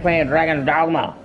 Playing Dragon Dogma.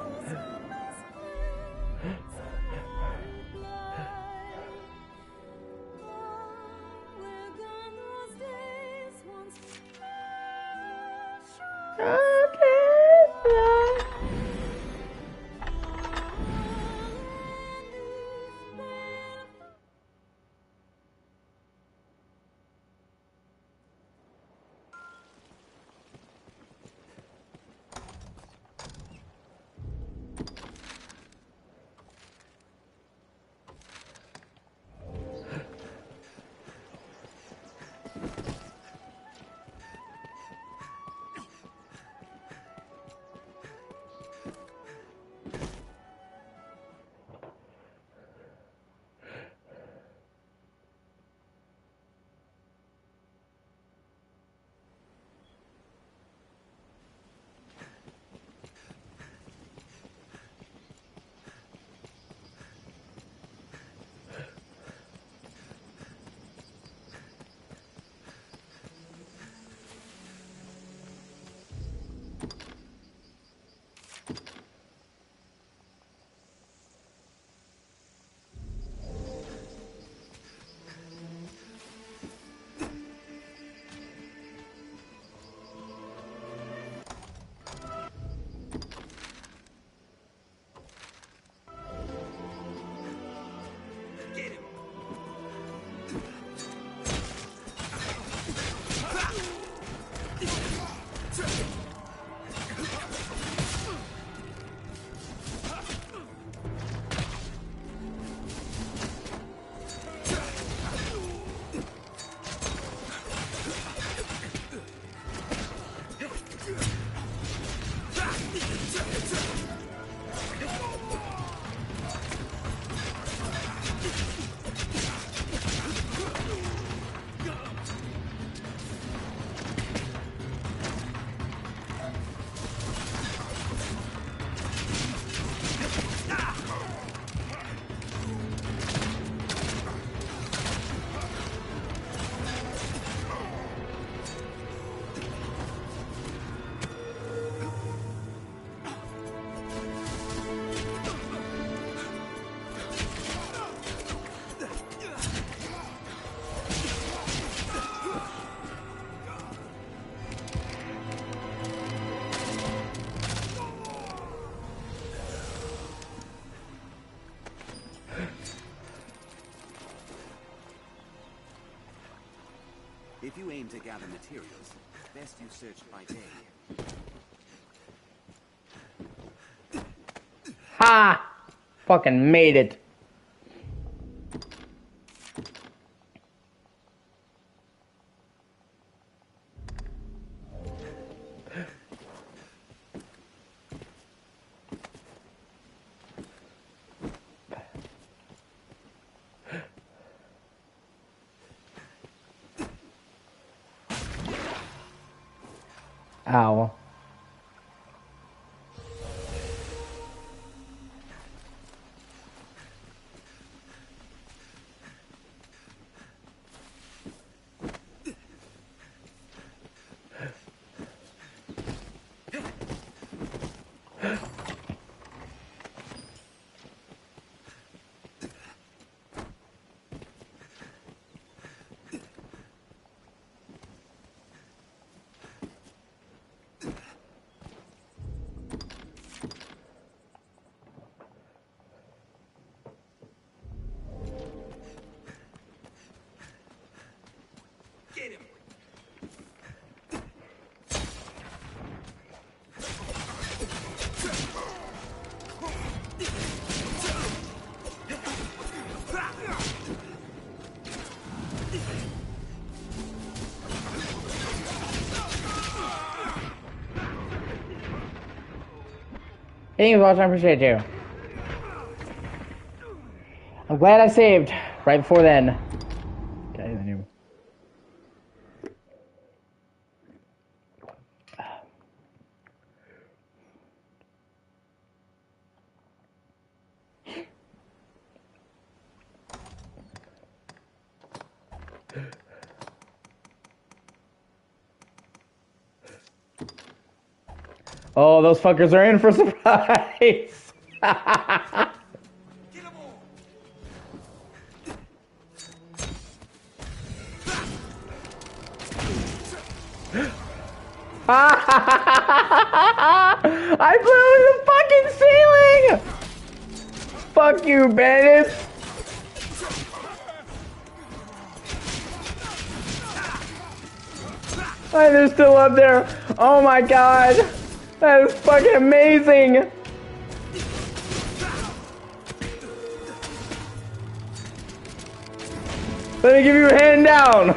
If you aim to gather materials, best you search by day. Ha! Fucking made it. Ow. Thank you for watching, I appreciate you. I'm glad I saved right before then. Okay, then you. Oh, those fuckers are in for a surprise. I blew the fucking ceiling! Fuck you, bandits! Oh, they're still up there. Oh my god. That is fucking amazing. Let me give you a hand down.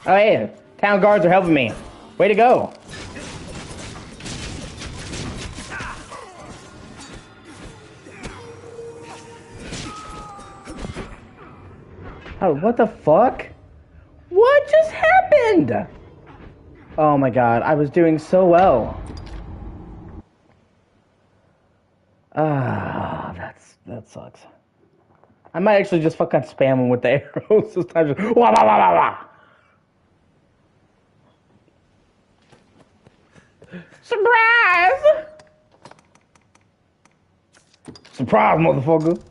Oh, hey, town guards are helping me. Way to go. Oh, what the fuck? What just happened? Oh my god, I was doing so well. Ah, that sucks. I might actually just fucking spam them with the arrows this time. Just, wah, wah, wah, wah, wah. Surprise! Surprise, motherfucker.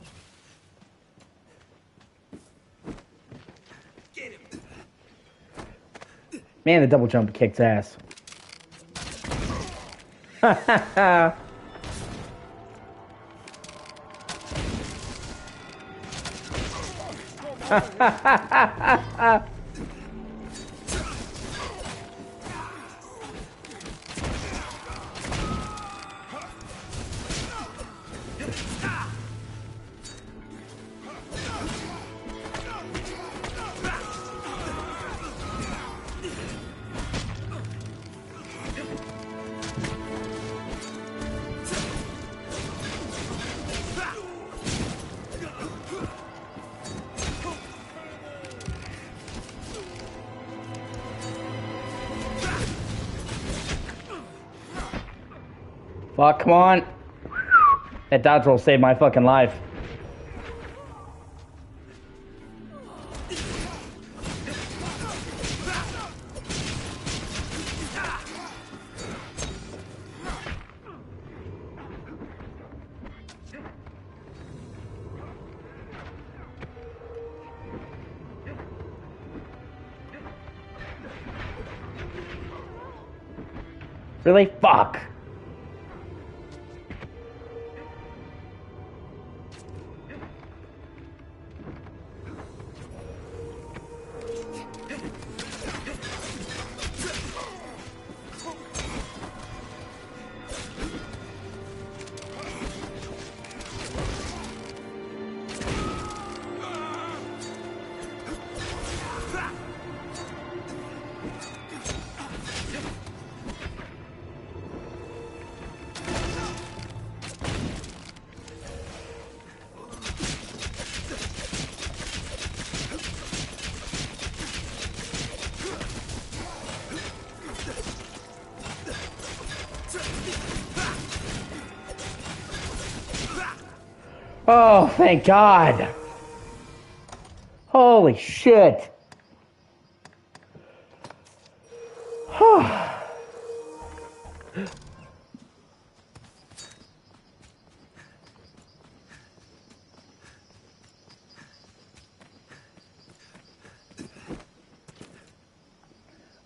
Man, the double jump kicks ass. Ha ha ha. Ha ha ha ha ha. Fuck, come on. That dodge roll saved my fucking life. Really? Fuck. Oh, thank God. Holy shit.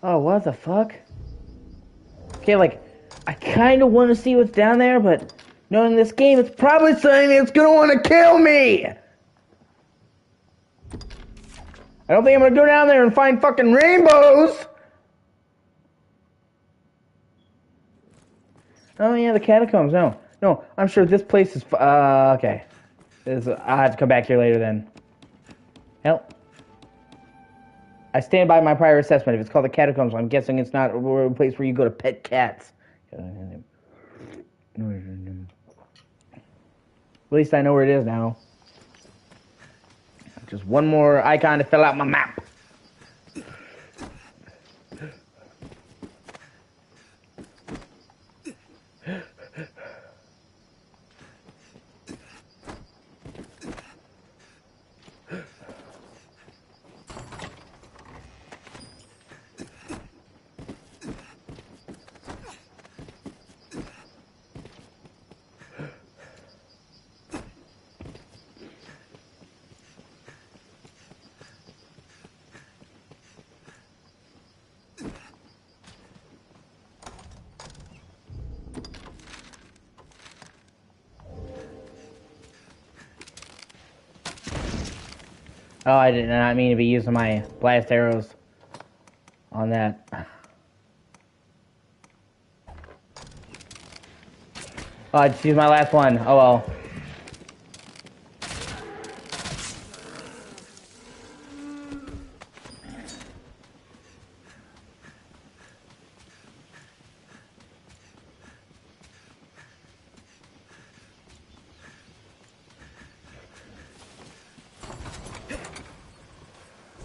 Oh, what the fuck? Okay, like, I kind of want to see what's down there, but knowing this game, it's probably something that's gonna want to kill me! I don't think I'm gonna go down there and find fucking rainbows! Oh yeah, the catacombs, no. No, I'm sure this place is, okay. I'll have to come back here later then. Hell. I stand by my prior assessment. If it's called the catacombs, I'm guessing it's not a place where you go to pet cats. At least I know where it is now. Just one more icon to fill out my map. Oh, I did not mean to be using my blast arrows on that. Oh, I just used my last one. Oh well.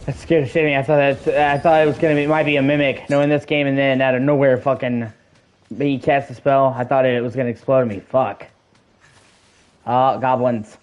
That scared the shit out of me. I thought it was gonna be, it might be a mimic. Knowing this game, and then out of nowhere, fucking, he cast a spell. I thought it was gonna explode on me. Fuck. Oh, goblins.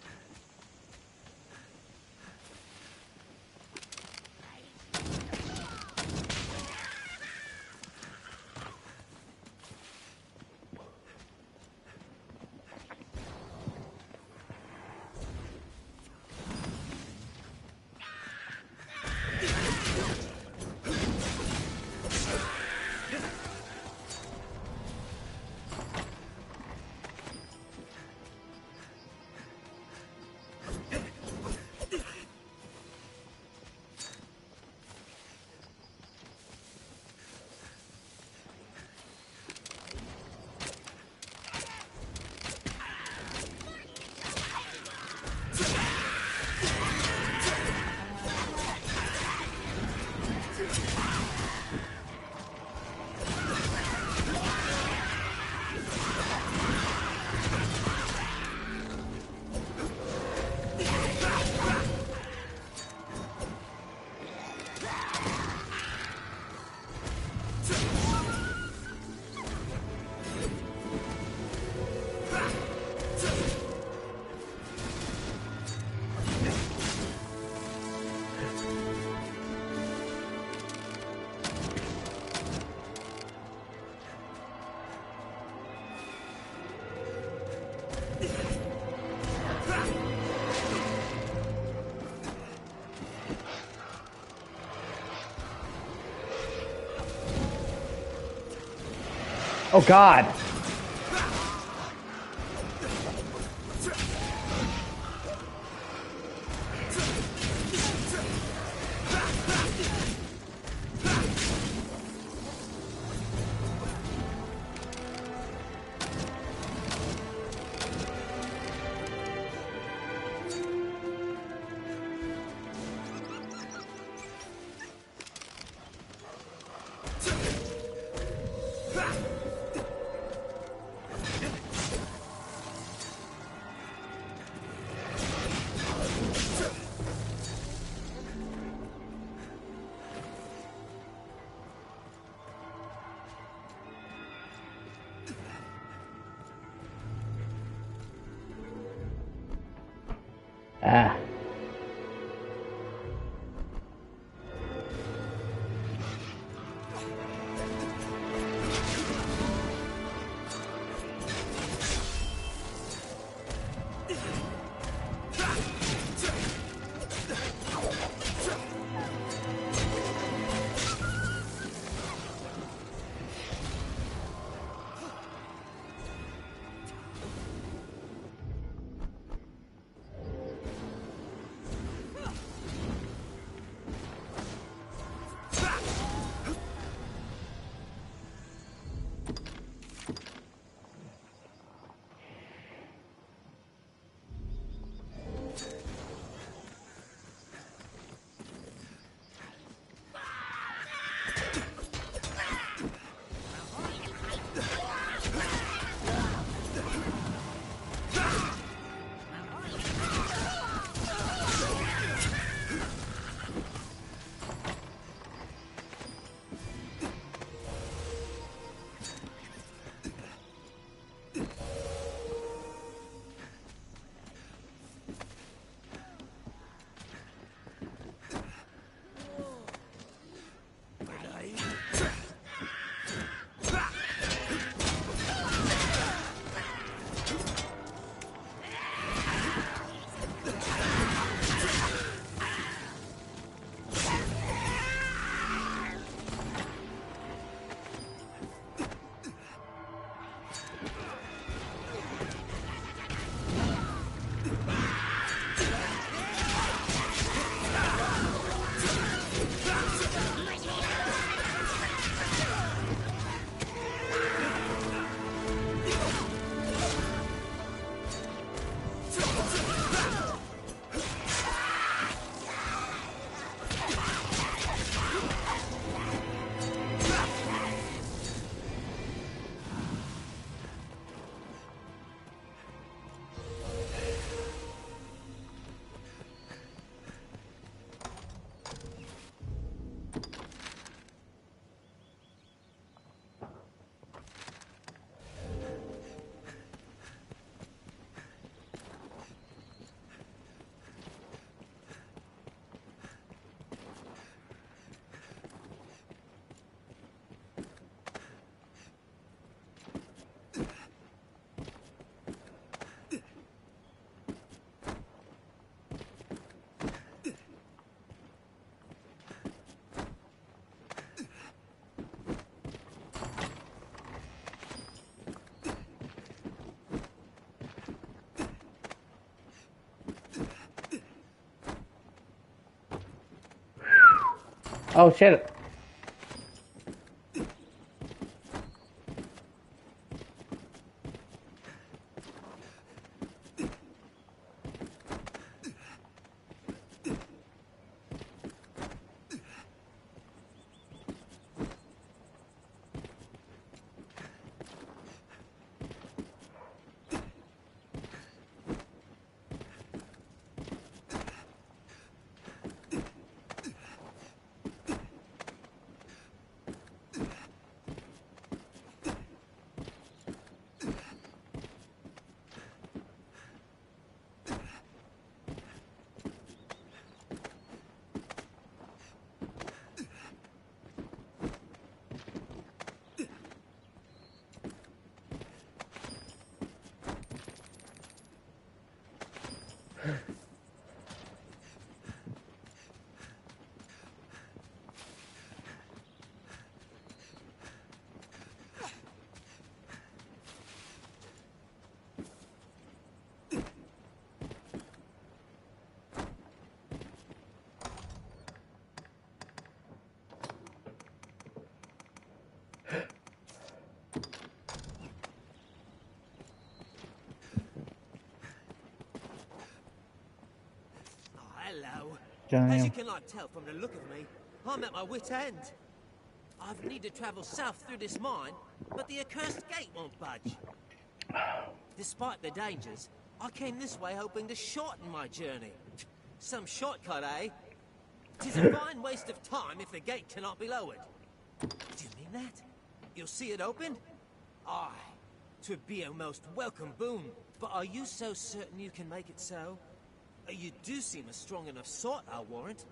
Oh God. Ah. Oh shit. Hello. Damn. As you cannot tell from the look of me, I'm at my wit's end. I've need to travel south through this mine, but the accursed gate won't budge. Despite the dangers, I came this way hoping to shorten my journey. Some shortcut, eh? 'Tis a fine waste of time if the gate cannot be lowered. Do you mean that? You'll see it open? Aye. 'Twould be a most welcome boon, but are you so certain you can make it so? You do seem a strong enough sort, I'll warrant.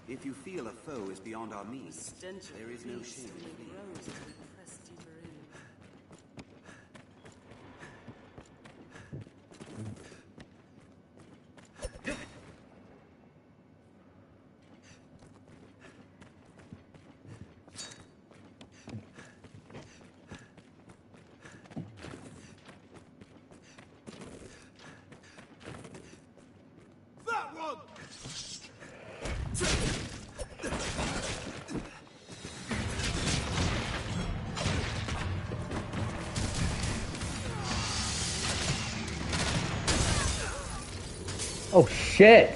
If you feel a foe is beyond our means, there is no shame in fleeing. That one! Oh shit!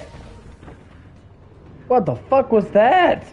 What the fuck was that?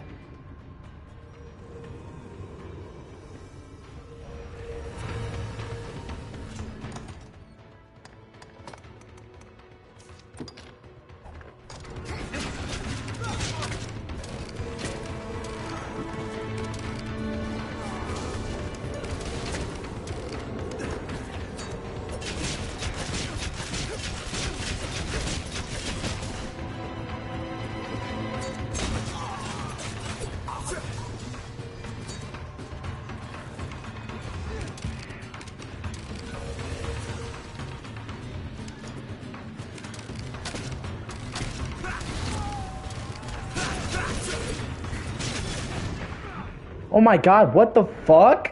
Oh my god, what the fuck?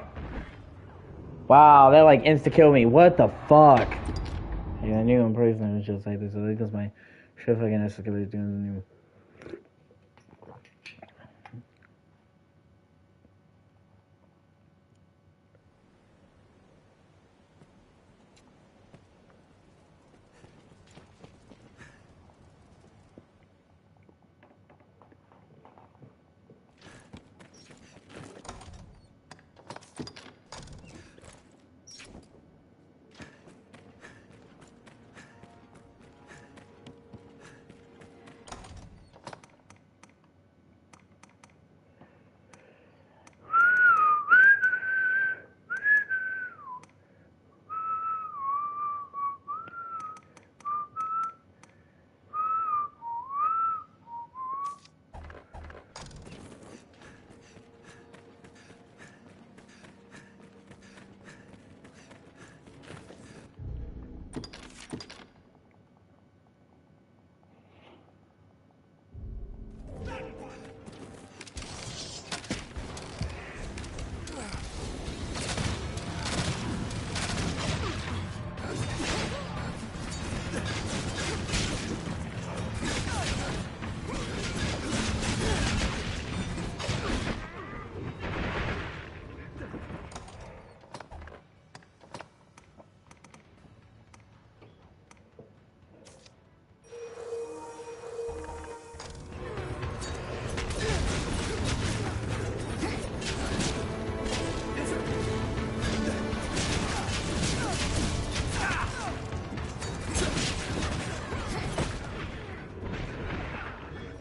Wow, that like insta-killed me. What the fuck? Yeah, I knew in person it was just like this. I think that's my shit fucking insta-killed doing.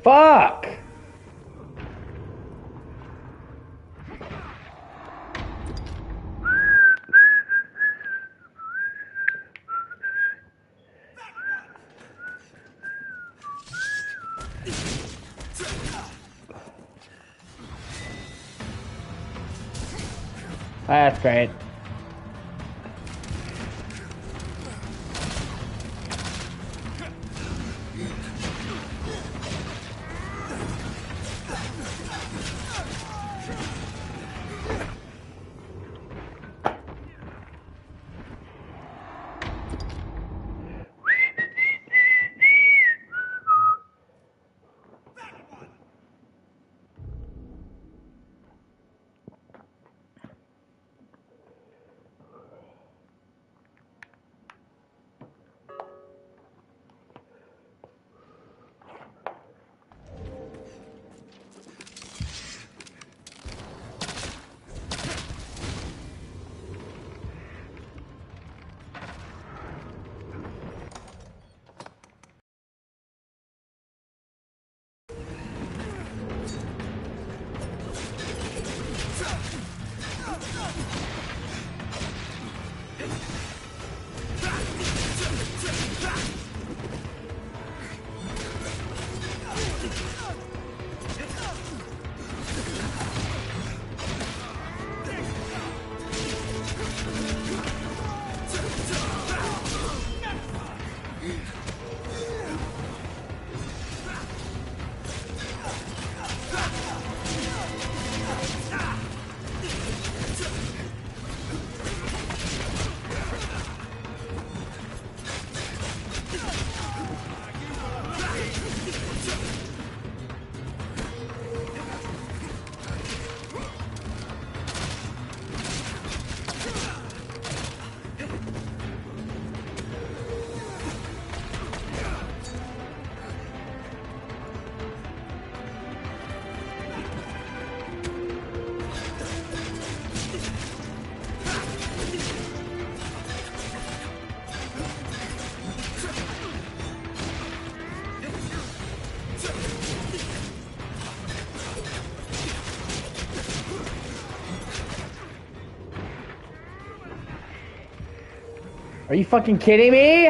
Fuck! That's great. Are you fucking kidding me?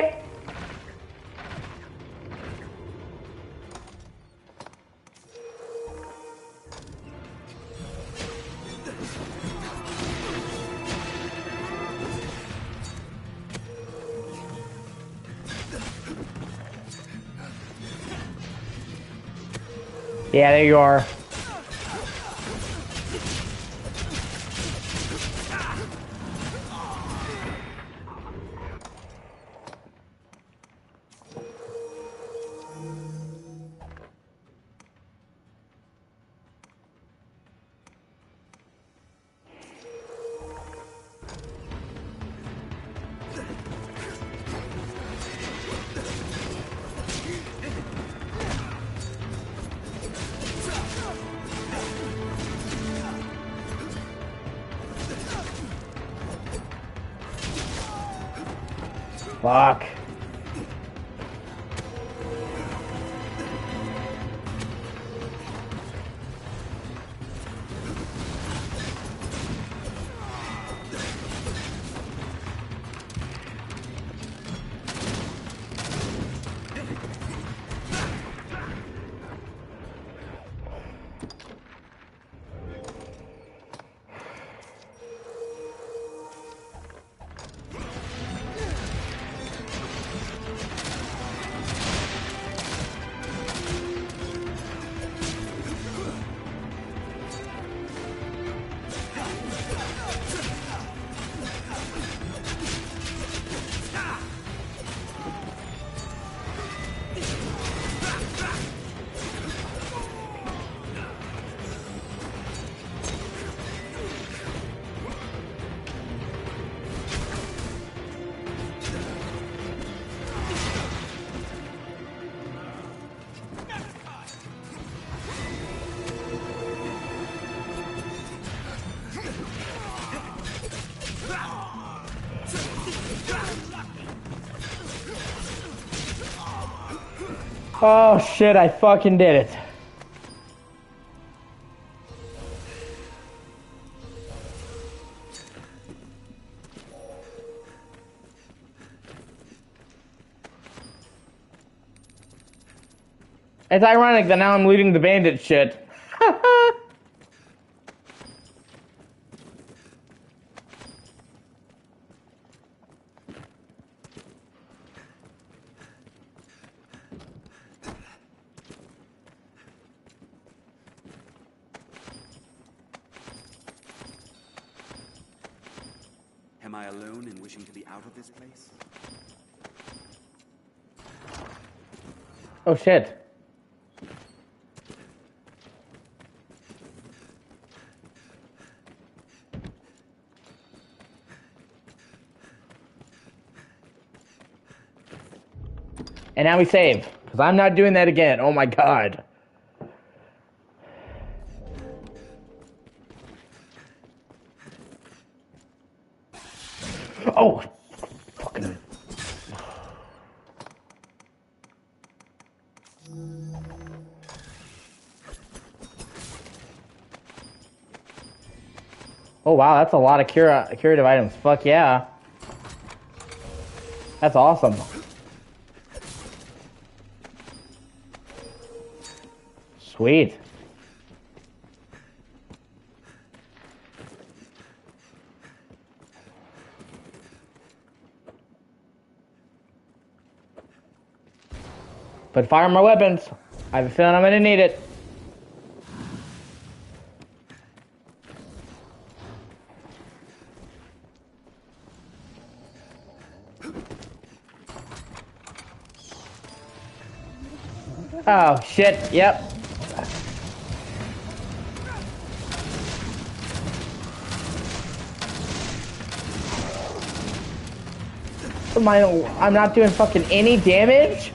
Yeah, there you are. Fuck. Oh shit, I fucking did it. It's ironic that now I'm looting the bandit shit. Am I alone in wishing to be out of this place? Oh shit. And now we save, because I'm not doing that again. Oh my god. Oh, fucking. Oh wow, that's a lot of curative items. Fuck yeah. That's awesome. Sweet. But fire my weapons. I have a feeling I'm gonna need it. Oh shit, yep. I'm not doing fucking any damage?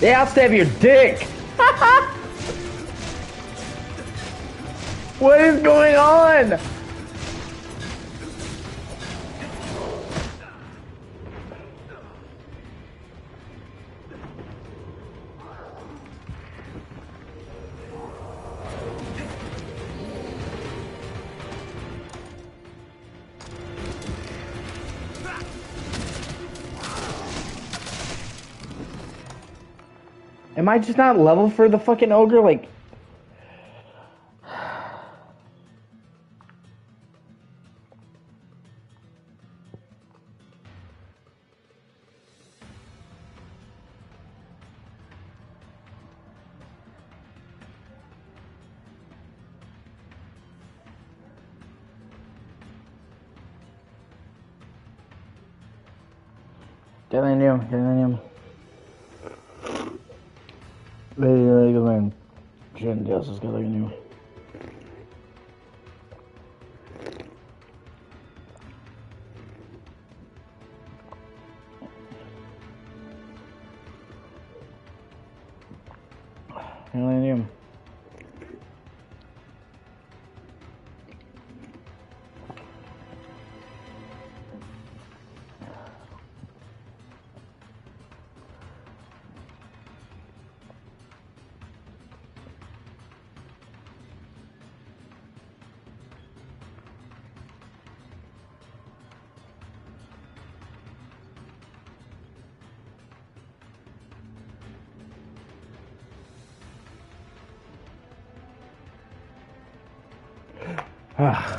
Yeah, I'll stab your dick. What is going on? Am I just not level for the fucking ogre? Like... ¿Qué daño? ¿Qué daño? Le digo, man. Dios, es que daño. ¿Qué daño? Ah.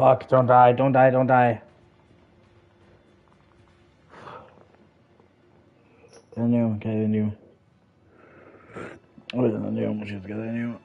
fuck. Don't die. Don't die. Don't die. The new. Okay, the new. What is the new? She's got the new.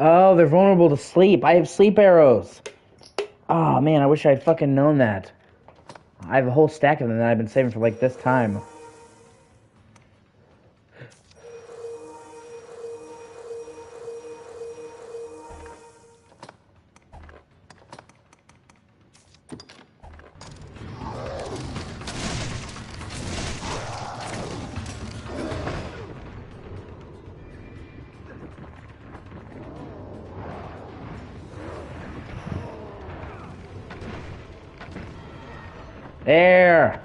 Oh, they're vulnerable to sleep. I have sleep arrows. Oh, man, I wish I'd fucking known that. I have a whole stack of them that I've been saving for, like, this time. There!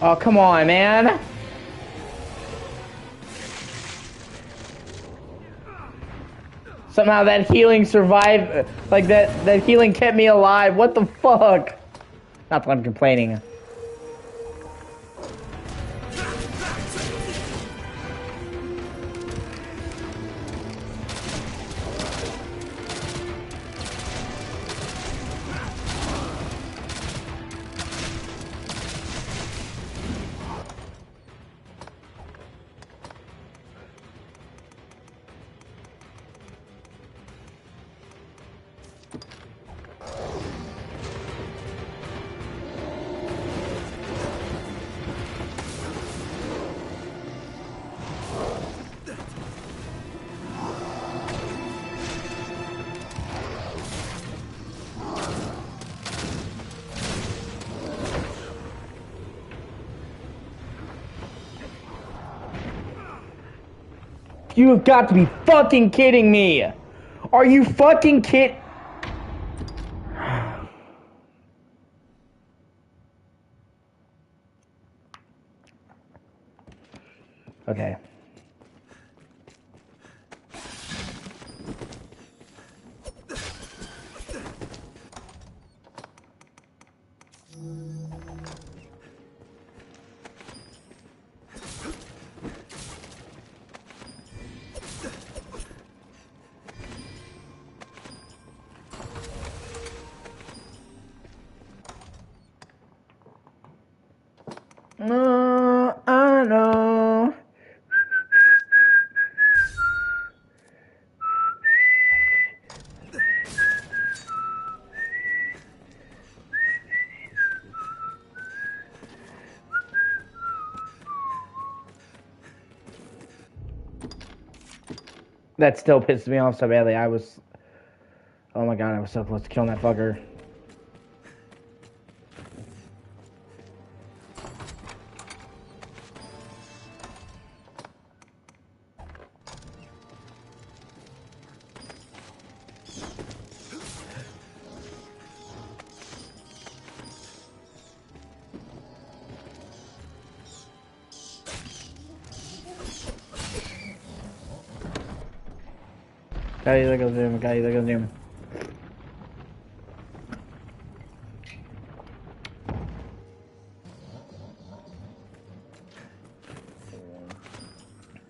Oh, come on, man! Somehow that healing survived, like that healing kept me alive. What the fuck? Not that I'm complaining. You have got to be fucking kidding me! Are you fucking kid? Okay. I know. That still pisses me off so badly. Oh my god, I was so close to killing that fucker. Guy, there goes him. Guy, there goes him.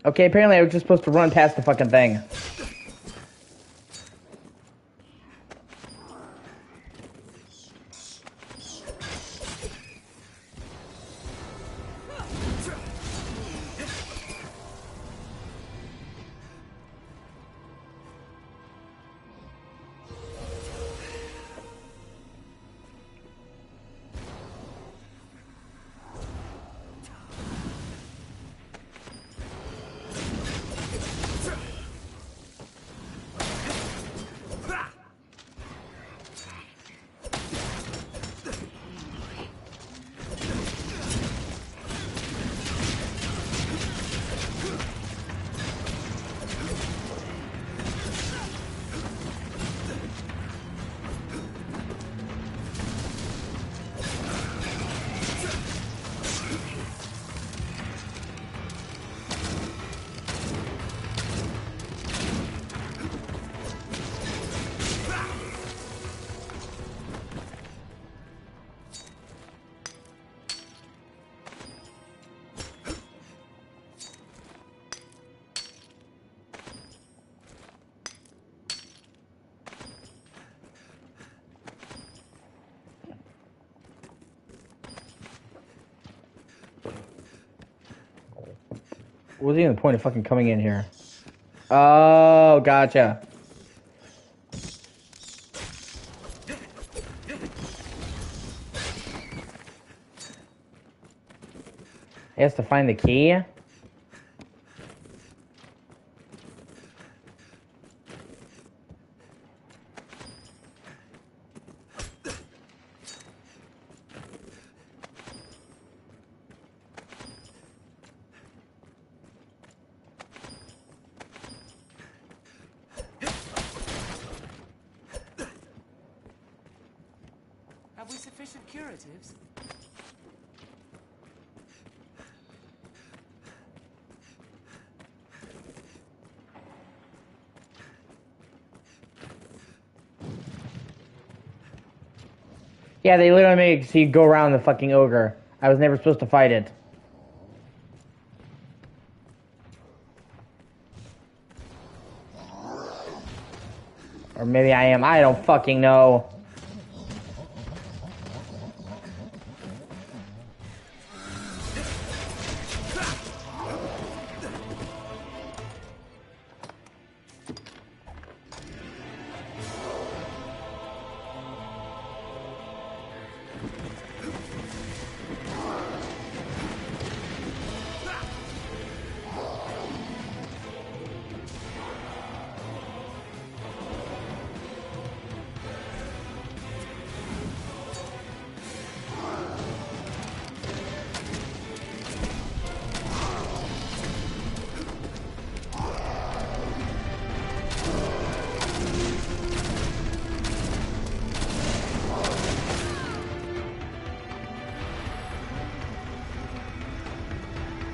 Okay, apparently I was just supposed to run past the fucking thing. What's even the point of fucking coming in here? Oh, gotcha. He has to find the key? Have we sufficient curatives? Yeah, they literally make so you go around the fucking ogre. I was never supposed to fight it. Or maybe I am. I don't fucking know.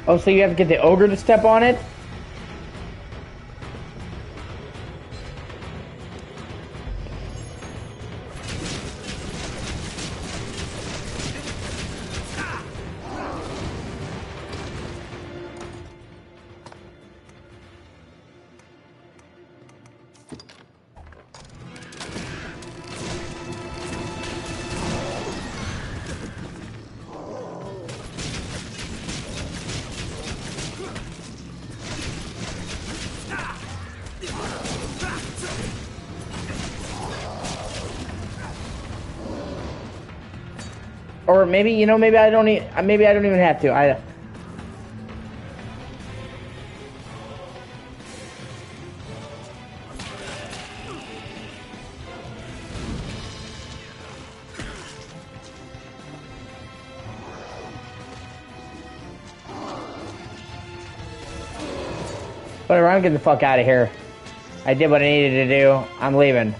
Oh, so you have to get the ogre to step on it? Or maybe, you know, maybe I don't even have to. Whatever, I'm getting the fuck out of here. I did what I needed to do. I'm leaving.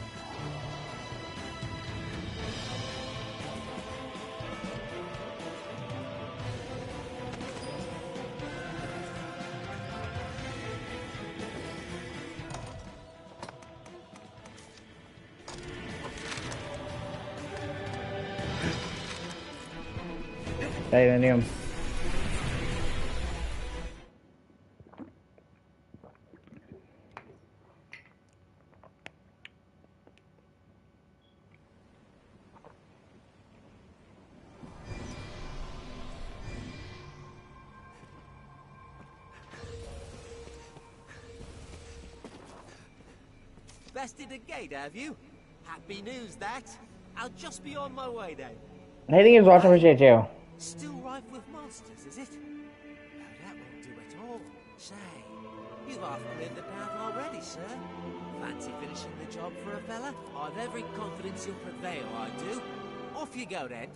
Titanium. Bested the gate, have you? Happy news, that. I'll just be on my way then. I think he was watching for shit too. Still rife with monsters, is it? No, that won't do at all. Say, you've half cleared the path already, sir. Fancy finishing the job for a fella? I've every confidence you'll prevail, I do. Off you go, then.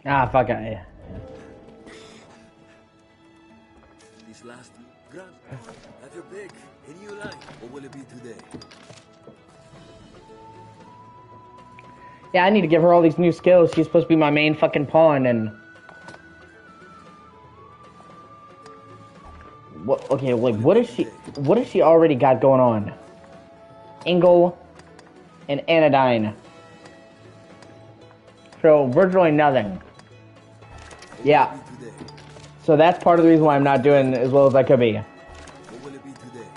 Ah, fuck it. This last grand, have you big a new line, or will it be today? Yeah, I need to give her all these new skills. She's supposed to be my main fucking pawn, and what? Okay, like what is she? What has she already got going on? Ingle and Anodyne. So virtually nothing. Yeah. So that's part of the reason why I'm not doing as well as I could be. What will it be today?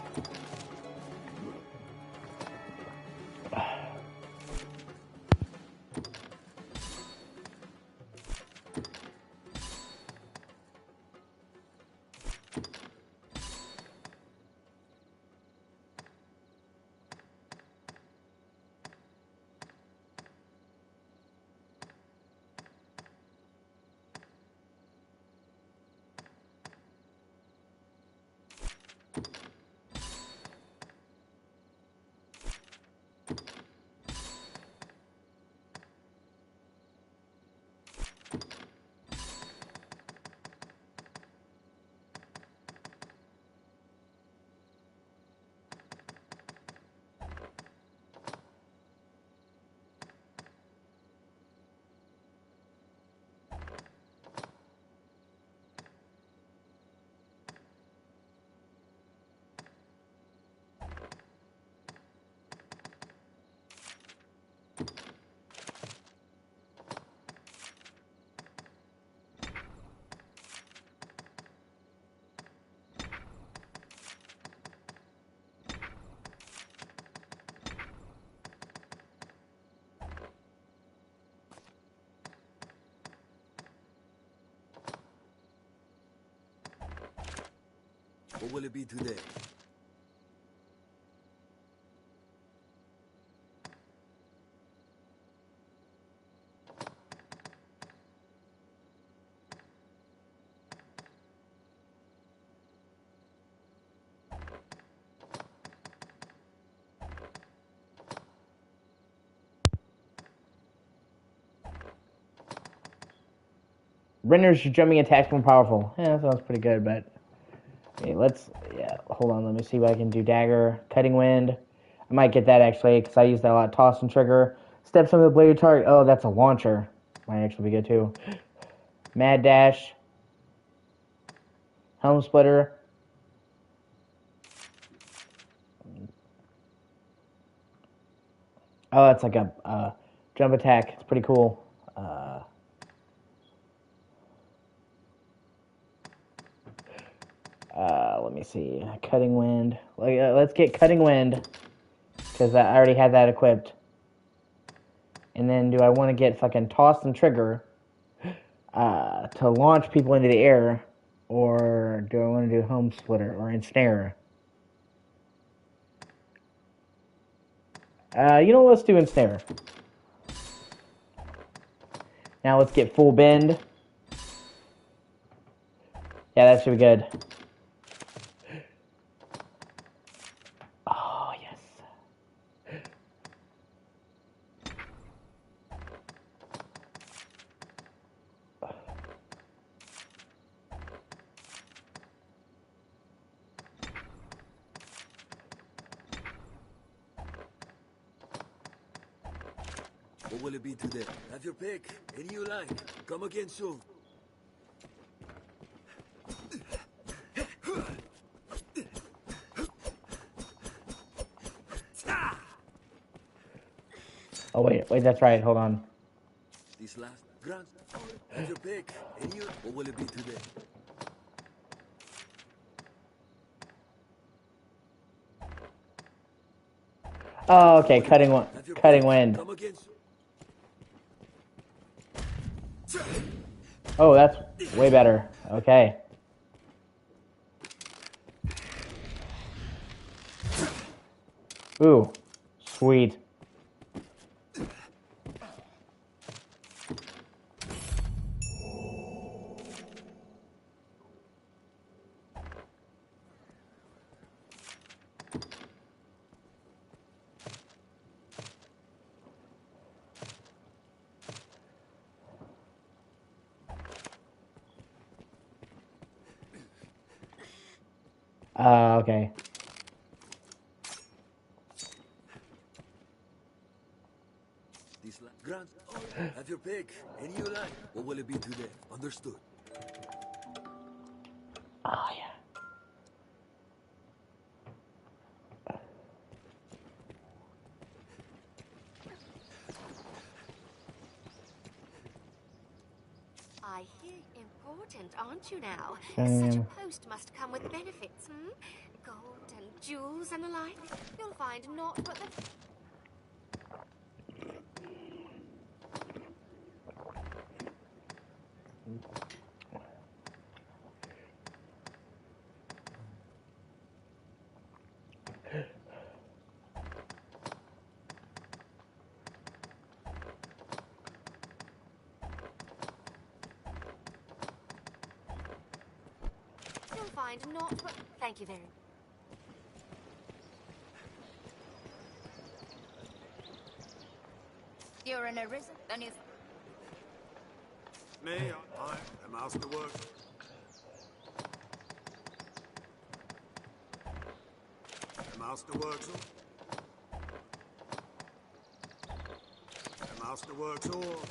What will it be today? Render's jumping attacks more powerful. Yeah, that sounds pretty good, but okay, hold on, let me see what I can do. Dagger, Cutting Wind. I might get that actually, because I use that a lot. Toss and Trigger. Steps under the blade target. Oh, that's a launcher. Might actually be good too. Mad Dash. Helm Splitter. Oh, it's like a jump attack. It's pretty cool. Let me see. Cutting wind. Let's get cutting wind because I already had that equipped. And then do I want to get fucking toss and trigger to launch people into the air, or do I want to do home splitter or ensnare? You know what? Let's do ensnare. Now let's get full bend. Yeah, that should be good. Oh, yes. What will it be today? Have your pick. Any you like. Come again soon. Oh, wait, that's right. Hold on. This last grand. Have your pick. Any you. What will it be today? Oh, okay. Cutting wind. Come again soon. Oh, that's way better. Okay. Ooh, sweet. Okay. This last grand. Have your pick. Any you like. What will it be today? Understood. Oh, yeah. I hear important, aren't you now? Same. Such a post must come with benefits, hmm? Gold and jewels and the like. You'll find naught but the... You'll find naught but... Thank you very much. You're an arisen, then you... Me, I am Masterworks. Masterworks. Masterworks all.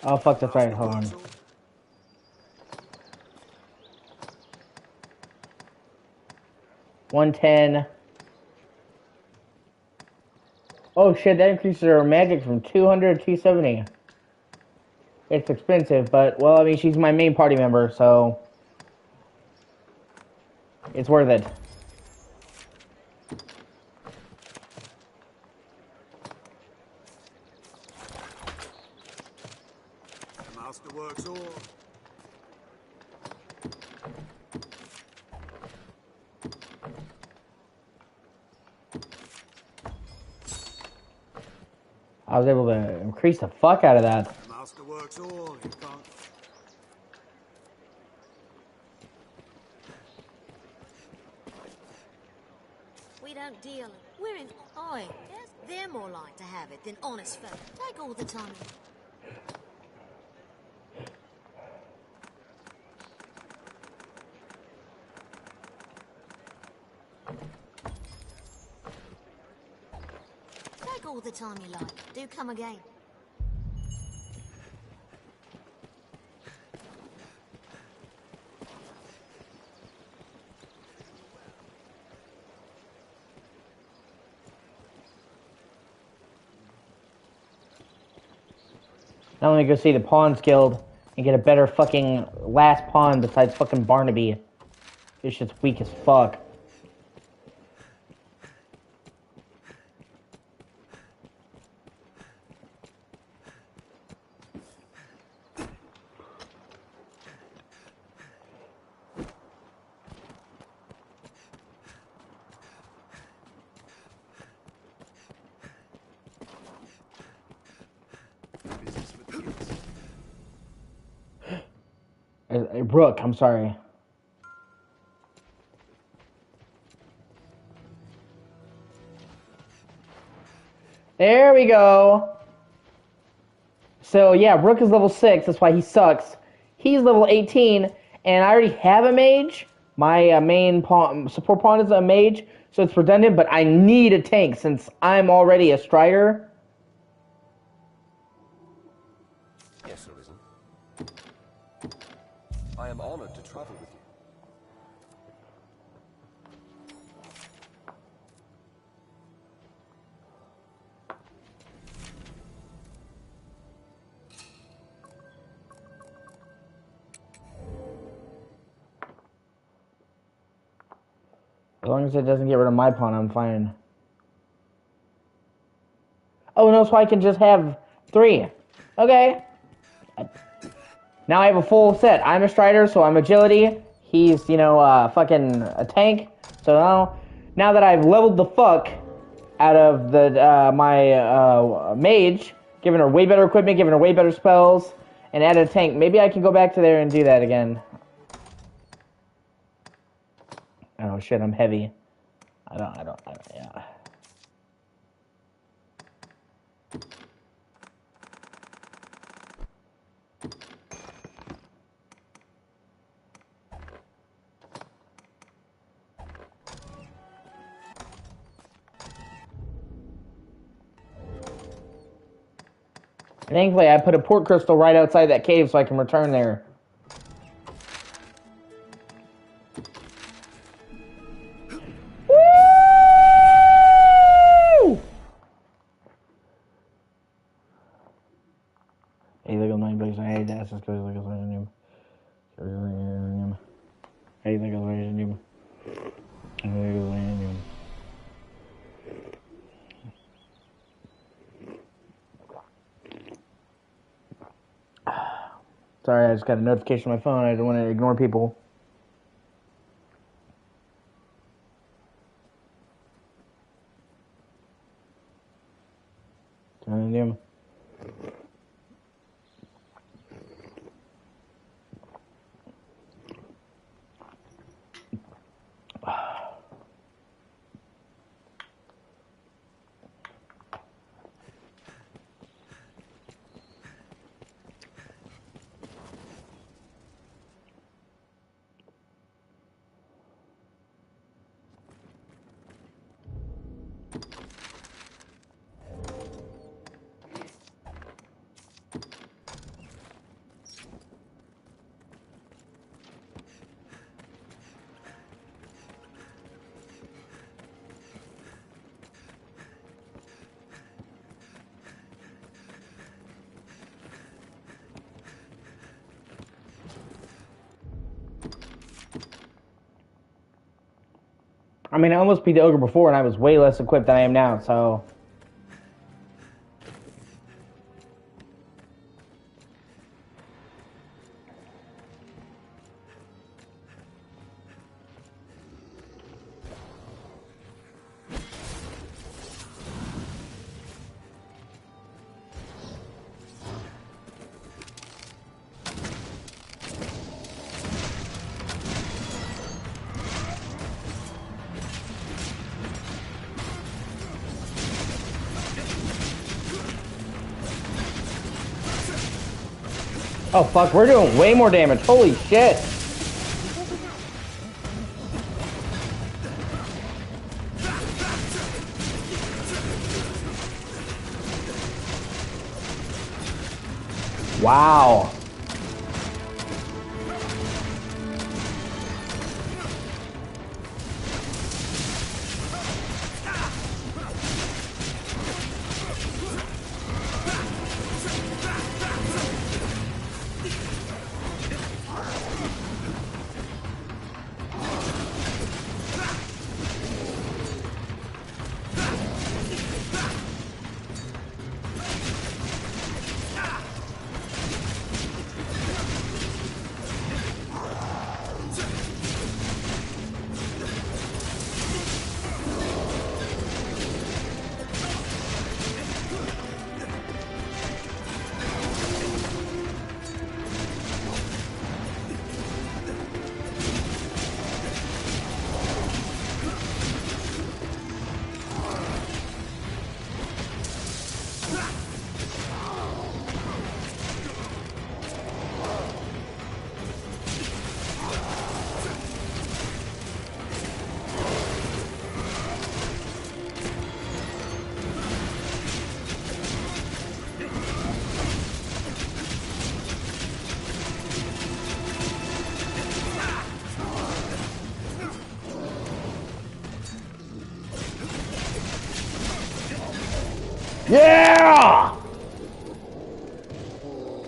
Oh, fuck, that's right. Hold on. $110. Oh shit, that increases her magic from 200 to 270. It's expensive, but, well, I mean, she's my main party member, so... It's worth it. Masterworks all. I was able to increase the fuck out of that. Masterworks all. You can't. We don't deal. We're in... Oi, yes, they're more like to have it than honest folk. Take all the time. back all the time you like. Do come again. Now let me go see the Pawns Guild and get a better fucking last pawn besides fucking Barnaby. This shit's weak as fuck. Brooke, I'm sorry. There we go. So yeah, Rook is level 6. That's why he sucks. He's level 18, and I already have a mage. My main pawn, support pawn is a mage, so it's redundant. But I need a tank since I'm already a strider. Yes, Arisen. I am honored to travel with you. As long as it doesn't get rid of my pawn, I'm fine. Oh no, so I can just have 3. Okay. Now I have a full set. I'm a strider, so I'm agility. He's, you know, fucking a tank. So now that I've leveled the fuck out of the my mage, giving her way better equipment, giving her way better spells, and added a tank, maybe I can go back to there and do that again. Oh shit, I'm heavy. I don't, yeah. Thankfully, I put a port crystal right outside that cave so I can return there. Woo! Hey, look at my place. Hey, that's just because look at my name. Hey, look at my name. Sorry, I just got a notification on my phone. I don't want to ignore people. I mean, I almost beat the ogre before, and I was way less equipped than I am now, so... Oh fuck, we're doing way more damage. Holy shit. Wow. Yeah!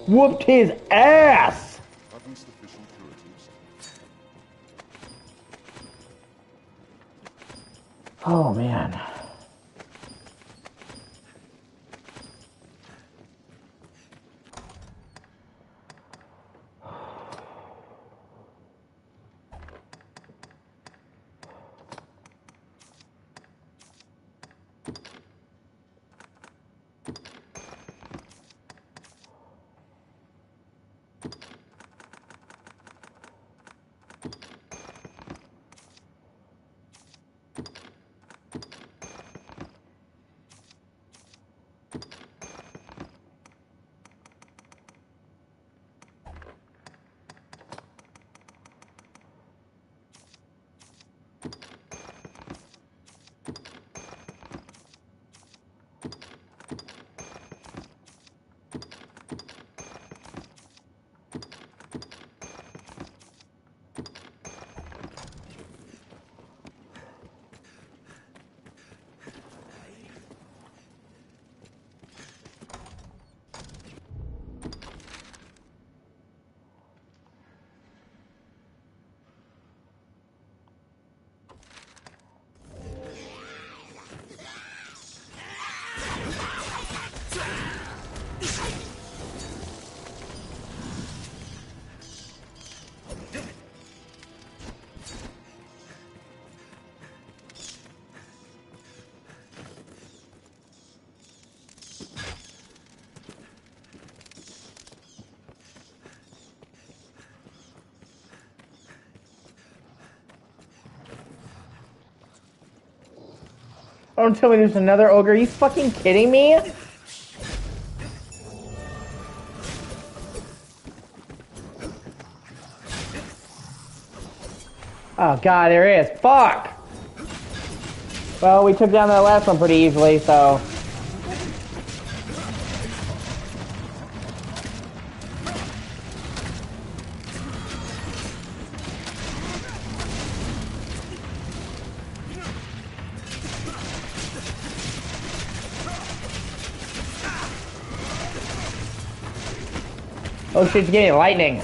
Whooped his ass! Oh man. Don't tell me there's another ogre. Are you fucking kidding me? Oh god, there is. Fuck! Well, we took down that last one pretty easily, so... Oh shit, it's getting lightning.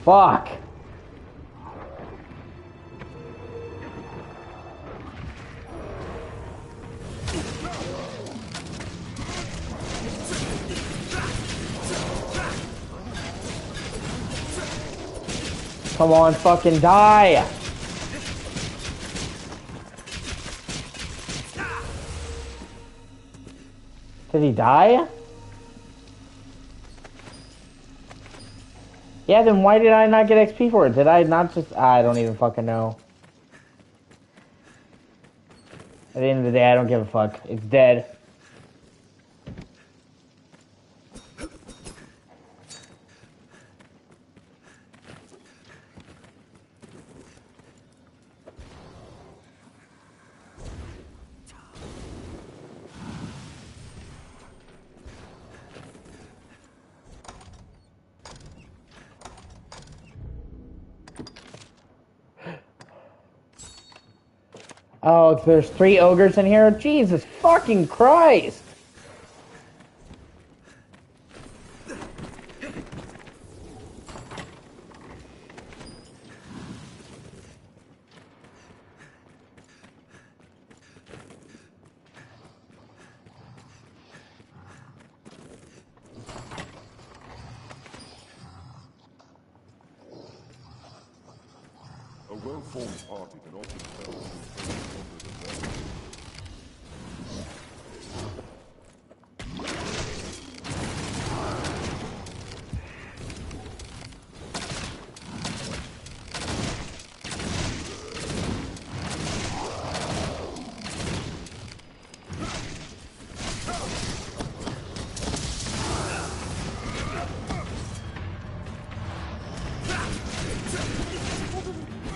Fuck. Come on, fucking die! Did he die? Yeah, then why did I not get XP for it? Did I not just... I don't even fucking know. At the end of the day, I don't give a fuck. It's dead. Oh, there's 3 ogres in here? Jesus fucking Christ! A well-formed party can often tell who plays stronger than them.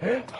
Shit!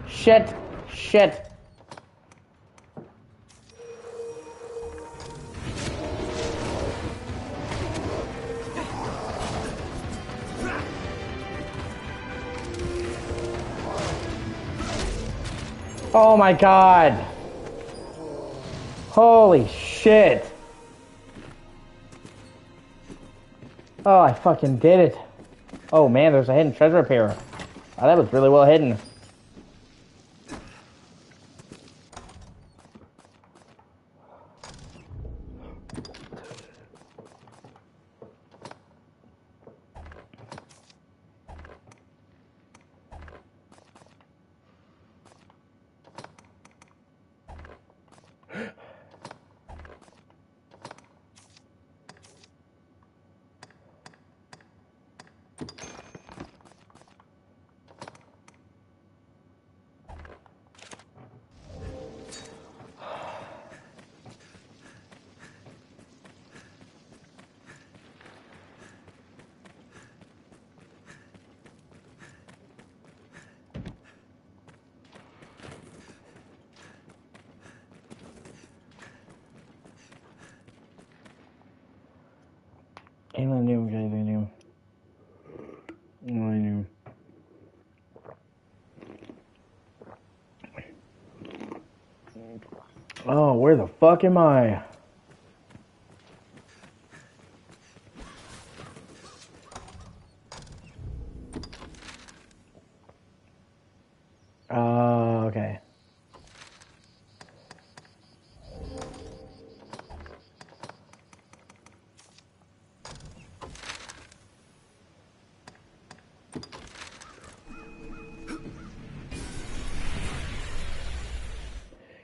Shit! Shit! Oh my god! Holy shit! Oh, I fucking did it. Oh man, there's a hidden treasure up here. Oh, that was really well hidden. Anyone knew, guys, I knew. I knew. Oh, where the fuck am I? Okay.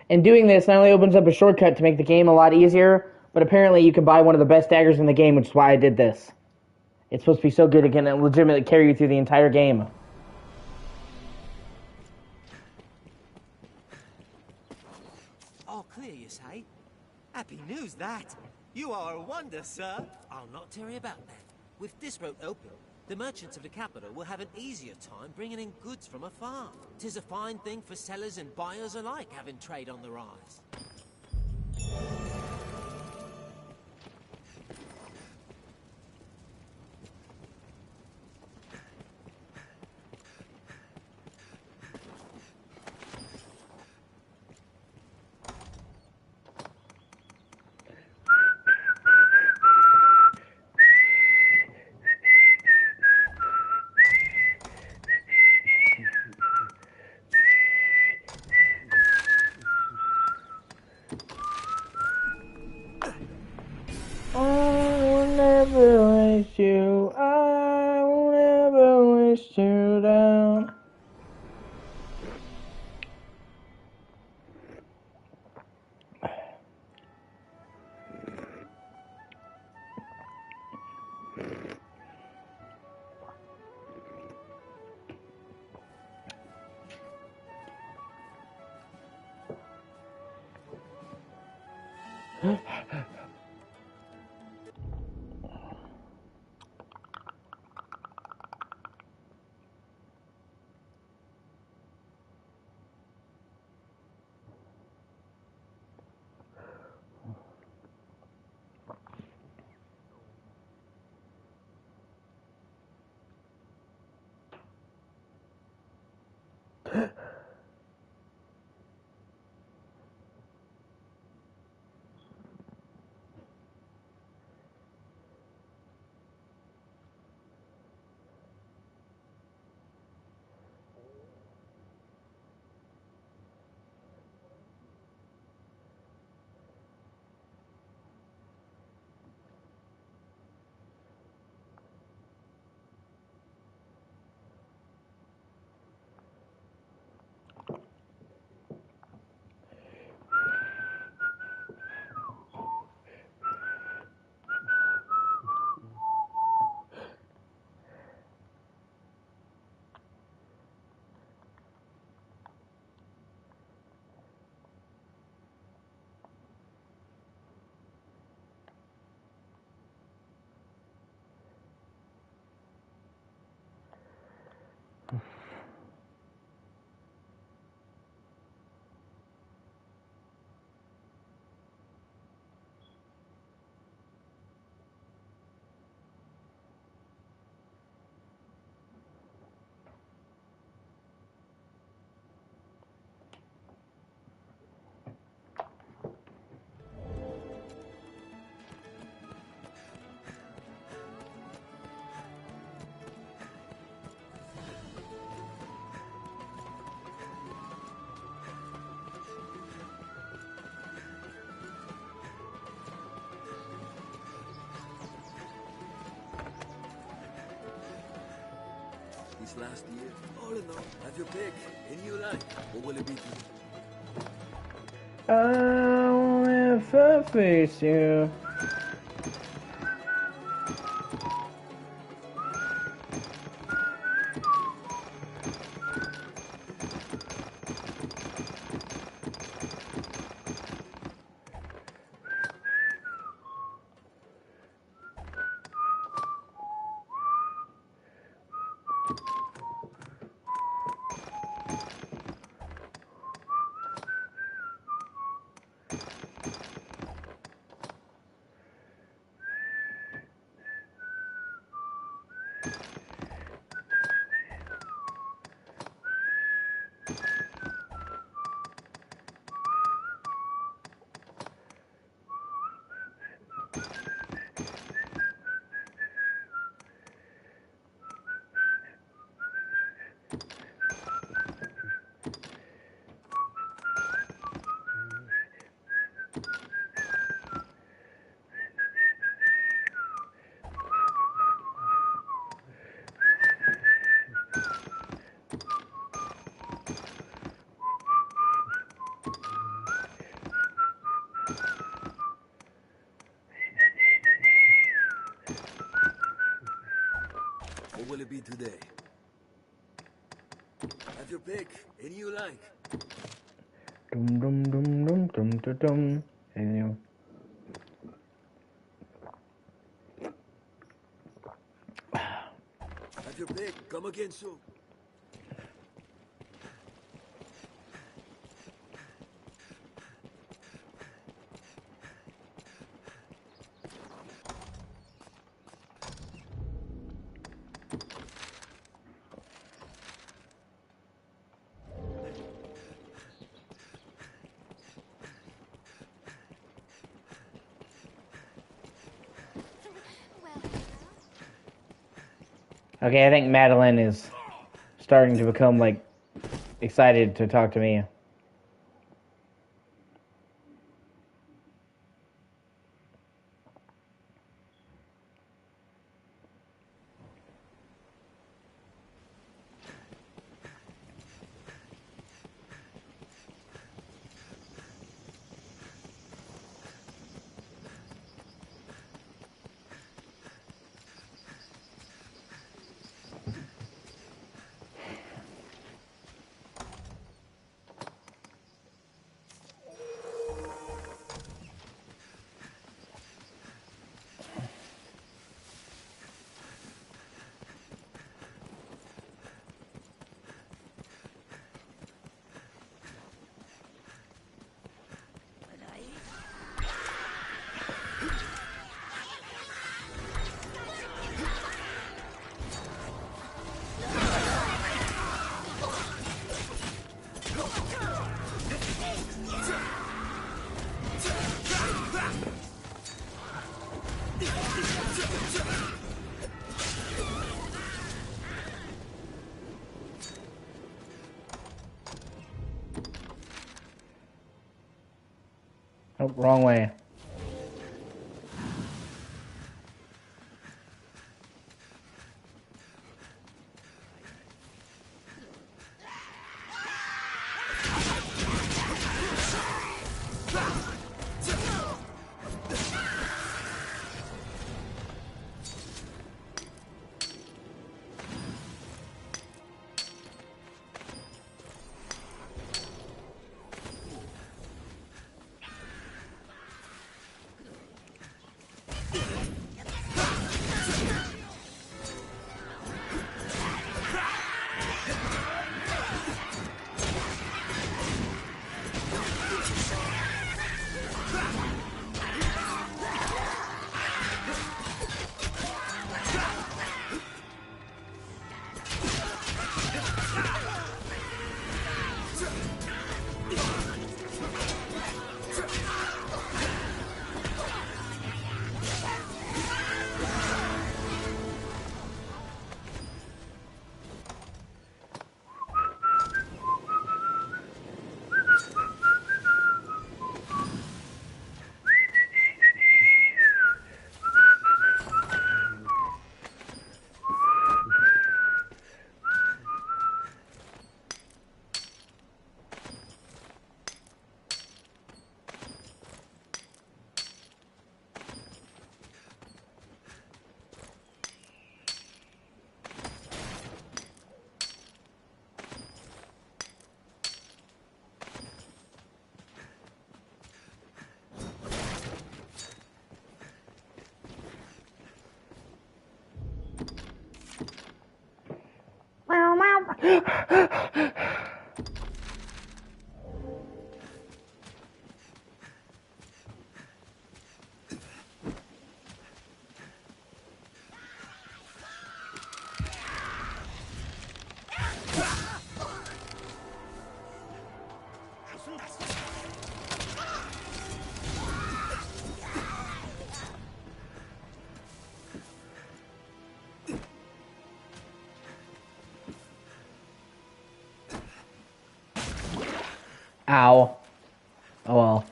And doing this not only opens up a shortcut to make the game a lot easier, but apparently you can buy one of the best daggers in the game, which is why I did this. It's supposed to be so good it can legitimately carry you through the entire game. All clear, you say? Happy news, that. You are a wonder, sir. I'll not tarry about that. With this road open, the merchants of the capital will have an easier time bringing in goods from afar. 'Tis a fine thing for sellers and buyers alike, having trade on the rise. I will never wish you down. These last years, all in all, have your pick. Any you like. What will it be today? I will never face you. What will it be today? Have your pick. Any you like. Dum dum dum dum dum dum dum. Anyway. Have your pick. Come again soon. Okay, I think Madeline is starting to become, like, excited to talk to me. Nope, wrong way. Ow. Oh well.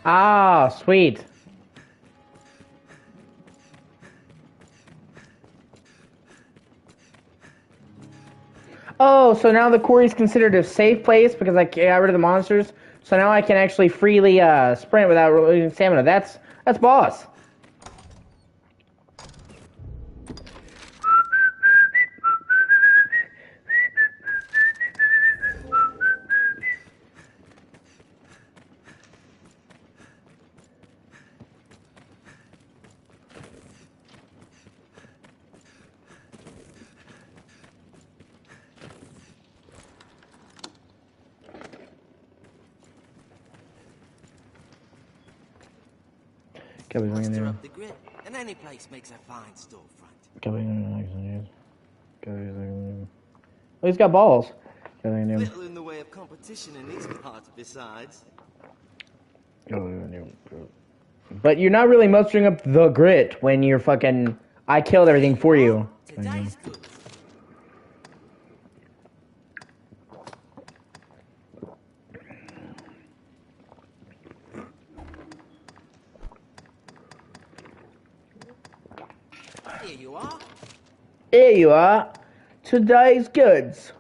Ah, sweet. Oh, so now the quarry is considered a safe place because I got rid of the monsters. So now I can actually freely sprint without losing stamina. That's boss. Muster up the grit, and any place makes a fine storefront. Oh, he's got balls. Little in the way of competition in these parts, besides. But you're not really mustering up the grit when you're fucking. I killed everything for you. Today's good. Here you are. Here you are. Today's goods.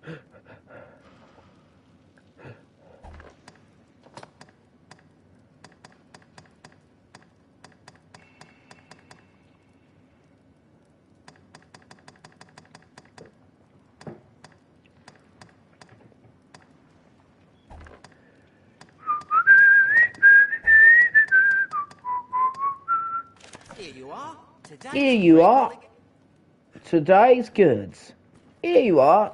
Here you are. Here you are. Today's goods. Here you are.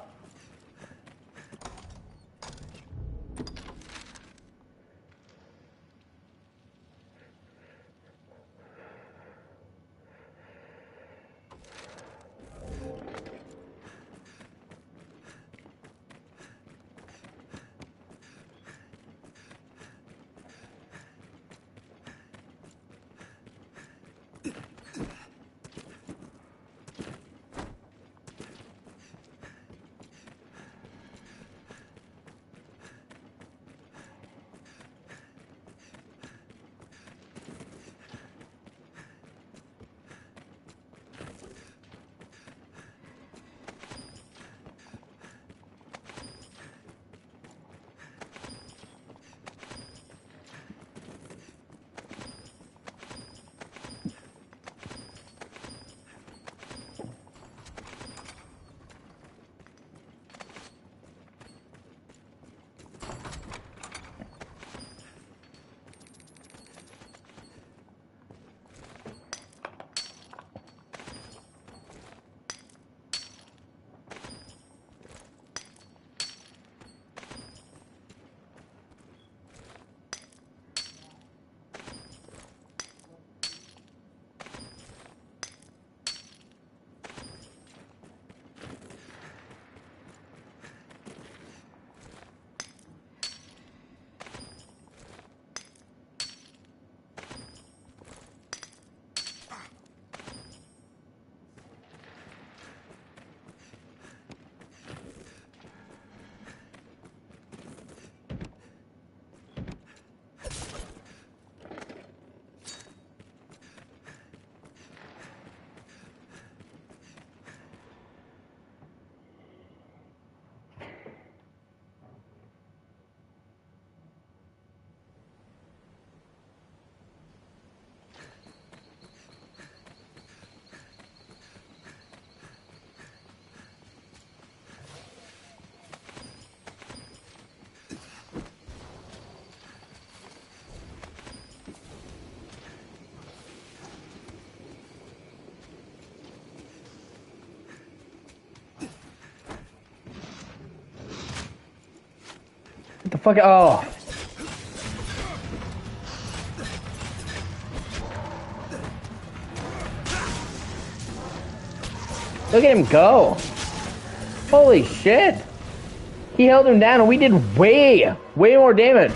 What the fuck? Oh. Look at him go. Holy shit. He held him down and we did way more damage.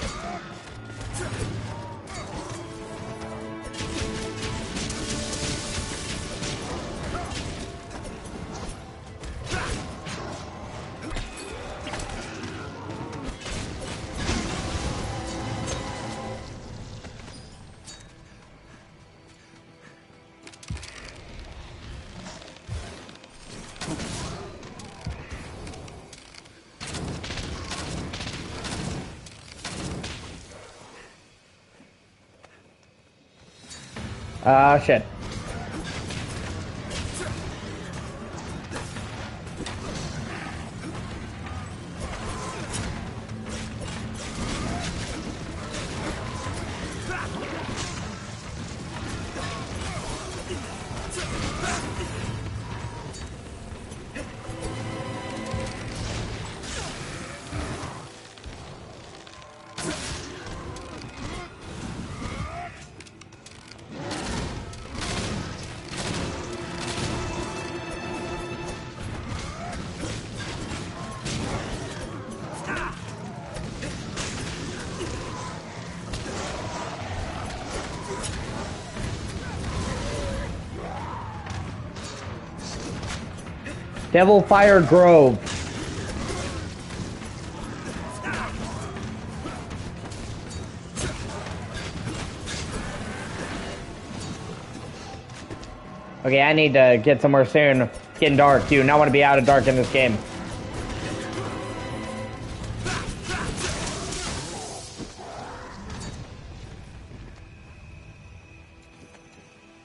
Shit. Devil Fire Grove. Okay, I need to get somewhere soon. It's getting dark. Do not want to be out of dark in this game.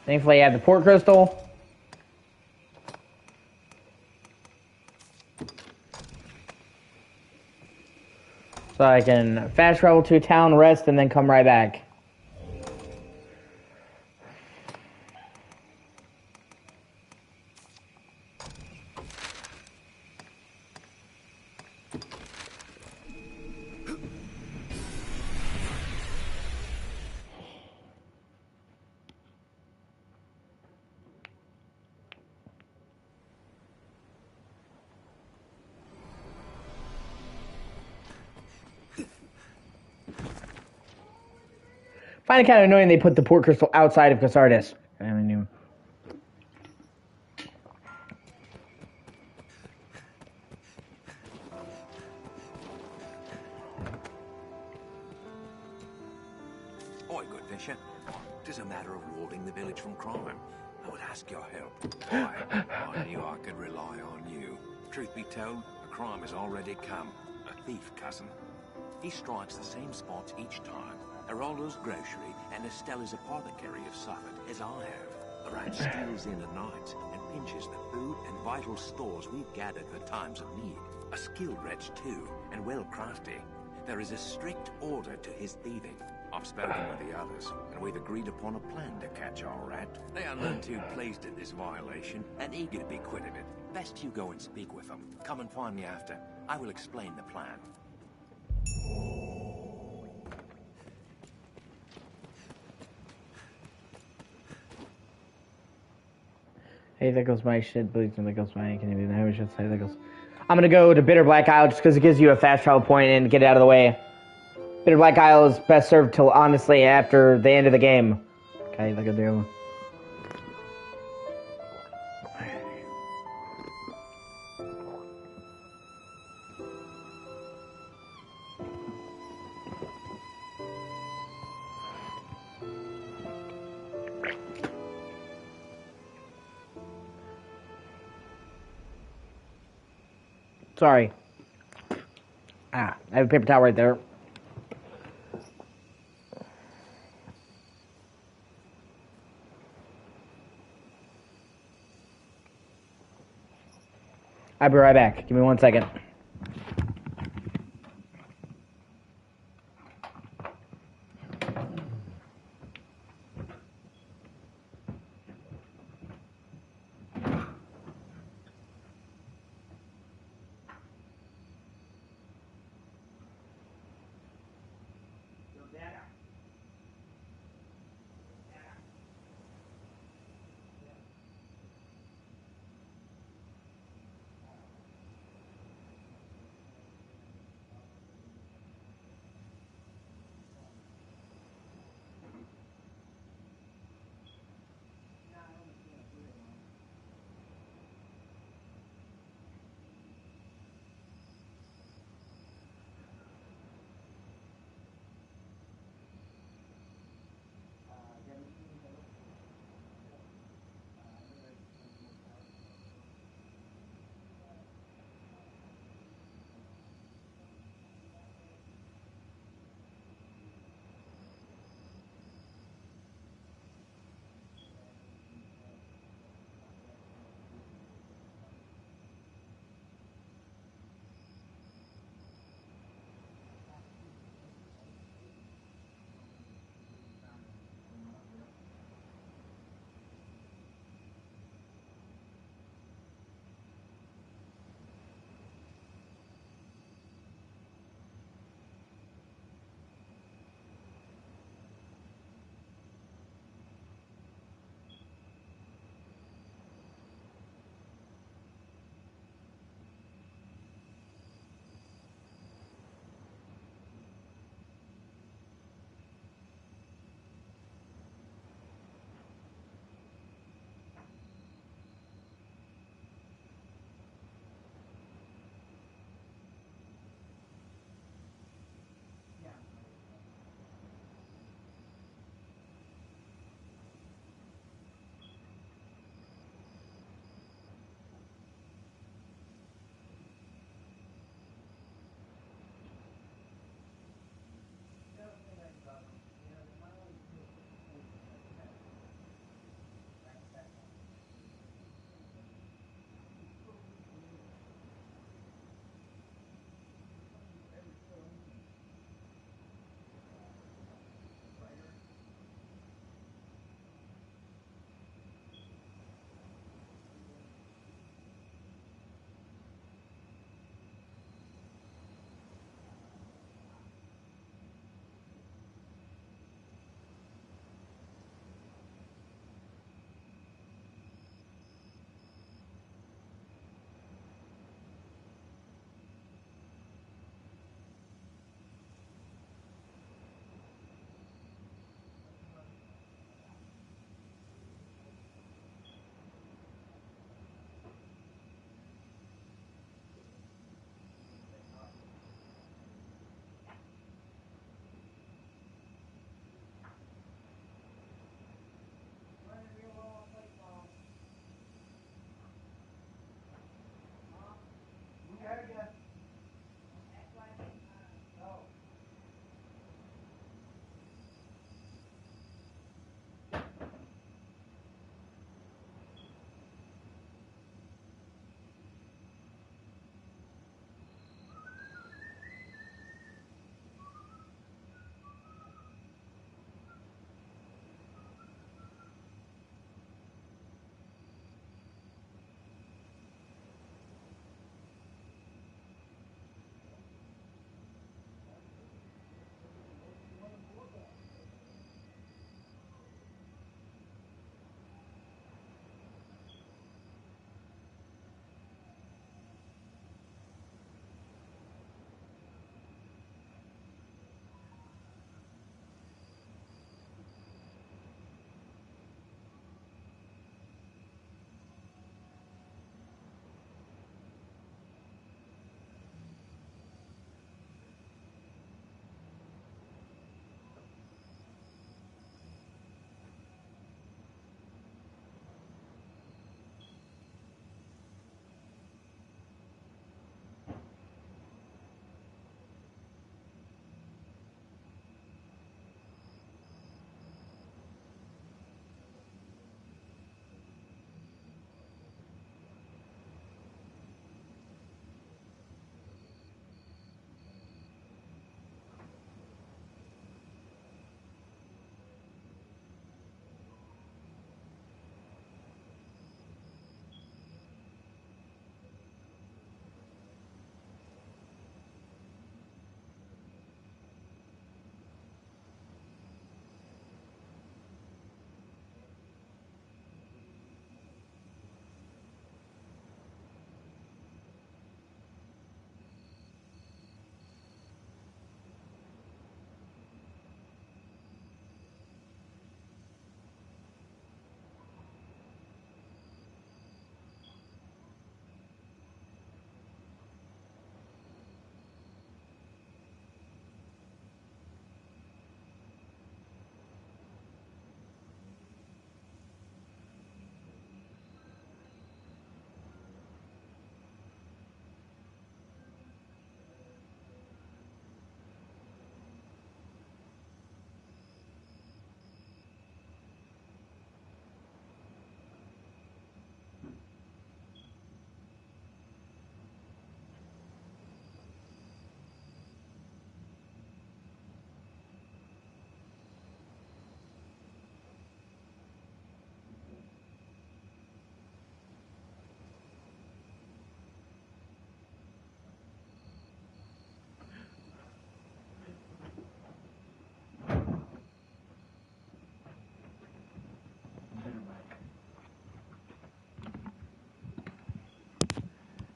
Thankfully, I have the port crystal. So I can fast travel to a town, rest, and then come right back. Find it kind of annoying they put the port crystal outside of Casardis. I only knew. Oi, good Fisher. Tis a matter of warding the village from crime. I would ask your help. I knew I could rely on you. Truth be told, the crime has already come. A thief, cousin. He strikes the same spots each time. Aroldo's grocery and Estella's apothecary have suffered, as I have. The rat steals in at night and pinches the food and vital stores we've gathered for times of need. A skilled wretch, too, and well crafty. There is a strict order to his thieving. I've spoken with the others, and we've agreed upon a plan to catch our rat. They are none too pleased at this violation, and eager to be quit of it. Best you go and speak with them. Come and find me after. I will explain the plan. Hey, there goes my shit. Please, there goes my. Can you know? We should say there goes. I'm gonna go to Bitter Black Isle just because it gives you a fast travel point and get it out of the way. Bitter Black Isle is best served till honestly after the end of the game. Okay, look at do. Sorry. I have a paper towel right there. I'll be right back. Give me 1 second.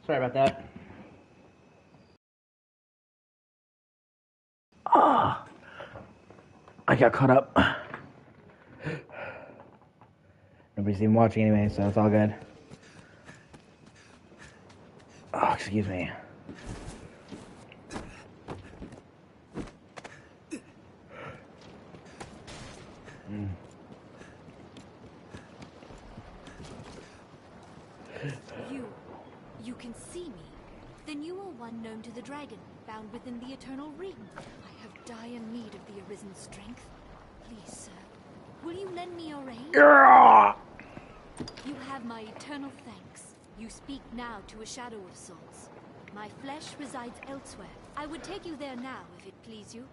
Sorry about that. Ah, I got caught up. Nobody's even watching anyway, so it's all good. Oh, excuse me. You can see me? Then you are one known to the dragon, bound within the eternal ring. I have dire need of the arisen strength. Please, sir, will you lend me your aid? You have my eternal thanks. You speak now to a shadow of sorts. My flesh resides elsewhere. I would take you there now, if it please you.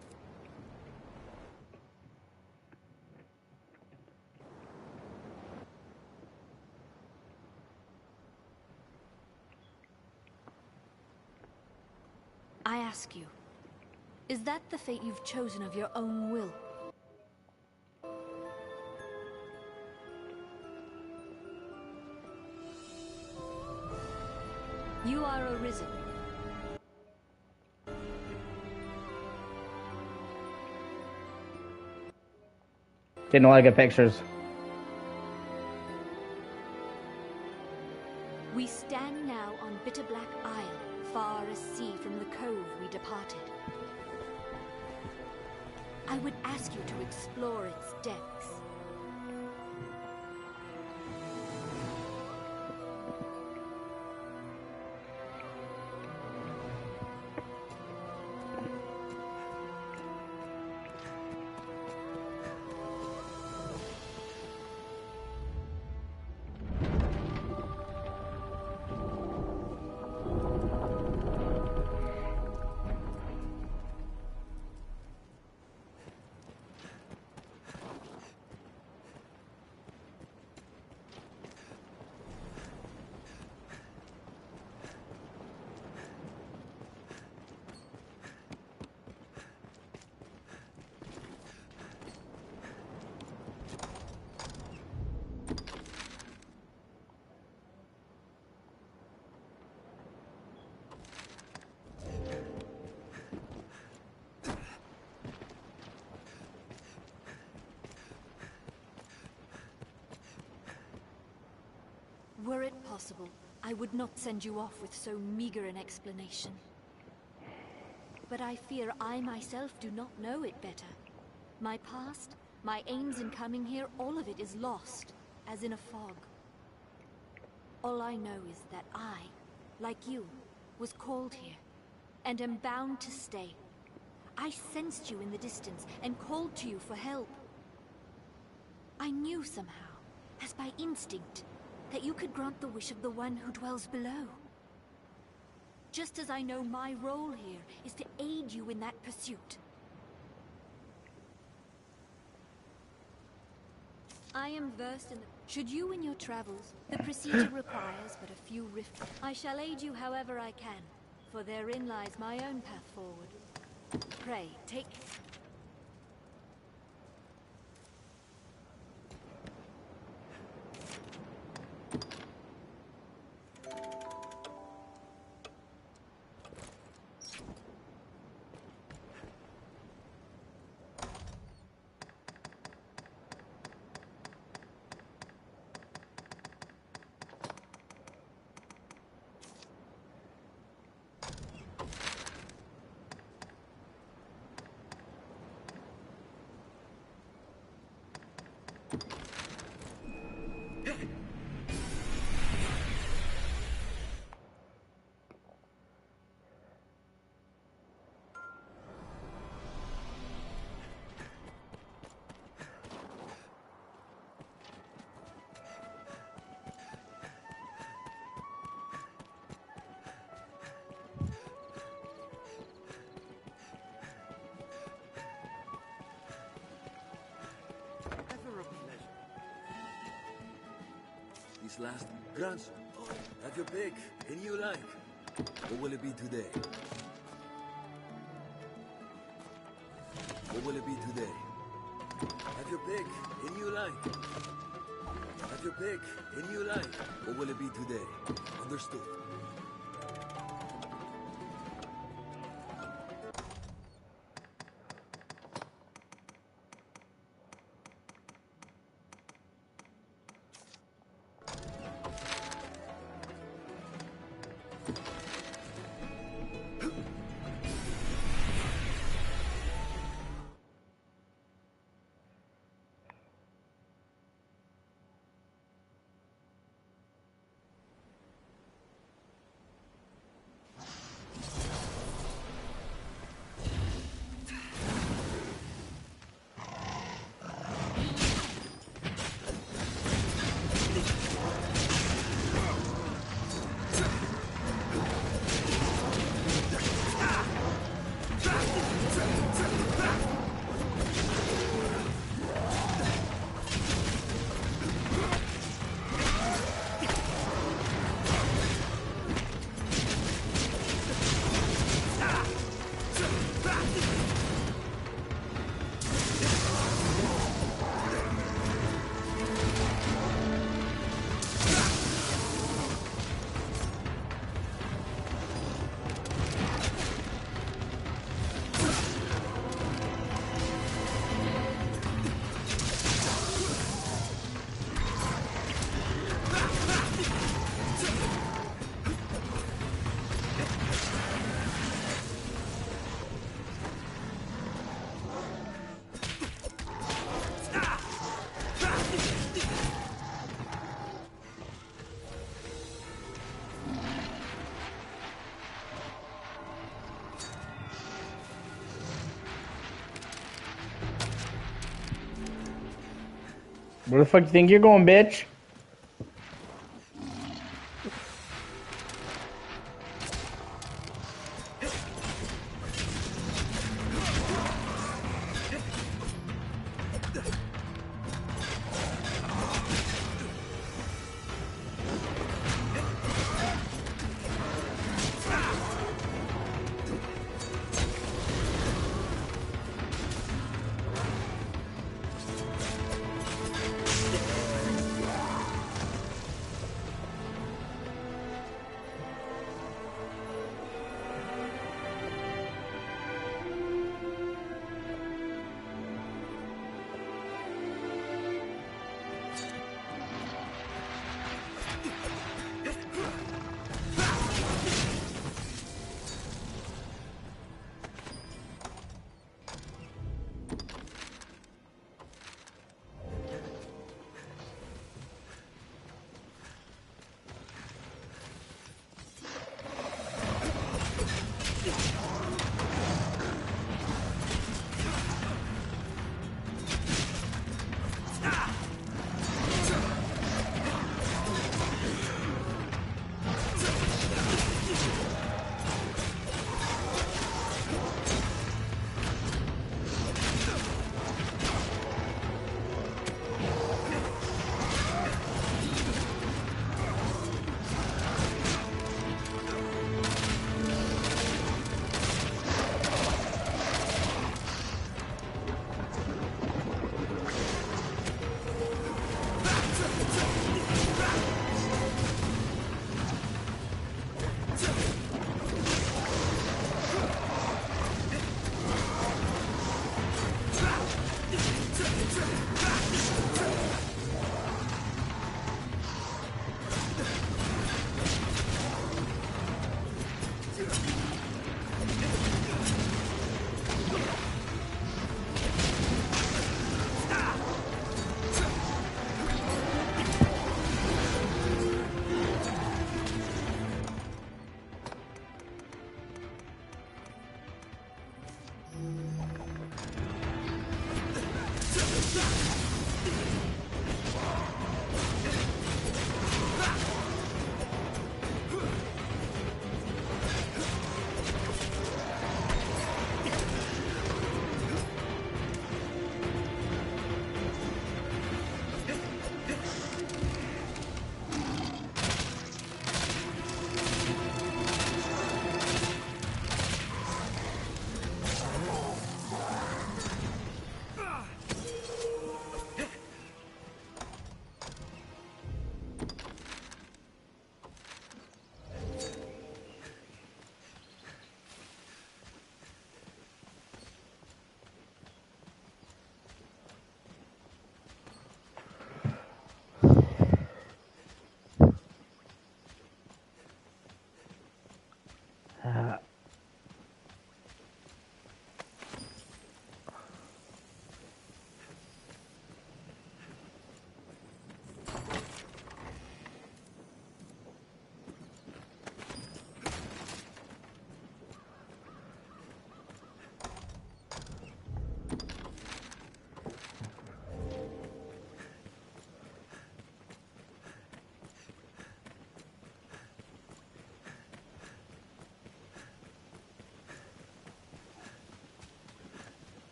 I ask you, is that the fate you've chosen of your own will? You are arisen. Getting a lot of good pictures. We stand now on Bitter Black Isle, far as sea from the cove we departed. I would ask you to explore its depths. Were it possible, I would not send you off with so meager an explanation. But I fear I myself do not know it better. My past, my aims in coming here, all of it is lost, as in a fog. All I know is that I, like you, was called here, and am bound to stay. I sensed you in the distance, and called to you for help. I knew somehow, as by instinct, that you could grant the wish of the one who dwells below. Just as I know my role here is to aid you in that pursuit. I am versed in the... Should you in your travels, the procedure requires but a few rifts. I shall aid you however I can, for therein lies my own path forward. Pray, take... This last grandson. Have your pick. Any you like. What will it be today? What will it be today? Have your pick. Any you like. Have your pick. Any you like. What will it be today? Understood. Where the fuck you think you're going, bitch?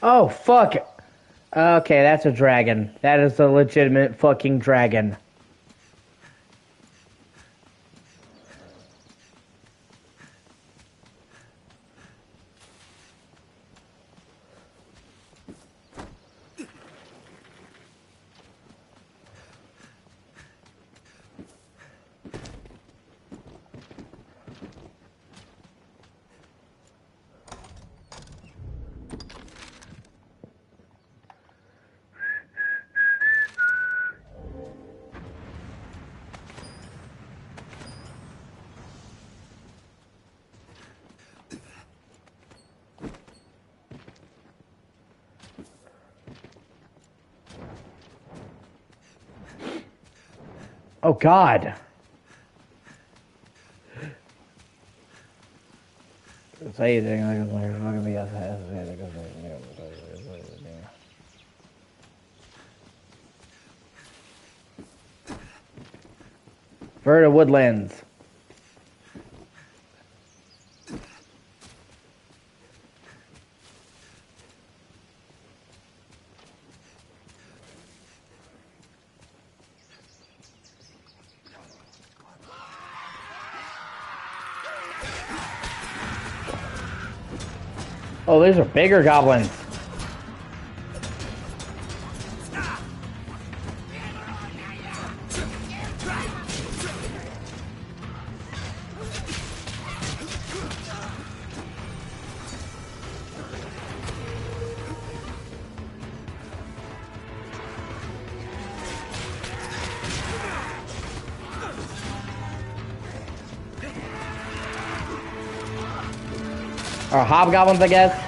Oh, fuck. Okay, that's a dragon. That is a legitimate fucking dragon. Oh, God. Verta Woodlands. Oh, these are bigger goblins. Or hobgoblins, I guess.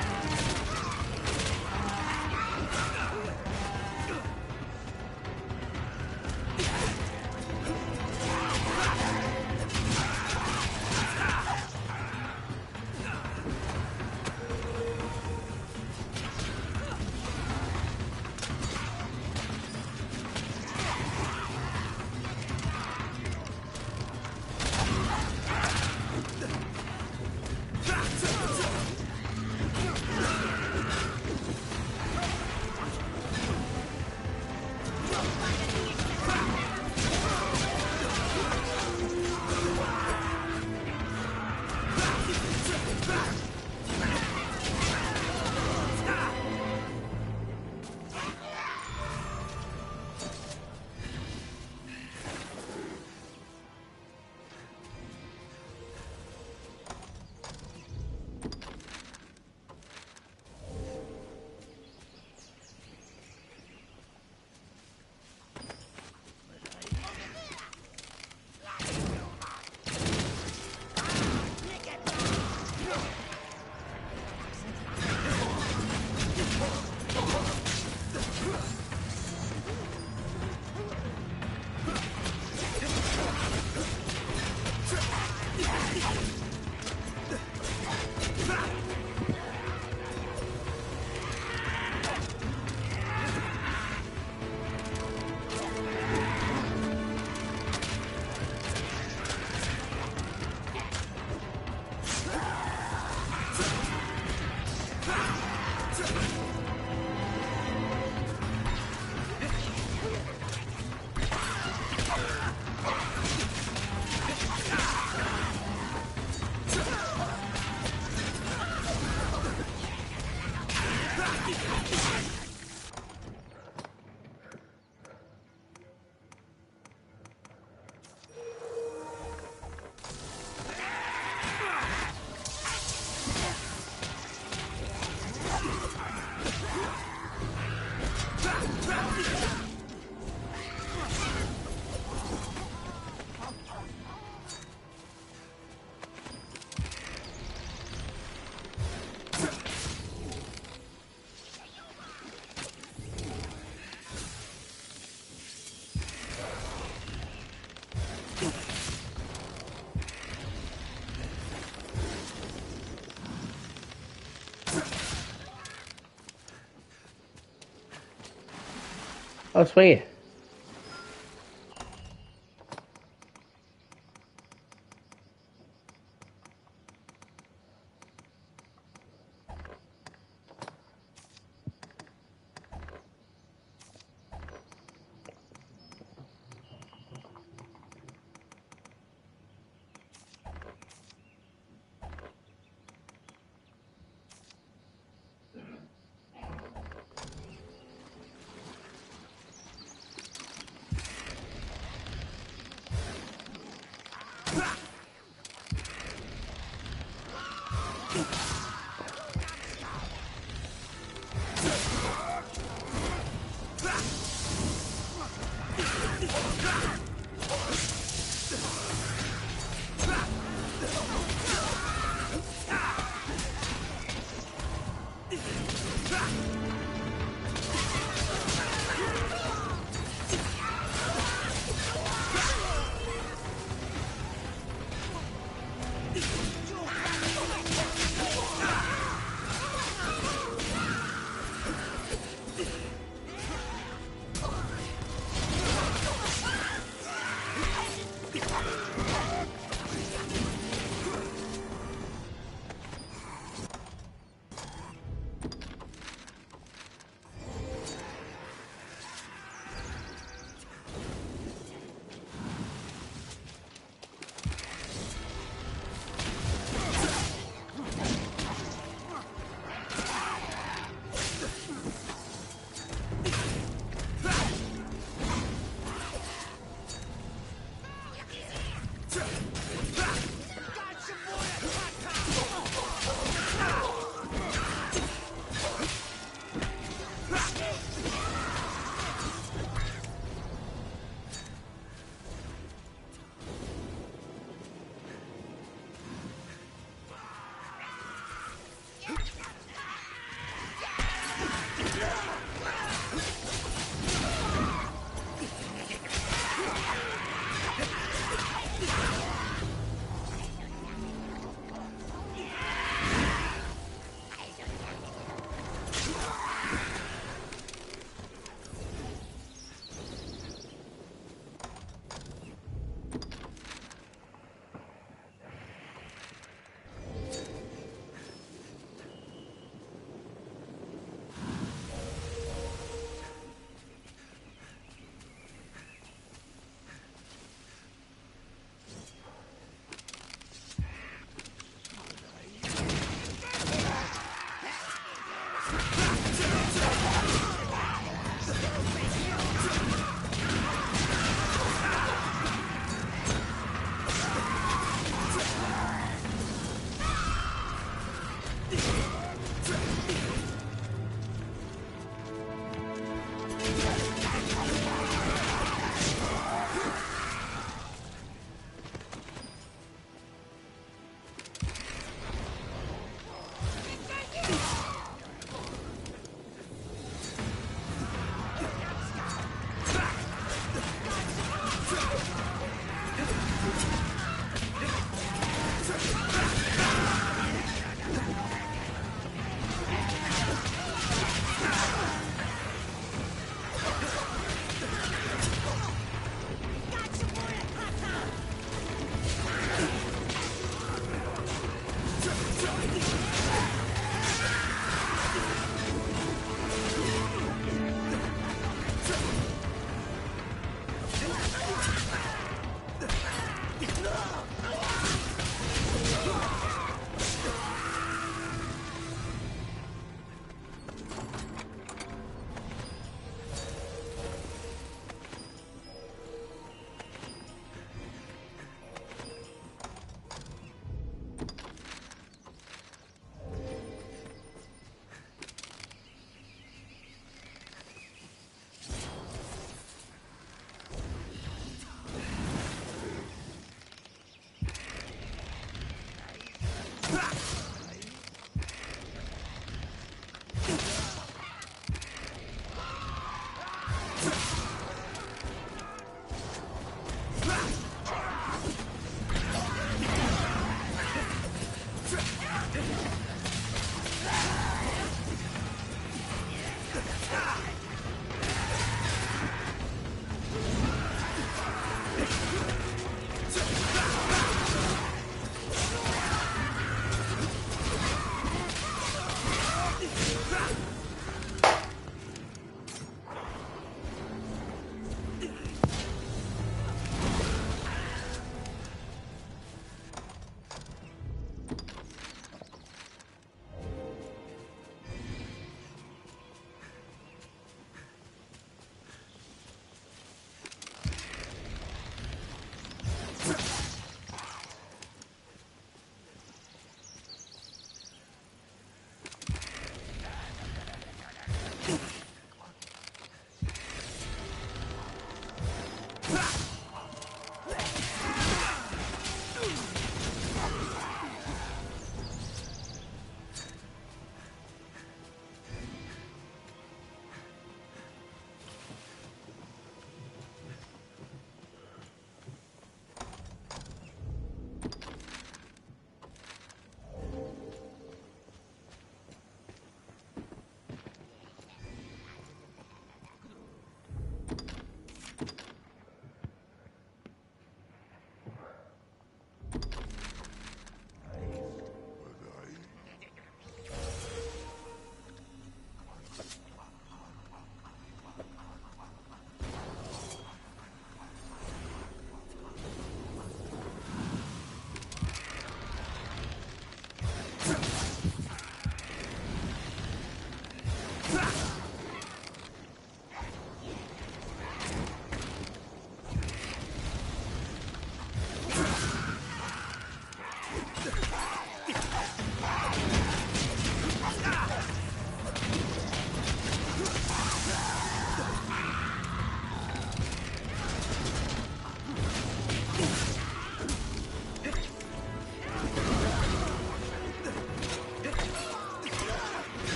Oh, sweet.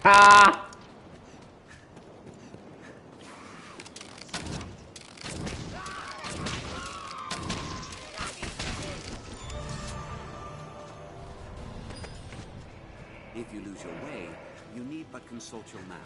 Ah! If you lose your way, you need but consult your map.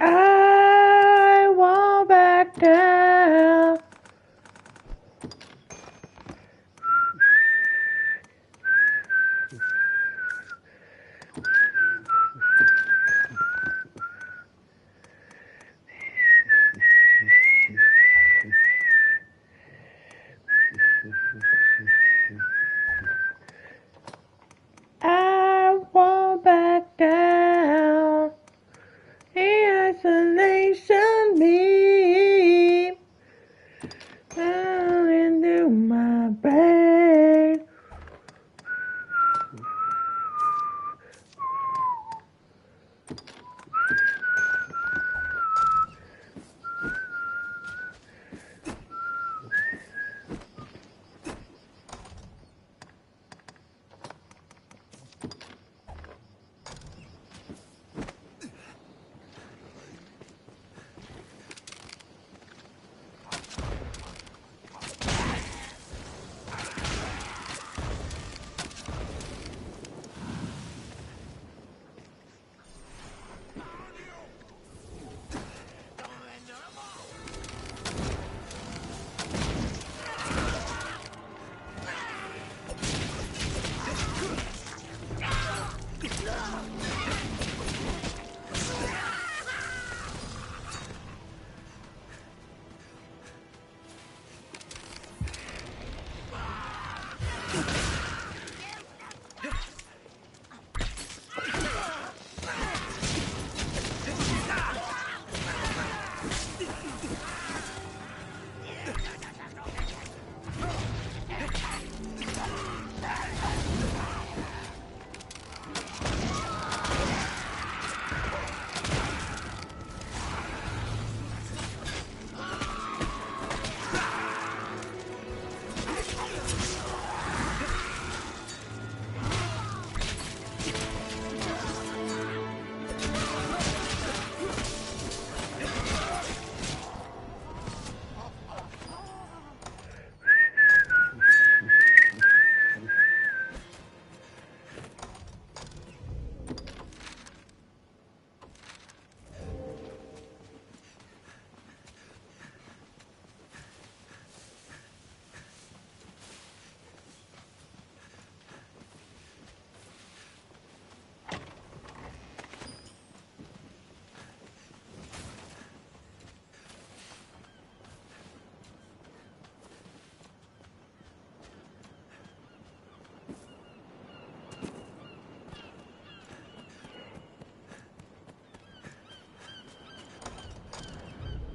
I won't back down. I won't back down. The isolation me down into my brain.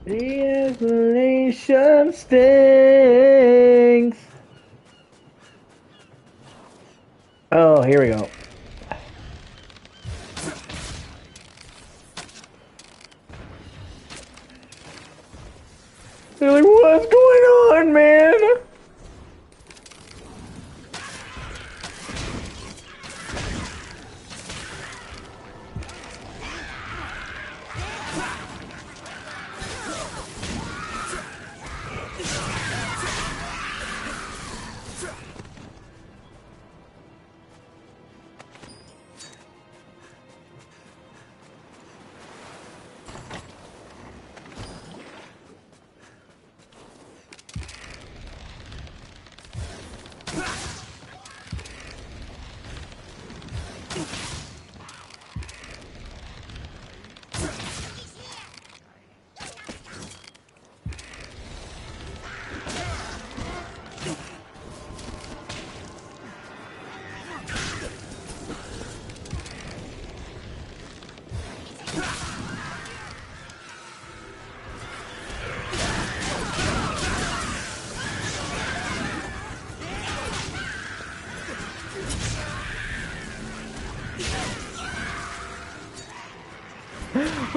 The isolation stings. Oh, here we go. They're like, what's going on, man?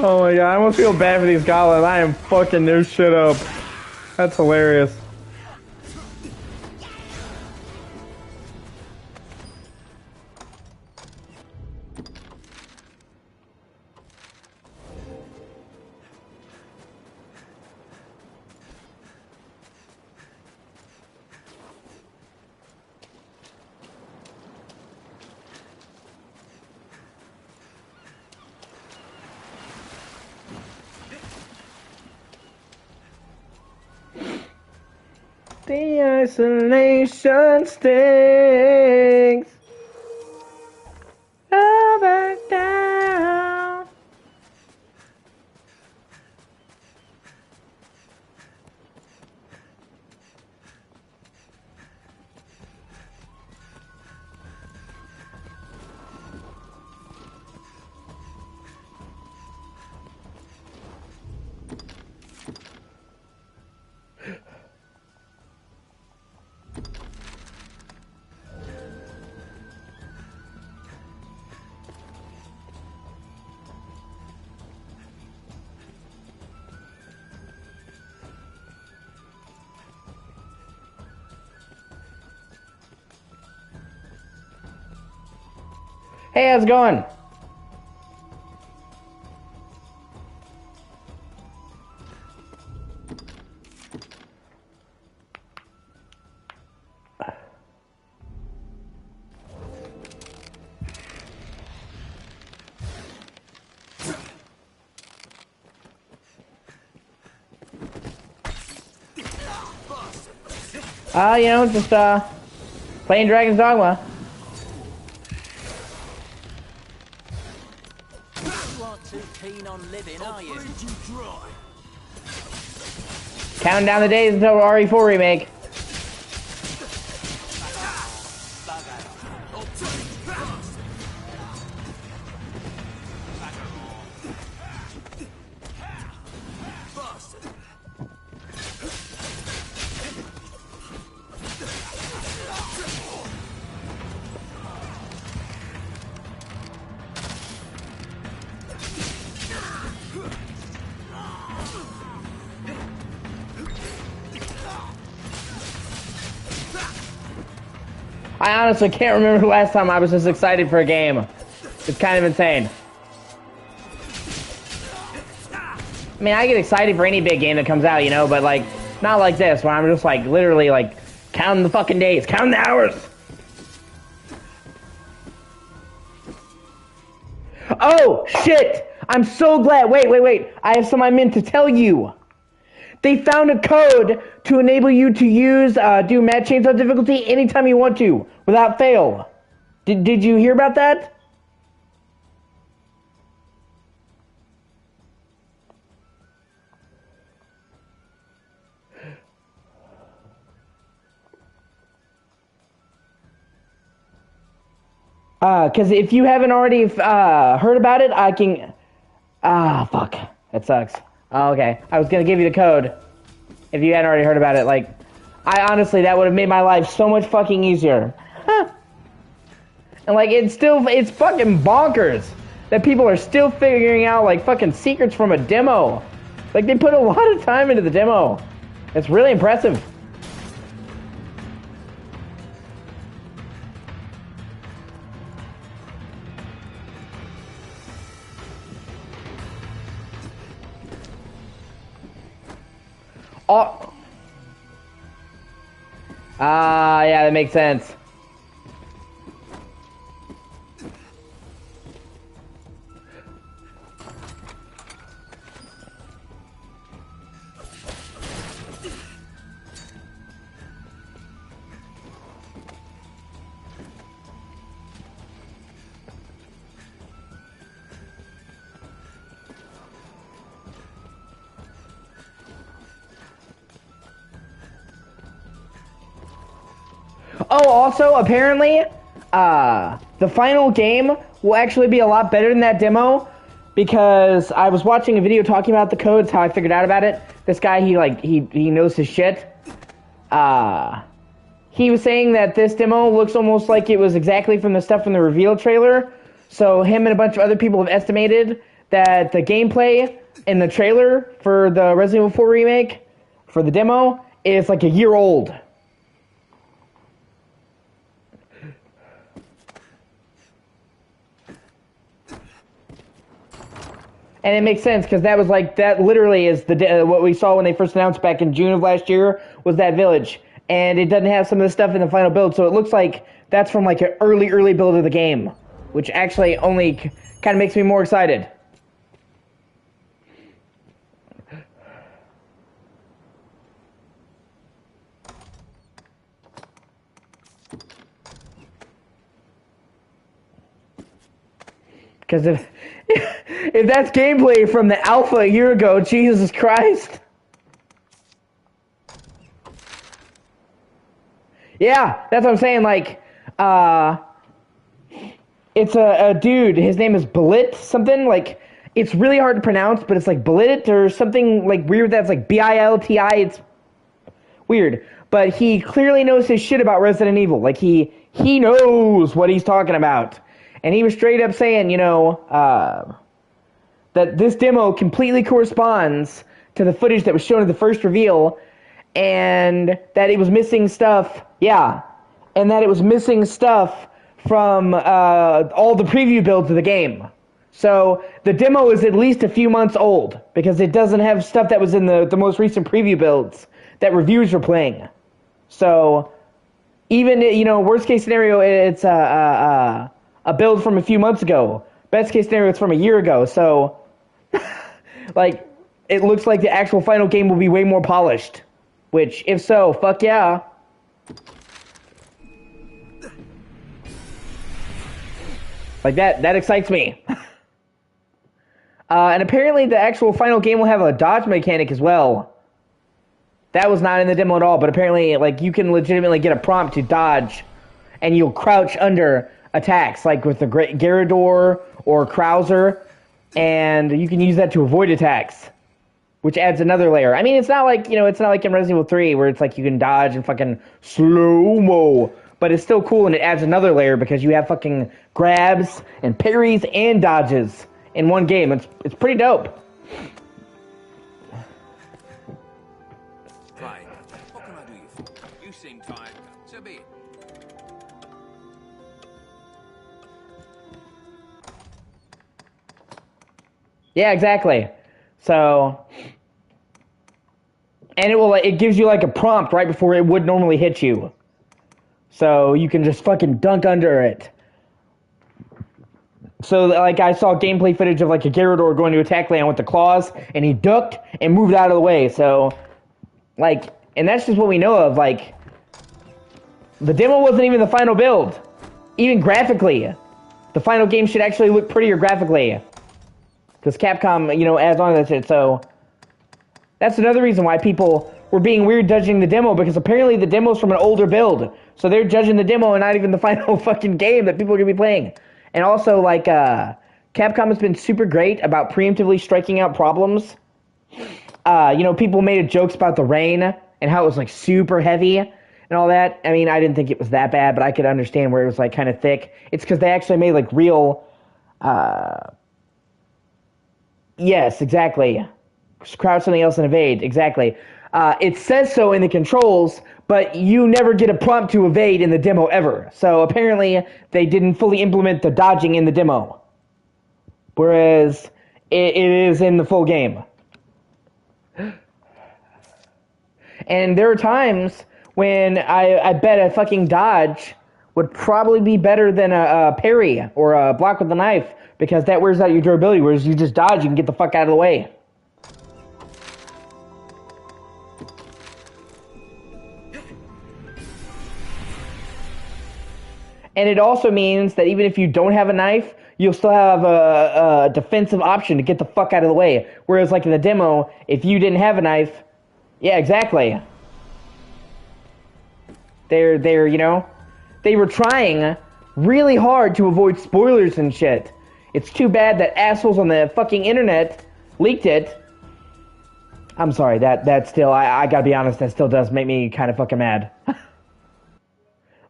Oh my god, I almost feel bad for these goblins. I am fucking this shit up. That's hilarious. The isolation stinks. Over down. Hey, how's it going? You know, just playing Dragon's Dogma. You aren't too keen on living, are you? Counting down the days until RE4 remake. I honestly can't remember the last time I was this excited for a game. It's kind of insane. I mean, I get excited for any big game that comes out, you know, but like, not like this, where I'm just like, literally like, counting the fucking days, counting the hours. Oh, shit! I'm so glad. Wait. I have something I meant to tell you. They found a code to enable you to use, do Mad Chainsaw difficulty anytime you want to, without fail. Did you hear about that? Because if you haven't already heard about it, I can... fuck. That sucks. Oh, okay. I was going to give you the code. If you hadn't already heard about it, like... I honestly, that would have made my life so much fucking easier. And like, it's fucking bonkers that people are still figuring out, like, fucking secrets from a demo. Like, they put a lot of time into the demo. It's really impressive. Oh. Yeah, that makes sense. Oh, also, apparently, the final game will actually be a lot better than that demo, because I was watching a video talking about the codes, how I figured out about it. This guy, he knows his shit. He was saying that this demo looks almost like it was exactly from the stuff from the reveal trailer, so him and a bunch of other people have estimated that the gameplay in the trailer for the Resident Evil 4 remake, for the demo, is like a year old. And it makes sense, because that was like, that literally is what we saw when they first announced back in June of last year, was that village. And it doesn't have some of the stuff in the final build, so it looks like that's from like an early build of the game, which actually only kind of makes me more excited. Because if that's gameplay from the alpha a year ago, Jesus Christ. Yeah, that's what I'm saying. Like, it's a dude. His name is Blit something. Like, it's really hard to pronounce, but it's like Blit or something like weird. That's like Bilti. It's weird, but he clearly knows his shit about Resident Evil. Like he knows what he's talking about. And he was straight up saying, that this demo completely corresponds to the footage that was shown at the first reveal, and that it was missing stuff. Yeah, and that it was missing stuff from all the preview builds of the game. So the demo is at least a few months old, because it doesn't have stuff that was in the most recent preview builds that reviewers were playing. So even, worst case scenario, it's a build from a few months ago. Best case scenario, it's from a year ago. So, like, it looks like the actual final game will be way more polished. Which, if so, fuck yeah. Like, that excites me. And apparently the actual final game will have a dodge mechanic as well. That was not in the demo at all, but apparently, like, you can legitimately get a prompt to dodge, and you'll crouch under attacks, like with the Garrador or Krauser, and you can use that to avoid attacks, which adds another layer. I mean, it's not like, it's not like in Resident Evil 3 where it's like you can dodge and fucking slow-mo, but it's still cool, and it adds another layer because you have fucking grabs and parries and dodges in one game. It's pretty dope. Right. What can I do you for? You seem tired, so be it. Yeah, exactly. So, and it gives you like a prompt right before it would normally hit you. So you can just fucking dunk under it. So, like, I saw gameplay footage of like a Garrador going to attack Leon with the claws, and he ducked and moved out of the way. So, like, and that's just what we know of. Like, the demo wasn't even the final build. Even graphically, the final game should actually look prettier graphically. Because Capcom, adds on to that shit. So that's another reason why people were being weird judging the demo, because apparently the demo's from an older build. So they're judging the demo and not even the final fucking game that people are going to be playing. And also, like, Capcom has been super great about preemptively striking out problems. People made jokes about the rain and how it was, like, super heavy and all that. I mean, I didn't think it was that bad, but I could understand where it was, like, kind of thick. It's because they actually made, like, real... Yes, exactly. Crouch something else and evade, exactly. It says so in the controls, but you never get a prompt to evade in the demo ever. So apparently they didn't fully implement the dodging in the demo. Whereas it is in the full game. And there are times when I bet a fucking dodge would probably be better than a parry or a block with a knife, because that wears out your durability, whereas you just dodge, you can get the fuck out of the way. And it also means that even if you don't have a knife, you'll still have a defensive option to get the fuck out of the way. Whereas, like in the demo, if you didn't have a knife, yeah, exactly. They were trying really hard to avoid spoilers and shit. It's too bad that assholes on the fucking internet leaked it. I'm sorry, that still, I gotta be honest, that still does make me kind of fucking mad.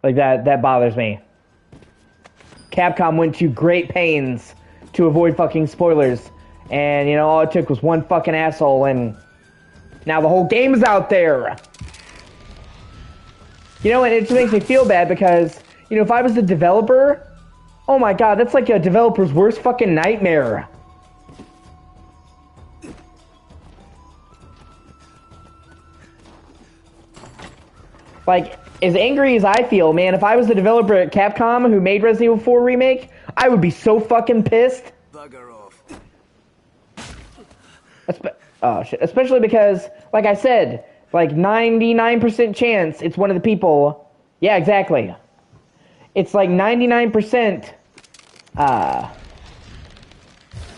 Like, that bothers me. Capcom went to great pains to avoid fucking spoilers. And, you know, all it took was one fucking asshole, and now the whole game's out there. You know, and it just makes me feel bad because, you know, if I was the developer, oh my god, that's like a developer's worst fucking nightmare. Like, as angry as I feel, man, if I was the developer at Capcom who made Resident Evil 4 Remake, I would be so fucking pissed. Bugger off. Oh, shit. Especially because, like I said, like 99% chance it's one of the people. Yeah, exactly. It's like 99%, Bugger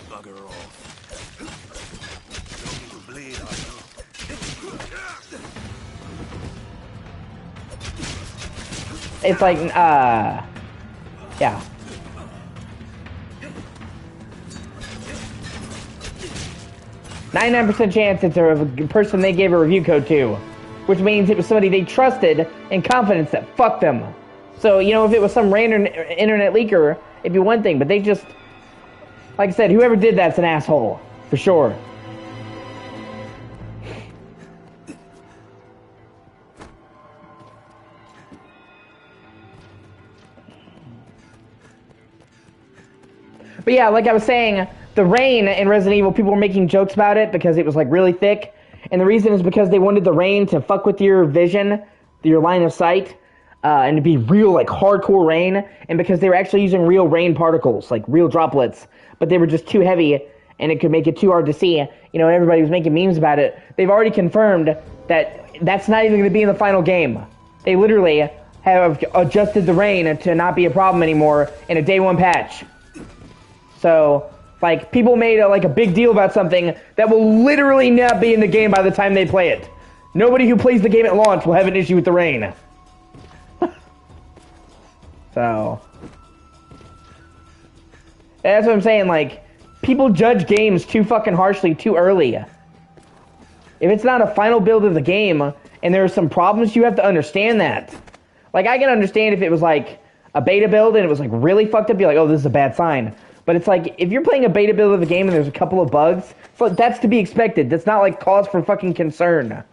off. Don't bleed, I know. it's like, yeah. %99 chance it's a person they gave a review code to, which means it was somebody they trusted and confidence that fucked them. So, you know, if it was some random internet leaker, it'd be one thing, but they just, like I said, whoever did that's an asshole, for sure. But yeah, like I was saying, the rain in Resident Evil, people were making jokes about it because it was like really thick. And the reason is because they wanted the rain to fuck with your vision, your line of sight, and to be real like hardcore rain. And because they were actually using real rain particles, like real droplets, but they were just too heavy and it could make it too hard to see. You know, everybody was making memes about it. They've already confirmed that that's not even going to be in the final game. They literally have adjusted the rain to not be a problem anymore in a day one patch. So, like, people made a big deal about something that will literally not be in the game by the time they play it. Nobody who plays the game at launch will have an issue with the rain. So, that's what I'm saying, like, people judge games too fucking harshly too early. If it's not a final build of the game, and there are some problems, you have to understand that. Like, I can understand if it was, like, a beta build and it was, like, really fucked up, be like, oh, this is a bad sign. But it's like, if you're playing a beta build of the game and there's a couple of bugs, that's to be expected. That's not like cause for fucking concern.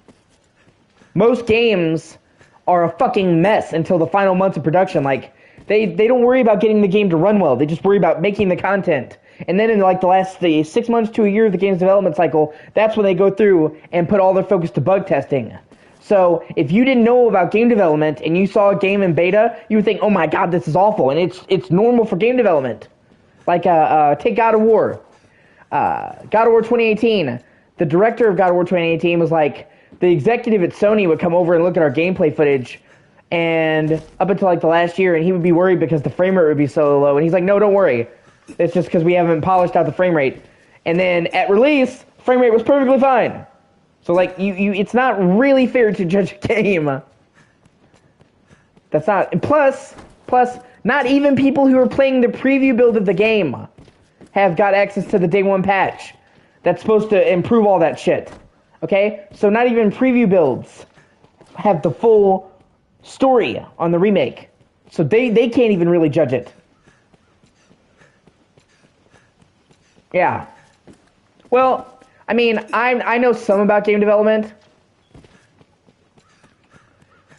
Most games are a fucking mess until the final months of production. Like, they don't worry about getting the game to run well. They just worry about making the content. And then in like the 6 months to a year of the game's development cycle, that's when they go through and put all their focus to bug testing. So if you didn't know about game development and you saw a game in beta, you would think, oh my god, this is awful. And it's normal for game development. Like, take God of War. God of War 2018. The director of God of War 2018 was like, the executive at Sony would come over and look at our gameplay footage, and up until like the last year, and he would be worried because the frame rate would be so low. And he's like, no, don't worry. It's just because we haven't polished out the frame rate. And then at release, frame rate was perfectly fine. So like, it's not really fair to judge a game. That's not. Plus, not even people who are playing the preview build of the game have got access to the day one patch that's supposed to improve all that shit. Okay? So not even preview builds have the full story on the remake. So they can't even really judge it. Yeah. Well, I mean, I know some about game development.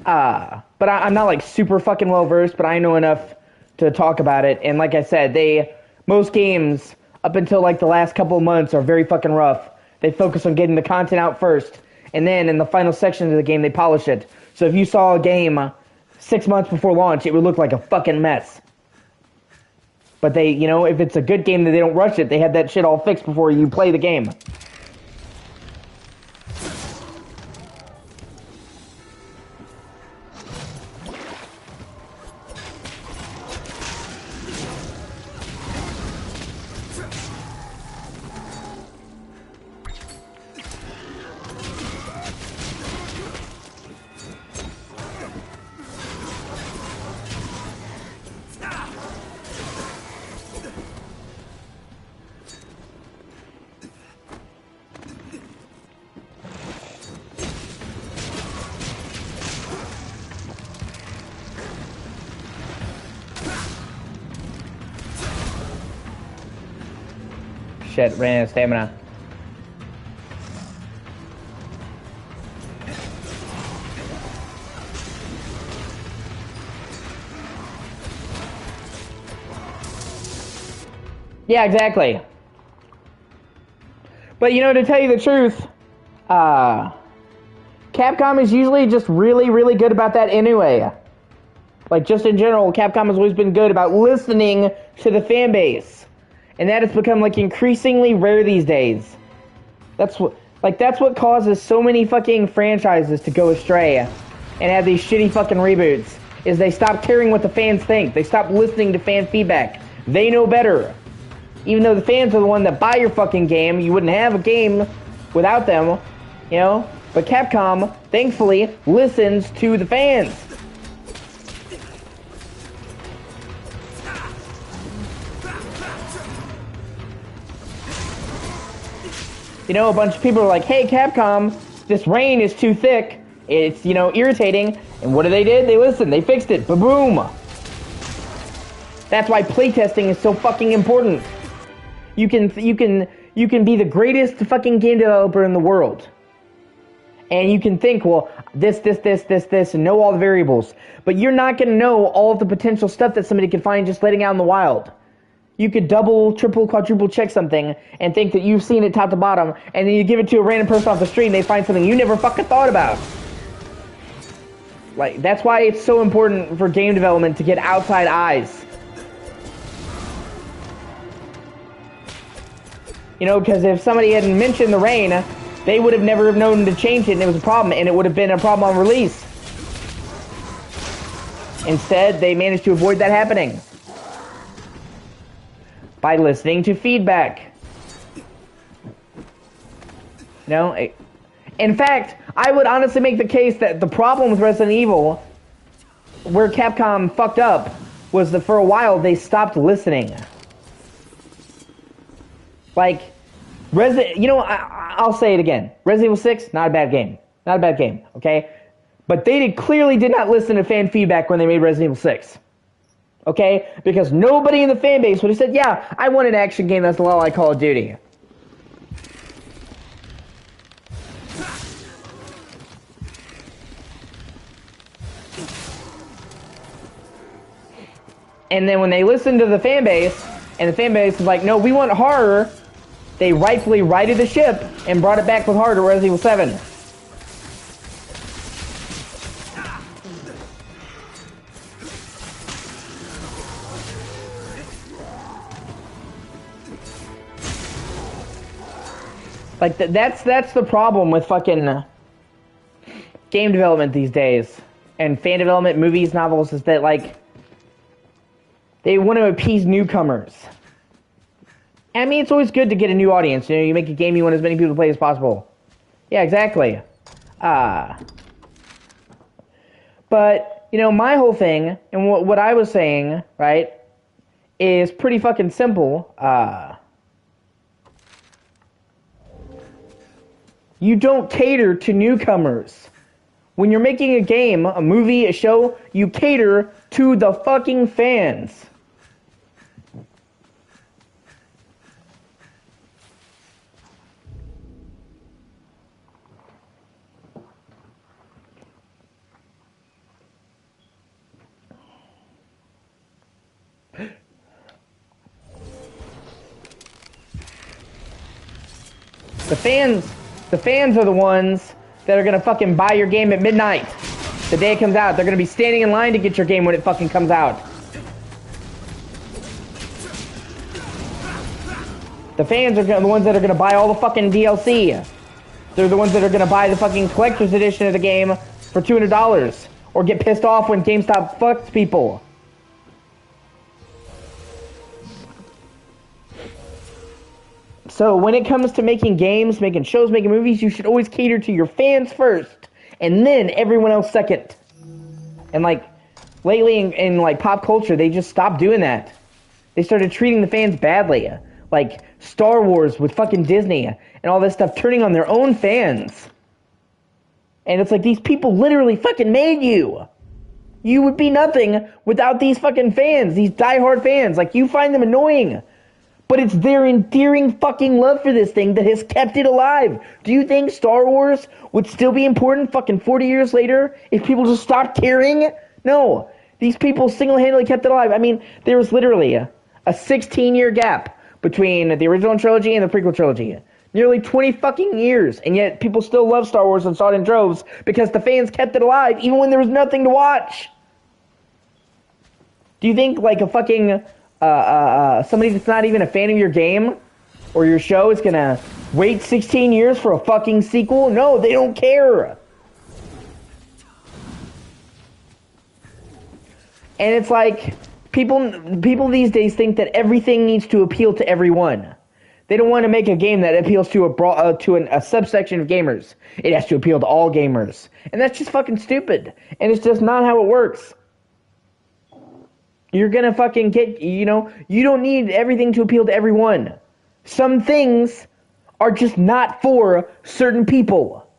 But I'm not like super fucking well versed, but I know enough to talk about it. And like I said, most games up until like the last couple of months are very fucking rough. They focus on getting the content out first, and then in the final section of the game they polish it. So if you saw a game 6 months before launch, it would look like a fucking mess. But they, you know, if it's a good game that they don't rush it, they have that shit all fixed before you play the game. shit, ran out of stamina. Yeah, exactly. But you know, to tell you the truth, Capcom is usually just really, really good about that anyway. Like, just in general, Capcom has always been good about listening to the fan base. And that has become, like, increasingly rare these days. That's what causes so many fucking franchises to go astray and have these shitty fucking reboots, is they stop caring what the fans think. They stop listening to fan feedback. They know better. Even though the fans are the one that buy your fucking game, you wouldn't have a game without them, you know? But Capcom, thankfully, listens to the fans. You know, a bunch of people are like, hey, Capcom, this rain is too thick. It's, you know, irritating. And what did? They listened. They fixed it. Ba-boom. That's why playtesting is so fucking important. You can be the greatest fucking game developer in the world. And you can think, well, this, and know all the variables. But you're not going to know all of the potential stuff that somebody could find just letting out in the wild. You could double, triple, quadruple check something and think that you've seen it top to bottom, and then you give it to a random person off the street and they find something you never fucking thought about. Like, that's why it's so important for game development to get outside eyes. You know, because if somebody hadn't mentioned the rain, they would have never known to change it, and it was a problem, and it would have been a problem on release. Instead, they managed to avoid that happening by listening to feedback. You know, in fact, I would honestly make the case that the problem with Resident Evil, where Capcom fucked up, was that for a while they stopped listening. Like, I'll say it again. Resident Evil 6, not a bad game. Not a bad game, okay? But they clearly did not listen to fan feedback when they made Resident Evil 6. Okay? Because nobody in the fan base would have said, yeah, I want an action game that's a lot like Call of Duty. And then when they listened to the fan base, and the fan base was like, no, we want horror, they rightfully righted the ship and brought it back with horror to Resident Evil 7. Like, that's the problem with fucking game development these days. And fan development, movies, novels, is that, like, they want to appease newcomers. I mean, it's always good to get a new audience. You know, you make a game, you want as many people to play as possible. Yeah, exactly. But, you know, my whole thing, and what I was saying, right, is pretty fucking simple. You don't cater to newcomers. When you're making a game, a movie, a show, you cater to the fucking fans. The fans are the ones that are gonna fucking buy your game at midnight. The day it comes out, they're gonna be standing in line to get your game when it fucking comes out. The fans are the ones that are gonna buy all the fucking DLC. They're the ones that are gonna buy the fucking collector's edition of the game for $200, or get pissed off when GameStop fucks people. So when it comes to making games, making shows, making movies, you should always cater to your fans first, and then everyone else second. And like, lately in like pop culture, they just stopped doing that. They started treating the fans badly. Like Star Wars with fucking Disney and all this stuff, turning on their own fans. And it's like, these people literally fucking made you. You would be nothing without these fucking fans, these diehard fans. Like, you find them annoying. But it's their endearing fucking love for this thing that has kept it alive. Do you think Star Wars would still be important fucking 40 years later if people just stopped caring? No. These people single-handedly kept it alive. I mean, there was literally a 16-year gap between the original trilogy and the prequel trilogy. Nearly 20 fucking years. And yet people still love Star Wars and saw it in droves because the fans kept it alive even when there was nothing to watch. Do you think like a fucking somebody that's not even a fan of your game or your show is gonna wait 16 years for a fucking sequel? No, they don't care. And it's like people these days think that everything needs to appeal to everyone. They don't want to make a game that appeals to a subsection of gamers. It has to appeal to all gamers, and that's just fucking stupid. And it's just not how it works. You're gonna fucking get, you don't need everything to appeal to everyone. Some things are just not for certain people.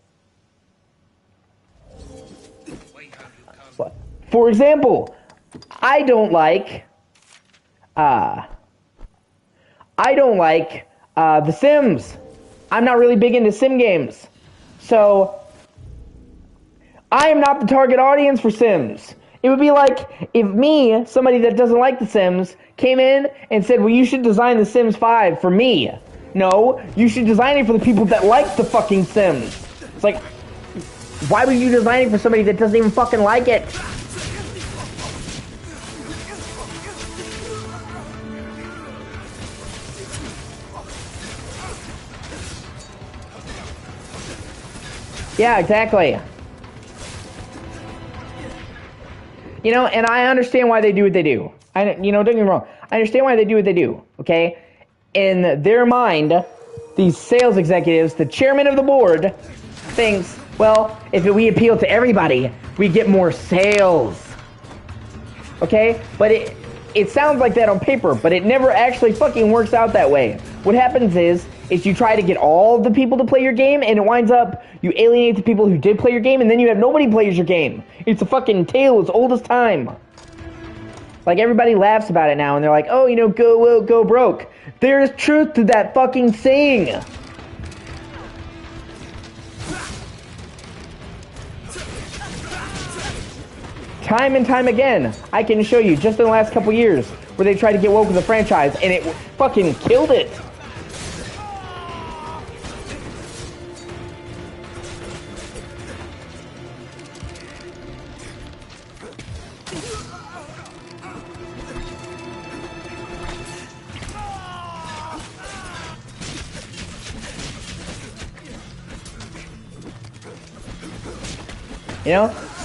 For example, I don't like The Sims. I'm not really big into sim games. So, I am not the target audience for Sims. It would be like if me, somebody that doesn't like The Sims, came in and said, well, you should design The Sims 5 for me. No, you should design it for the people that like the fucking Sims. It's like, why would you design it for somebody that doesn't even fucking like it? Yeah, exactly. And I understand why they do what they do. Don't get me wrong. I understand why they do what they do, okay? In their mind, these sales executives, the chairman of the board, thinks, well, if we appeal to everybody, we get more sales. Okay? But it sounds like that on paper, but it never actually fucking works out that way. What happens is you try to get all the people to play your game, and it winds up you alienate the people who did play your game, and then you have nobody plays your game. It's a fucking tale as old as time. Like, everybody laughs about it now, and they're like, oh, go broke. There's truth to that fucking saying. Time and time again, I can show you, just in the last couple years, where they tried to get woke with the franchise, and it fucking killed it.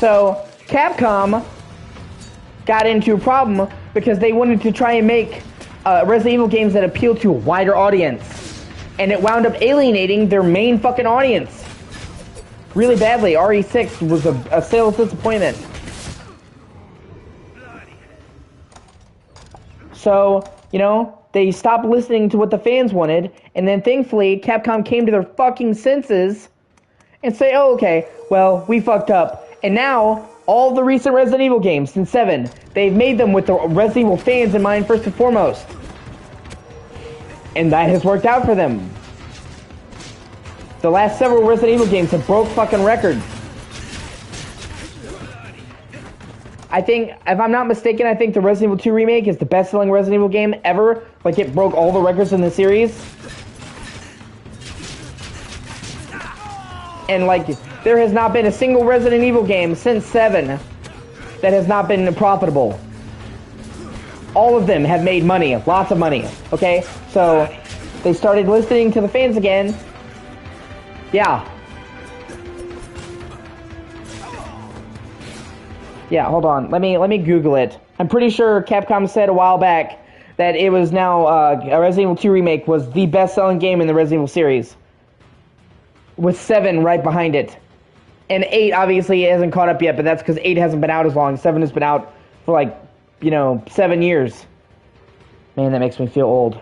So Capcom got into a problem because they wanted to try and make Resident Evil games that appeal to a wider audience. And it wound up alienating their main fucking audience. Really badly. RE6 was a sales disappointment. So, they stopped listening to what the fans wanted, and then thankfully Capcom came to their fucking senses and say, oh, okay, well, we fucked up. And now, all the recent Resident Evil games since 7, they've made them with the Resident Evil fans in mind first and foremost. And that has worked out for them. The last several Resident Evil games have broke fucking records. I think, if I'm not mistaken, I think the Resident Evil 2 remake is the best-selling Resident Evil game ever. Like, it broke all the records in the series. And, like, there has not been a single Resident Evil game since 7 that has not been profitable. All of them have made money, lots of money, okay? So, they started listening to the fans again. Yeah. Yeah, hold on. Let me Google it. I'm pretty sure Capcom said a while back that it was now, a Resident Evil 2 remake was the best-selling game in the Resident Evil series. With 7 right behind it. And 8 obviously hasn't caught up yet, but that's because 8 hasn't been out as long. 7 has been out for 7 years. Man, that makes me feel old.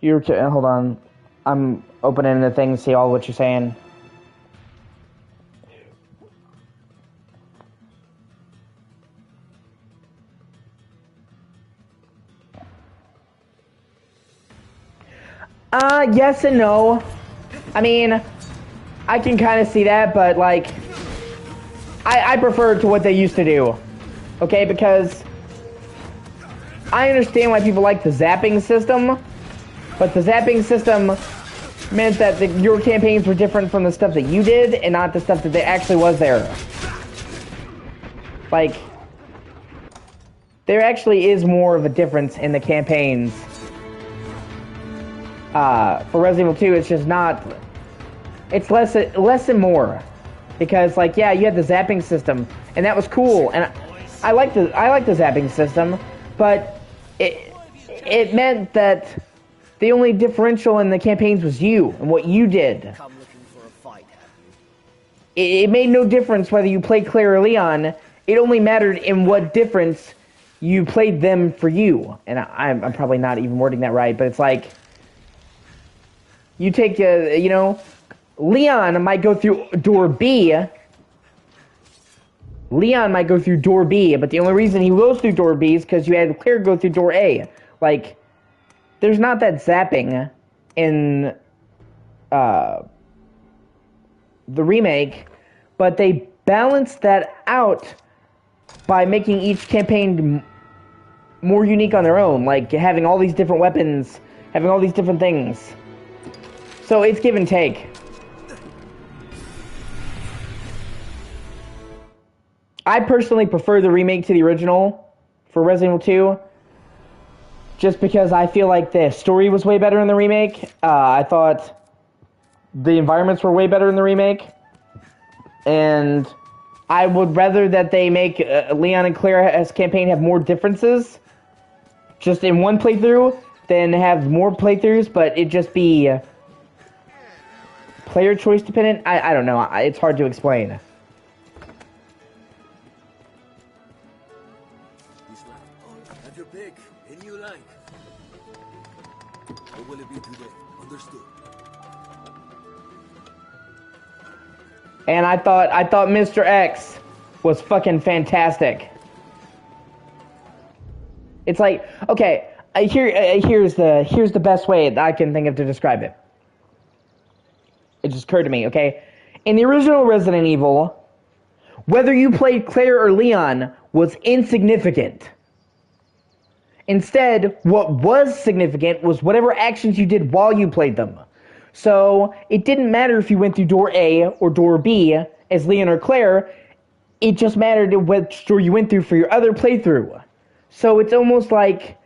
Hold on. I'm opening the thing to see all what you're saying. Yes and no. I mean, I can kind of see that, but like, I prefer to what they used to do. Okay, because I understand why people like the zapping system, but the zapping system meant that your campaigns were different from the stuff that you did, and not the stuff that actually was there. Like, there actually is more of a difference in the campaigns. For Resident Evil 2, it's just not... It's less and more. Because, like, yeah, you had the zapping system, and that was cool, and I like the zapping system, but it meant that the only differential in the campaigns was you, and what you did. It made no difference whether you played Claire or Leon. It only mattered in what difference you played them for you. And I'm probably not even wording that right, but it's like, you take, you know, Leon might go through door B. Leon might go through door B, but the only reason he goes through door B is because you had Claire go through door A. Like, there's not that zapping in the remake, but they balanced that out by making each campaign more unique on their own, like having all these different weapons, having all these different things. So it's give and take. I personally prefer the remake to the original for Resident Evil 2, just because I feel like the story was way better in the remake. I thought the environments were way better in the remake, and I would rather that they make Leon and Claire's campaign have more differences just in one playthrough than have more playthroughs, but it just be player choice dependent. I don't know. It's hard to explain. Have your pick. Any you like. What will it be today? Understood. And I thought Mr. X was fucking fantastic. It's like, okay, here's the best way that I can think of to describe it. It just occurred to me, okay? In the original Resident Evil, whether you played Claire or Leon was insignificant. Instead, what was significant was whatever actions you did while you played them. So, it didn't matter if you went through door A or door B as Leon or Claire, it just mattered which door you went through for your other playthrough. So it's almost like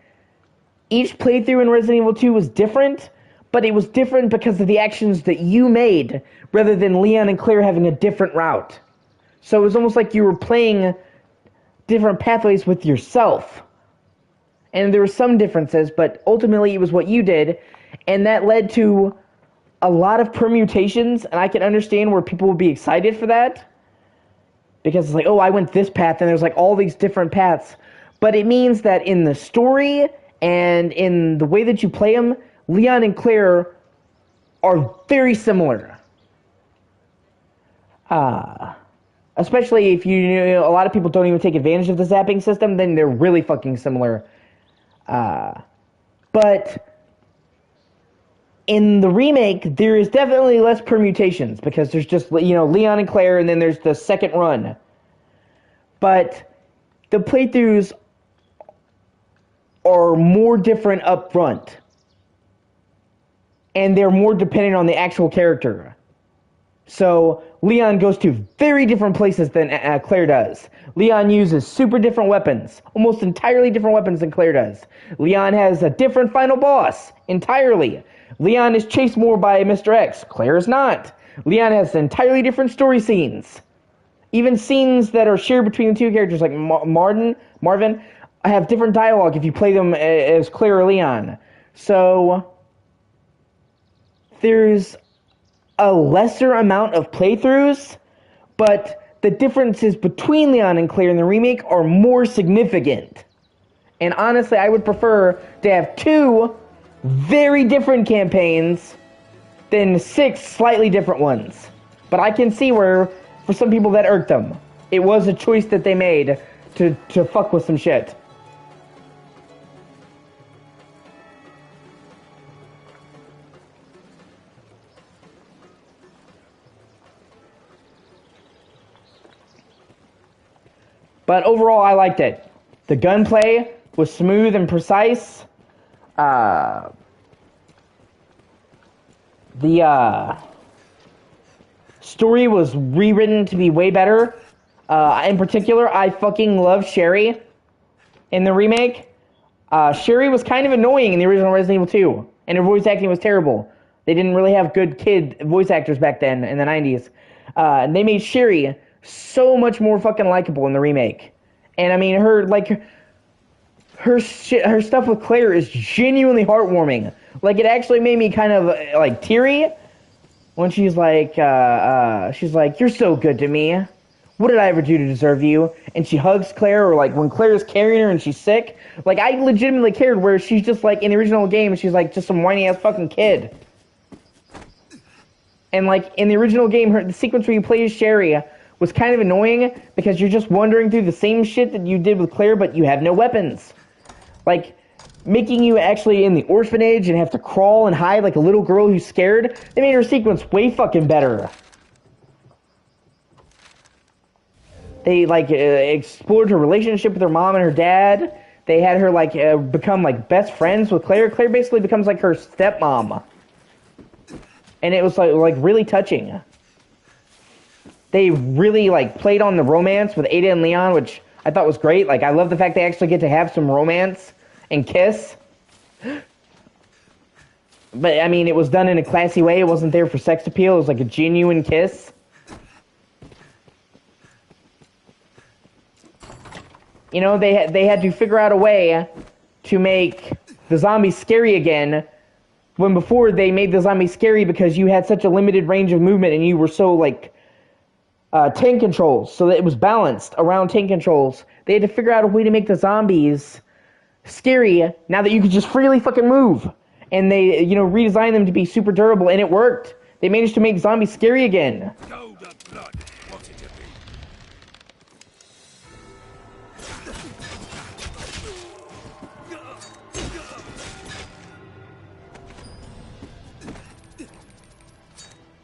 each playthrough in Resident Evil 2 was different, but it was different because of the actions that you made, rather than Leon and Claire having a different route. So it was almost like you were playing different pathways with yourself. And there were some differences, but ultimately it was what you did, and that led to a lot of permutations, and I can understand where people would be excited for that. Because it's like, oh, I went this path, and there's like all these different paths. But it means that in the story and in the way that you play them, Leon and Claire are very similar. Especially if you know, a lot of people don't even take advantage of the zapping system, then they're really fucking similar. But in the remake, there is definitely less permutations because there's just, you know, Leon and Claire, and then there's the second run. But the playthroughs are more different up front. And they're more dependent on the actual character. So, Leon goes to very different places than Claire does. Leon uses super different weapons. Almost entirely different weapons than Claire does. Leon has a different final boss. Entirely. Leon is chased more by Mr. X. Claire is not. Leon has entirely different story scenes. Even scenes that are shared between the two characters, like Marvin, have different dialogue if you play them as Claire or Leon. So, there's a lesser amount of playthroughs, but the differences between Leon and Claire in the remake are more significant. And honestly, I would prefer to have 2 very different campaigns than 6 slightly different ones. But I can see where, for some people, that irked them. It was a choice that they made to fuck with some shit. But overall, I liked it. The gunplay was smooth and precise. The story was rewritten to be way better. In particular, I fucking love Sherry in the remake. Sherry was kind of annoying in the original Resident Evil 2, and her voice acting was terrible. They didn't really have good kid voice actors back then in the 90s. And they made Sherry so much more fucking likable in the remake. And I mean, her stuff with Claire is genuinely heartwarming. Like, it actually made me kind of like teary when she's like, "You're so good to me. What did I ever do to deserve you?" And she hugs Claire, or like when Claire's carrying her and she's sick. Like, I legitimately cared, where she's just like, in the original game, she's like just some whiny ass fucking kid. And like in the original game, the sequence where you play as Sherry was kind of annoying because you're just wandering through the same shit that you did with Claire, but you have no weapons. Like, making you actually in the orphanage and have to crawl and hide like a little girl who's scared. They made her sequence way fucking better. They like explored her relationship with her mom and her dad. They had her like become like best friends with Claire. Claire basically becomes like her stepmom. And it was like really touching. They really like played on the romance with Ada and Leon, which I thought was great. Like, I love the fact they actually get to have some romance and kiss. But I mean, it was done in a classy way. It wasn't there for sex appeal. It was like a genuine kiss. You know, they had to figure out a way to make the zombies scary again, when before they made the zombies scary because you had such a limited range of movement and you were so like tank controls, so that it was balanced around tank controls. They had to figure out a way to make the zombies scary now that you could just freely fucking move. And they, you know, redesigned them to be super durable, and it worked. They managed to make zombies scary again.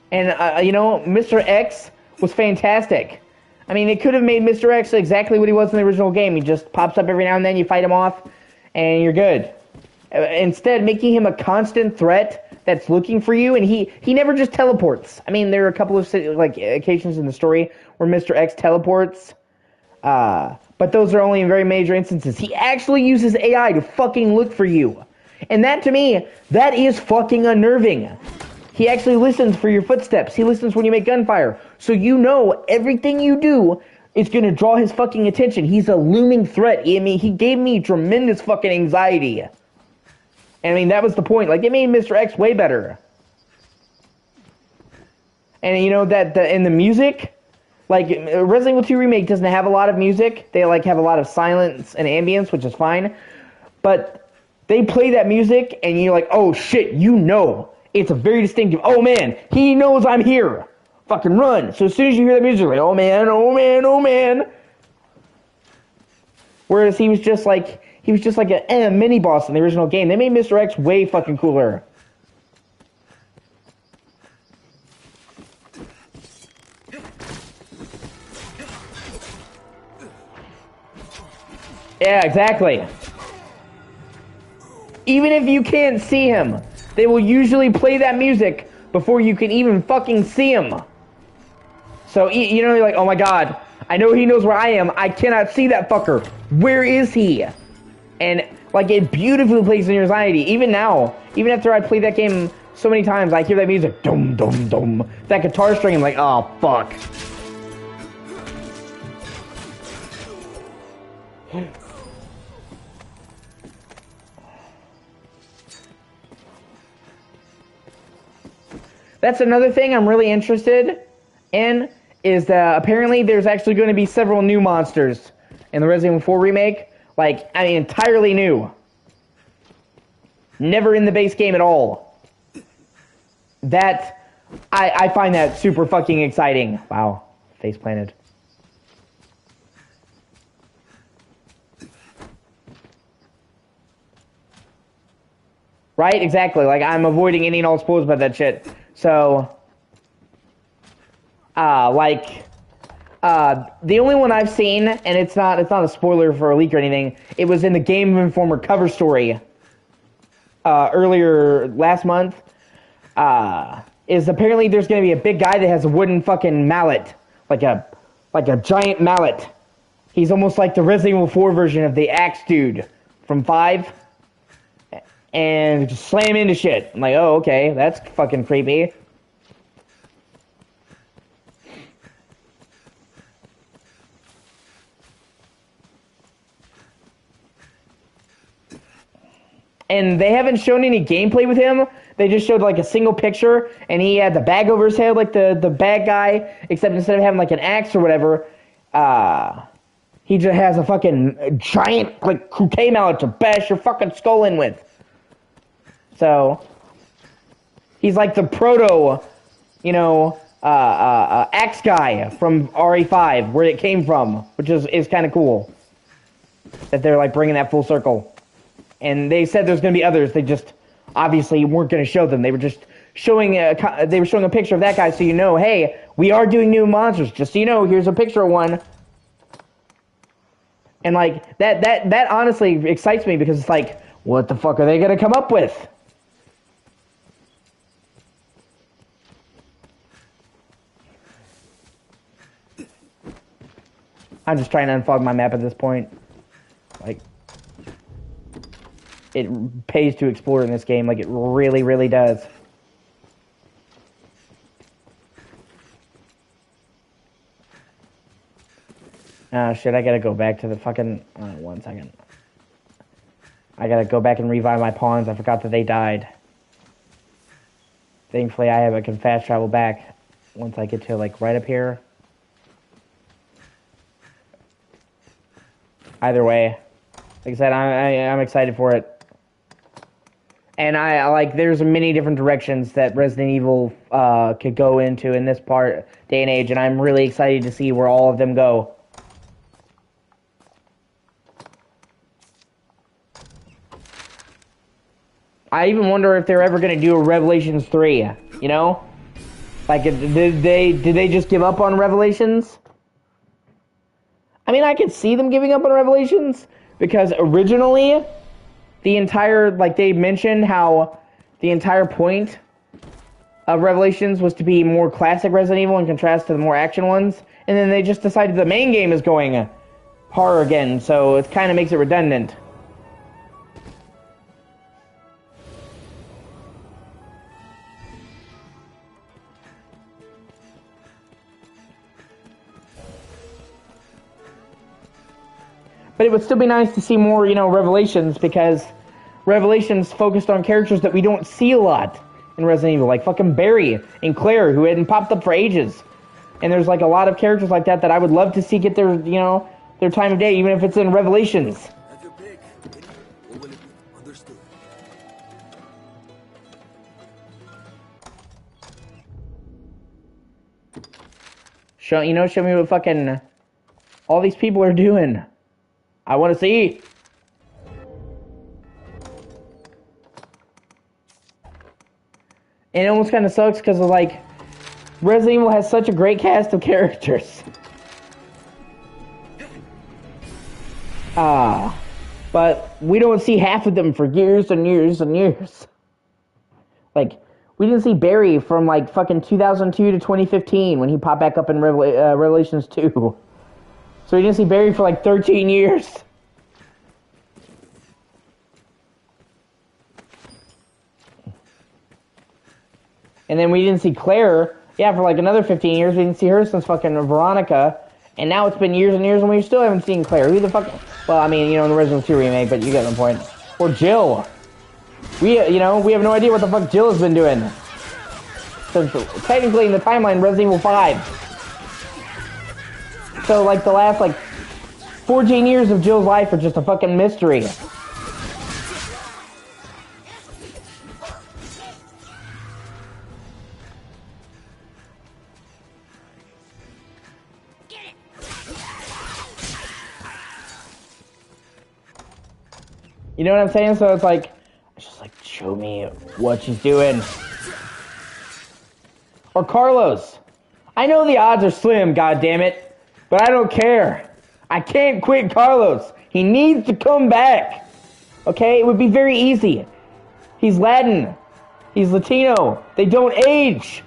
And, you know, Mr. X was fantastic. I mean, they could have made Mr. X exactly what he was in the original game. He just pops up every now and then, you fight him off, and you're good. Instead, making him a constant threat that's looking for you, and he never just teleports. I mean, there are a couple of like occasions in the story where Mr. X teleports, but those are only in very major instances. He actually uses AI to fucking look for you. And that, to me, that is fucking unnerving. He actually listens for your footsteps. He listens when you make gunfire. So you know everything you do is going to draw his fucking attention. He's a looming threat. I mean, he gave me tremendous fucking anxiety. And I mean, that was the point. Like, they made Mr. X way better. And you know, that in the music, like, Resident Evil 2 Remake doesn't have a lot of music. They, like, have a lot of silence and ambience, which is fine. But they play that music, and you're like, oh shit, you know. It's a very distinctive, oh man, he knows I'm here. Fucking run. So as soon as you hear that music, you're like, oh man, oh man, oh man. Whereas he was just like a mini boss in the original game. They made Mr. X way fucking cooler. Yeah, exactly. Even if you can't see him, they will usually play that music before you can even fucking see him. So, you know, you're like, oh my god, I know he knows where I am. I cannot see that fucker. Where is he? And, like, it beautifully plays in your anxiety. Even now, even after I played that game so many times, I hear that music, dum, dum, dum. That guitar string, I'm like, oh, fuck. That's another thing I'm really interested in, is that apparently there's actually going to be several new monsters in the Resident Evil 4 remake. Like, I mean, entirely new. Never in the base game at all. That, I find that super fucking exciting. Wow, face planted. Right? Exactly. Like, I'm avoiding any and all spoilers about that shit. So, like, The only one I've seen, and it's not a spoiler for a leak or anything. It was in the Game Informer cover story earlier last month. Is apparently there's going to be a big guy that has a wooden fucking mallet, like a giant mallet. He's almost like the Resident Evil 4 version of the axe dude from 5, and just slam into shit. I'm like, oh, okay, that's fucking creepy. And they haven't shown any gameplay with him. They just showed like a single picture, and he had the bag over his head like the bad guy, except instead of having like an axe or whatever, he just has a fucking giant like croquet mallet to bash your fucking skull in with. So he's like the proto, axe guy from RE5, where it came from, which is kind of cool that they're like bringing that full circle. And they said there's going to be others. They just obviously weren't going to show them. They were just showing a picture of that guy, so you know, hey, we are doing new monsters. Just so you know, here's a picture of one. And like that honestly excites me, because it's like, what the fuck are they going to come up with? I'm just trying to unfog my map at this point. Like, it pays to explore in this game, like it really, really does. Ah, shit, I gotta go back to the fucking... 1 second. I gotta go back and revive my pawns. I forgot that they died. Thankfully, I can fast travel back once I get to, like, right up here. Either way. Like I said, I'm excited for it. And I like, there's many different directions that Resident Evil could go into in this day and age, and I'm really excited to see where all of them go. I even wonder if they're ever going to do a Revelations 3, you know? Like, did they just give up on Revelations? I mean, I could see them giving up on Revelations, because originally, they mentioned how the entire point of Revelations was to be more classic Resident Evil in contrast to the more action ones, and then they just decided the main game is going horror again, so it kind of makes it redundant. But it would still be nice to see more, Revelations, because Revelations focused on characters that we don't see a lot in Resident Evil, like fucking Barry and Claire, who hadn't popped up for ages. And there's like a lot of characters like that I would love to see get their, their time of day, even if it's in Revelations. Have your pick. Or will it be understood? Show me what fucking all these people are doing. I want to see. And it almost kind of sucks because of like Resident Evil has such a great cast of characters. But we don't see half of them for years and years and years. Like, we didn't see Barry from like fucking 2002 to 2015 when he popped back up in Revelations 2. So we didn't see Barry for like 13 years. And then we didn't see Claire, for like another 15 years. We didn't see her since fucking Veronica. And now it's been years and years and we still haven't seen Claire. Who the fuck... Well, I mean, in the Resident Evil 2 remake, but you get the point. Or Jill. We have no idea what the fuck Jill has been doing. Since, technically, in the timeline, Resident Evil 5. So, like, the last, 14 years of Jill's life are just a fucking mystery. You know what I'm saying? So it's just show me what she's doing. Or Carlos. I know the odds are slim, goddammit. But I don't care. I can't quit Carlos. He needs to come back. Okay? It would be very easy. He's Latin. He's Latino. They don't age.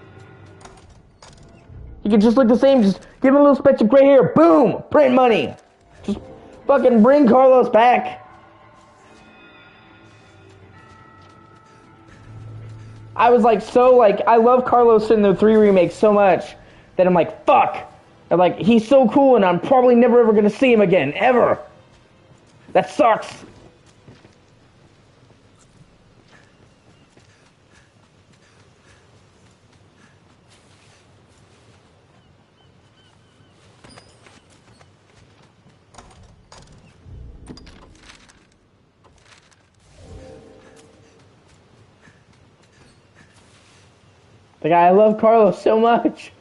He could just look the same. Just give him a little speck of gray hair. Boom! Print money. Just fucking bring Carlos back. I was like, I love Carlos in the 3 remakes so much that I'm like, fuck. I'm like, he's so cool and I'm probably never ever gonna see him again. Ever. That sucks. Like, I love Carlos so much.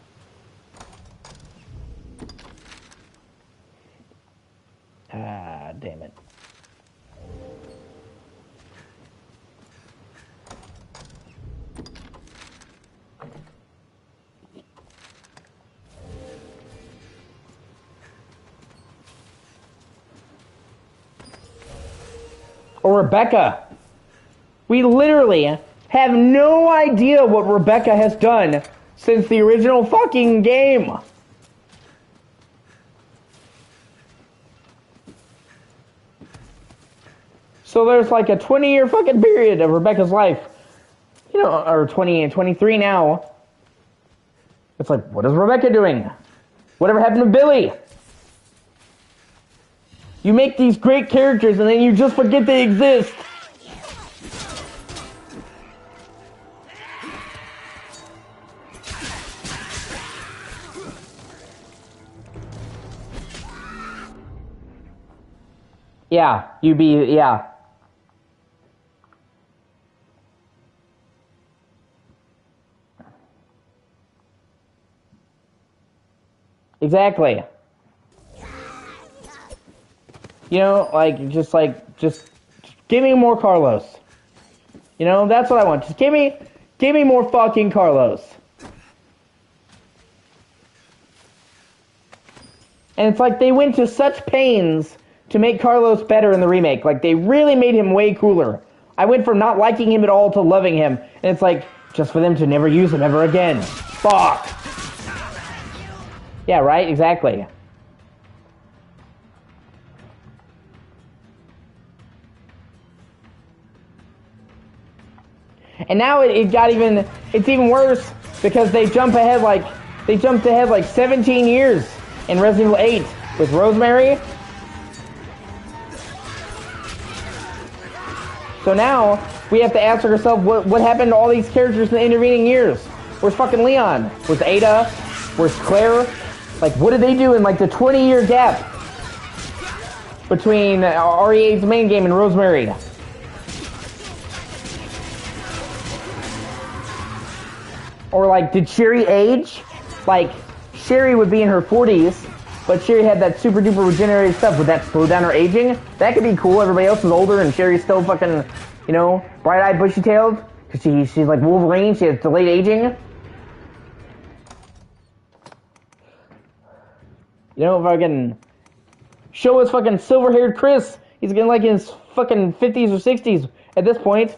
Ah, damn it. Or Rebecca. We literally have no idea what Rebecca has done since the original fucking game. So there's like a 20-year fucking period of Rebecca's life. You know, or 20 and 23 now. It's like, what is Rebecca doing? Whatever happened to Billy? You make these great characters and then you just forget they exist. Yeah, yeah. Exactly. You know, just give me more Carlos. You know, that's what I want. Just give me more fucking Carlos. And it's like they went to such pains to make Carlos better in the remake. Like, they really made him way cooler. I went from not liking him at all to loving him. And it's like, just for them to never use him ever again. Fuck. Yeah, right? Exactly. And now it's even worse because they jumped ahead like 17 years in Resident Evil 8 with Rosemary. So now we have to ask ourselves what happened to all these characters in the intervening years. Where's fucking Leon? Where's Ada? Where's Claire? Like, what did they do in like the 20-year gap between RE8's main game and Rosemary? Or like, did Sherry age? Like, Sherry would be in her 40s, but Sherry had that super duper regenerative stuff. Would that slow down her aging? That could be cool. Everybody else is older and Sherry's still fucking, you know, bright-eyed, bushy-tailed. Cause she's like Wolverine. She has delayed aging. You know, fucking show us fucking silver-haired Chris. He's getting like in his fucking 50s or 60s at this point.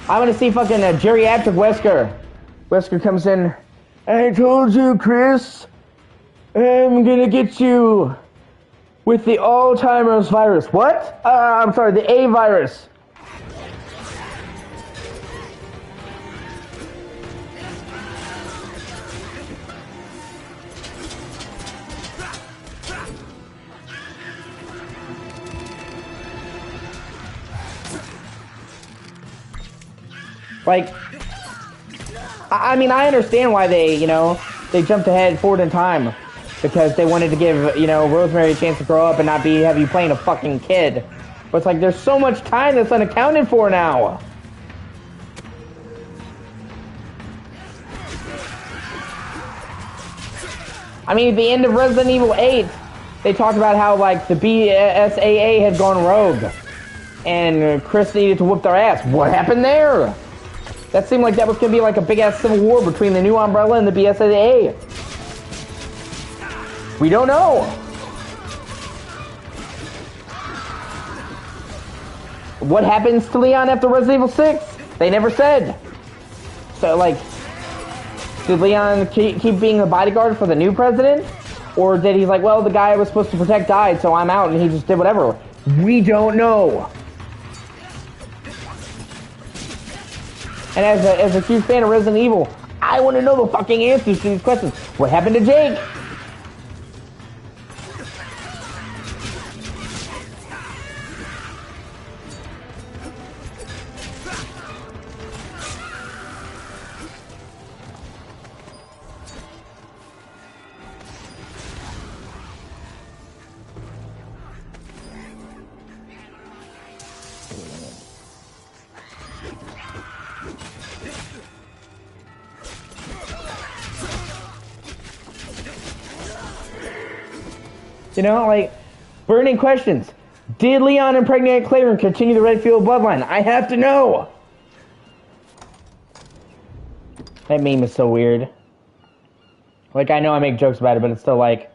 I want to see fucking geriatric Wesker. Wesker comes in. I told you, Chris. I'm gonna get you with the Alzheimer's virus. What? I'm sorry, the A virus. Like, I mean, I understand why they, you know, they jumped ahead forward in time. Because they wanted to give, you know, Rosemary a chance to grow up and not have you playing a fucking kid. But it's like, there's so much time that's unaccounted for now. I mean, at the end of Resident Evil 8, they talked about how, like, the BSAA had gone rogue. and Chris needed to whoop their ass. What happened there? That seemed like that was going to be like a big-ass civil war between the New Umbrella and the BSAA. We don't know. What happens to Leon after Resident Evil 6? They never said. So, like, did Leon keep being the bodyguard for the new president? Or did he like, well, the guy I was supposed to protect died, so I'm out, and he just did whatever? We don't know. And as a huge fan of Resident Evil, I want to know the fucking answers to these questions. What happened to Jake? You know, like, burning questions. Did Leon impregnate Claire and continue the Redfield bloodline? I have to know! That meme is so weird. Like, I know I make jokes about it, but it's still like,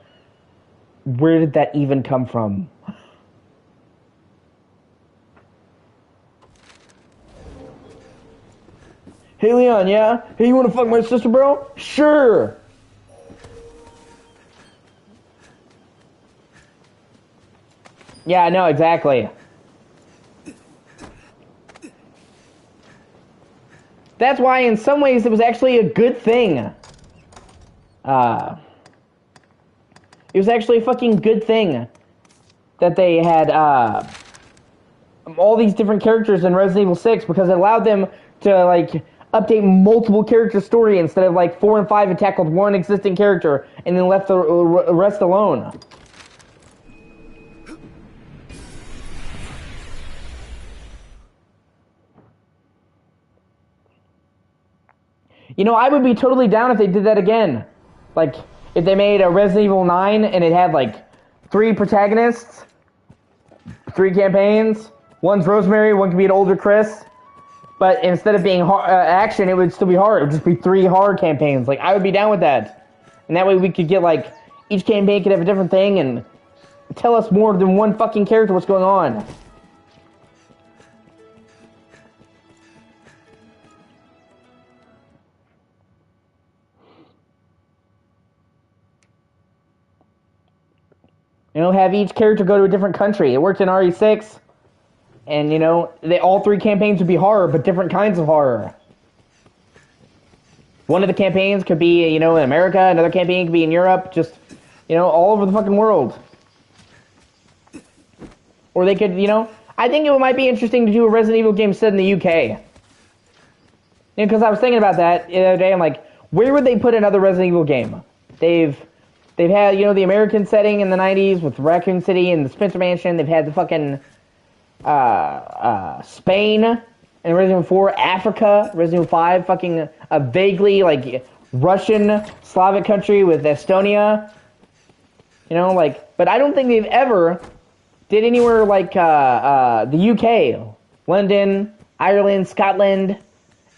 where did that even come from? Hey, Leon, yeah? Hey, you wanna fuck my sister, bro? Sure! Yeah, I know, exactly. That's why, in some ways, it was actually a good thing. It was actually a fucking good thing that they had all these different characters in Resident Evil 6, because it allowed them to, like, update multiple character story instead of, like, 4 and 5 had tackled one existing character and then left the rest alone. You know, I would be totally down if they did that again. Like, if they made a Resident Evil 9 and it had, like, 3 protagonists, 3 campaigns, one's Rosemary, one could be an older Chris, but instead of being action, it would still be hard. It would just be 3 hard campaigns. Like, I would be down with that. And that way we could get, like, each campaign could have a different thing and tell us more than one fucking character what's going on. You know, have each character go to a different country. It worked in RE6. And, you know, all 3 campaigns would be horror, but different kinds of horror. One of the campaigns could be, you know, in America. Another campaign could be in Europe. Just, you know, all over the fucking world. Or they could, you know, I think it might be interesting to do a Resident Evil game set in the UK. Because I was thinking about that the other day. I'm like, where would they put another Resident Evil game? They've had, you know, the American setting in the 90s with Raccoon City and the Spencer Mansion. They've had the fucking Spain and Resident Evil 4, Africa, Resident Evil 5, fucking a vaguely, like, Russian, Slavic country with Estonia. You know, like, but I don't think they've ever did anywhere like the UK, London, Ireland, Scotland,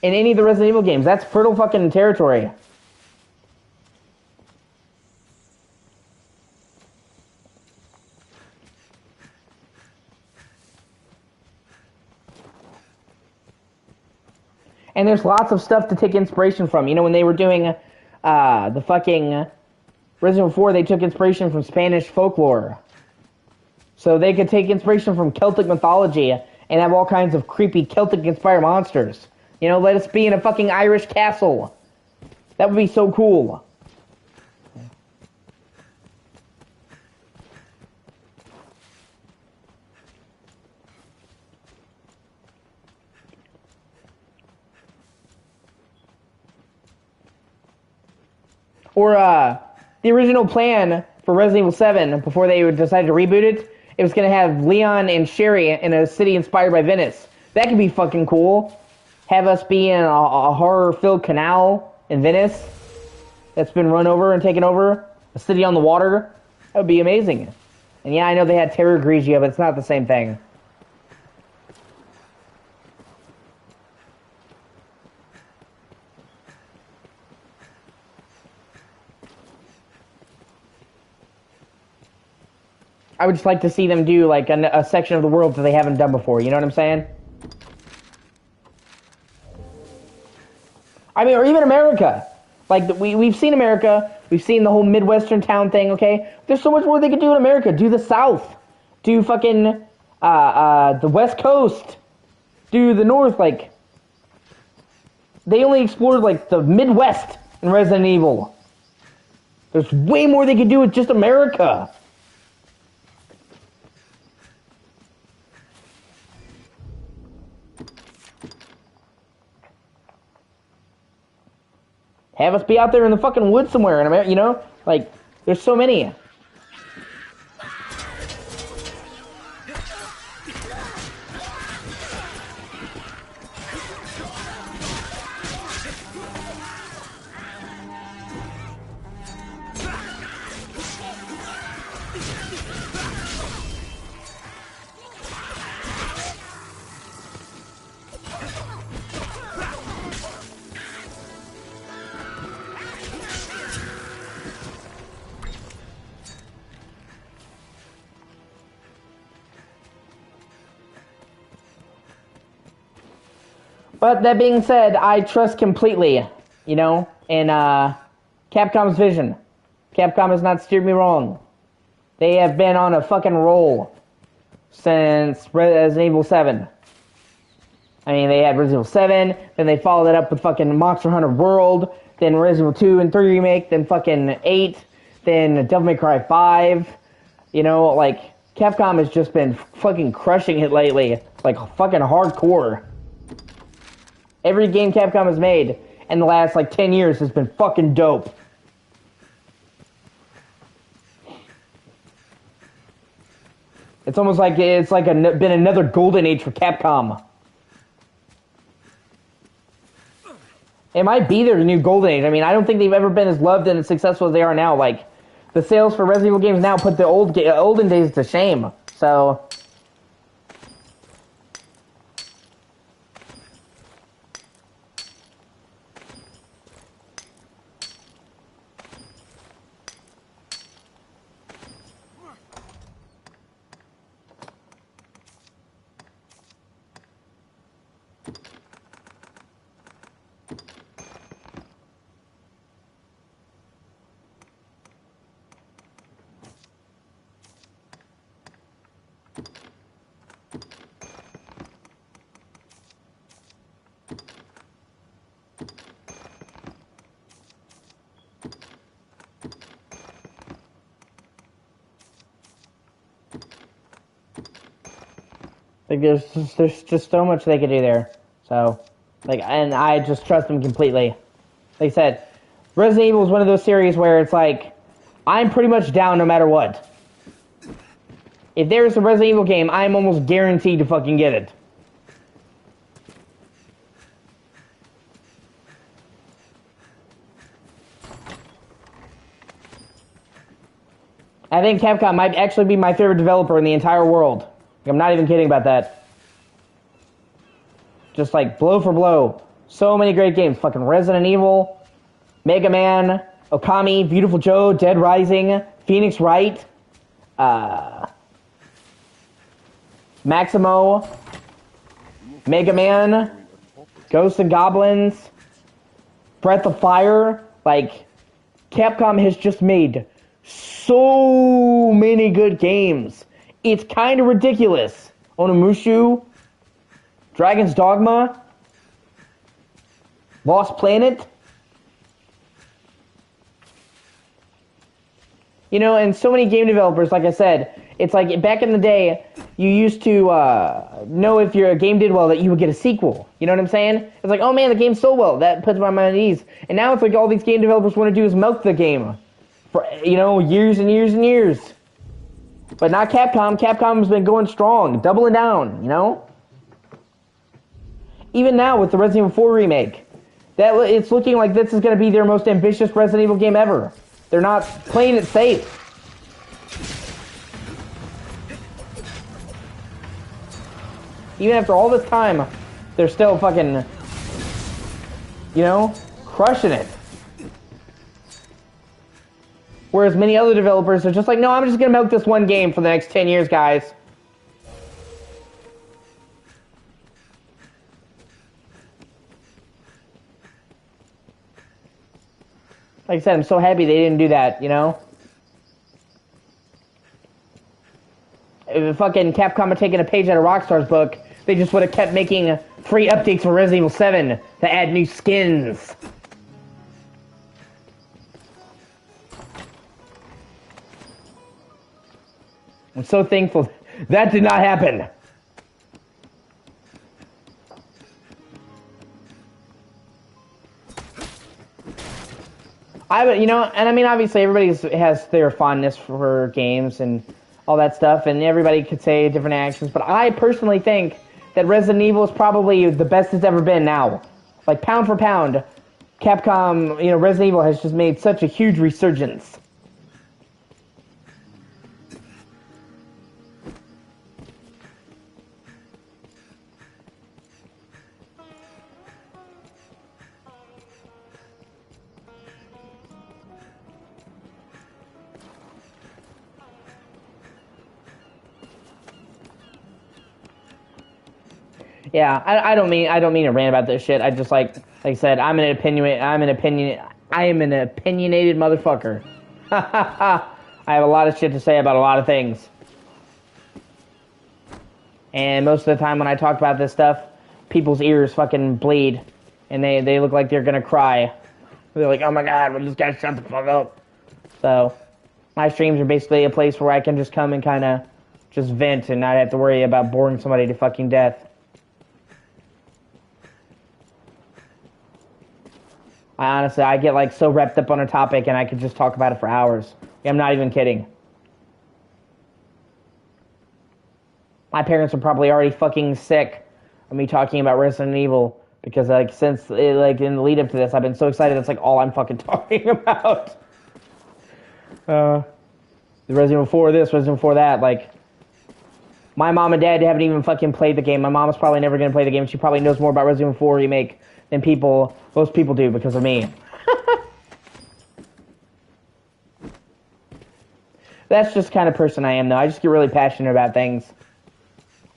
in any of the Resident Evil games. That's fertile fucking territory. And there's lots of stuff to take inspiration from. You know, when they were doing the fucking Resident Evil 4, they took inspiration from Spanish folklore. So they could take inspiration from Celtic mythology and have all kinds of creepy Celtic-inspired monsters. You know, let us be in a fucking Irish castle. That would be so cool. Or, the original plan for Resident Evil 7, before they decided to reboot it, it was going to have Leon and Sherry in a city inspired by Venice. That could be fucking cool. Have us be in a horror-filled canal in Venice that's been run over and taken over. A city on the water. That would be amazing. And yeah, I know they had Terra Grigia, but it's not the same thing. I would just like to see them do like a section of the world that they haven't done before. You know what I'm saying? I mean, or even America. Like we've seen America. We've seen the whole Midwestern town thing. Okay, there's so much more they could do in America. Do the South. Do fucking the West Coast. Do the North. Like they only explored like the Midwest in Resident Evil. There's way more they could do with just America. Have us be out there in the fucking woods somewhere in America, you know? Like, there's so many. But that being said, I trust completely, you know, in Capcom's vision. Capcom has not steered me wrong. They have been on a fucking roll since Resident Evil 7. I mean, they had Resident Evil 7, then they followed it up with fucking Monster Hunter World, then Resident Evil 2 and 3 remake, then fucking 8, then Devil May Cry 5. You know, like, Capcom has just been fucking crushing it lately. Like, fucking hardcore. Every game Capcom has made in the last, like, 10 years has been fucking dope. It's almost like it's like been another golden age for Capcom. It might be their new golden age. I mean, I don't think they've ever been as loved and as successful as they are now. Like, the sales for Resident Evil games now put the olden days to shame. So... like, there's just so much they could do there. So, like, and I just trust them completely. Like I said, Resident Evil is one of those series where it's like, I'm pretty much down no matter what. If there's a Resident Evil game, I'm almost guaranteed to fucking get it. I think Capcom might actually be my favorite developer in the entire world. I'm not even kidding about that. Just like blow for blow. So many great games. Fucking Resident Evil, Mega Man, Okami, Beautiful Joe, Dead Rising, Phoenix Wright, Maximo, Mega Man, Ghosts and Goblins, Breath of Fire. Like, Capcom has just made so many good games. It's kind of ridiculous. Onimusha, Dragon's Dogma, Lost Planet. You know, and so many game developers, like I said, it's like back in the day, you used to know if your game did well that you would get a sequel. You know what I'm saying? It's like, oh man, the game sold well. That puts my mind at ease. And now it's like all these game developers want to do is milk the game for, you know, years and years and years. But not Capcom. Capcom's been going strong, doubling down, you know? Even now with the Resident Evil 4 remake, it's looking like this is going to be their most ambitious Resident Evil game ever. They're not playing it safe. Even after all this time, they're still fucking, you know, crushing it. Whereas many other developers are just like, no, I'm just gonna milk this one game for the next 10 years, guys. Like I said, I'm so happy they didn't do that, you know? If fucking Capcom had taken a page out of Rockstar's book, they just would have kept making free updates for Resident Evil 7 to add new skins. I'm so thankful that did not happen. You know, and I mean, obviously everybody has their fondness for games and all that stuff, and everybody could say different actions, but I personally think that Resident Evil is probably the best it's ever been now. Like, pound for pound, Capcom, you know, Resident Evil has just made such a huge resurgence. Yeah, I don't mean to rant about this shit. I just like I said, I am an opinionated motherfucker. I have a lot of shit to say about a lot of things. And most of the time when I talk about this stuff, people's ears fucking bleed and they look like they're gonna cry. They're like, "Oh my god, will this guy shut the fuck up?" So, my streams are basically a place where I can just come and kind of just vent and not have to worry about boring somebody to fucking death. I get like so wrapped up on a topic and I could just talk about it for hours. I'm not even kidding. My parents are probably already fucking sick of me talking about Resident Evil because like since like in the lead up to this, I've been so excited. That's like all I'm fucking talking about. The Resident Evil 4 this, Resident Evil 4 that. Like, my mom and dad haven't even fucking played the game. My mom's probably never gonna play the game. She probably knows more about Resident Evil 4 remake than most people do because of me. That's just the kind of person I am, though. I just get really passionate about things.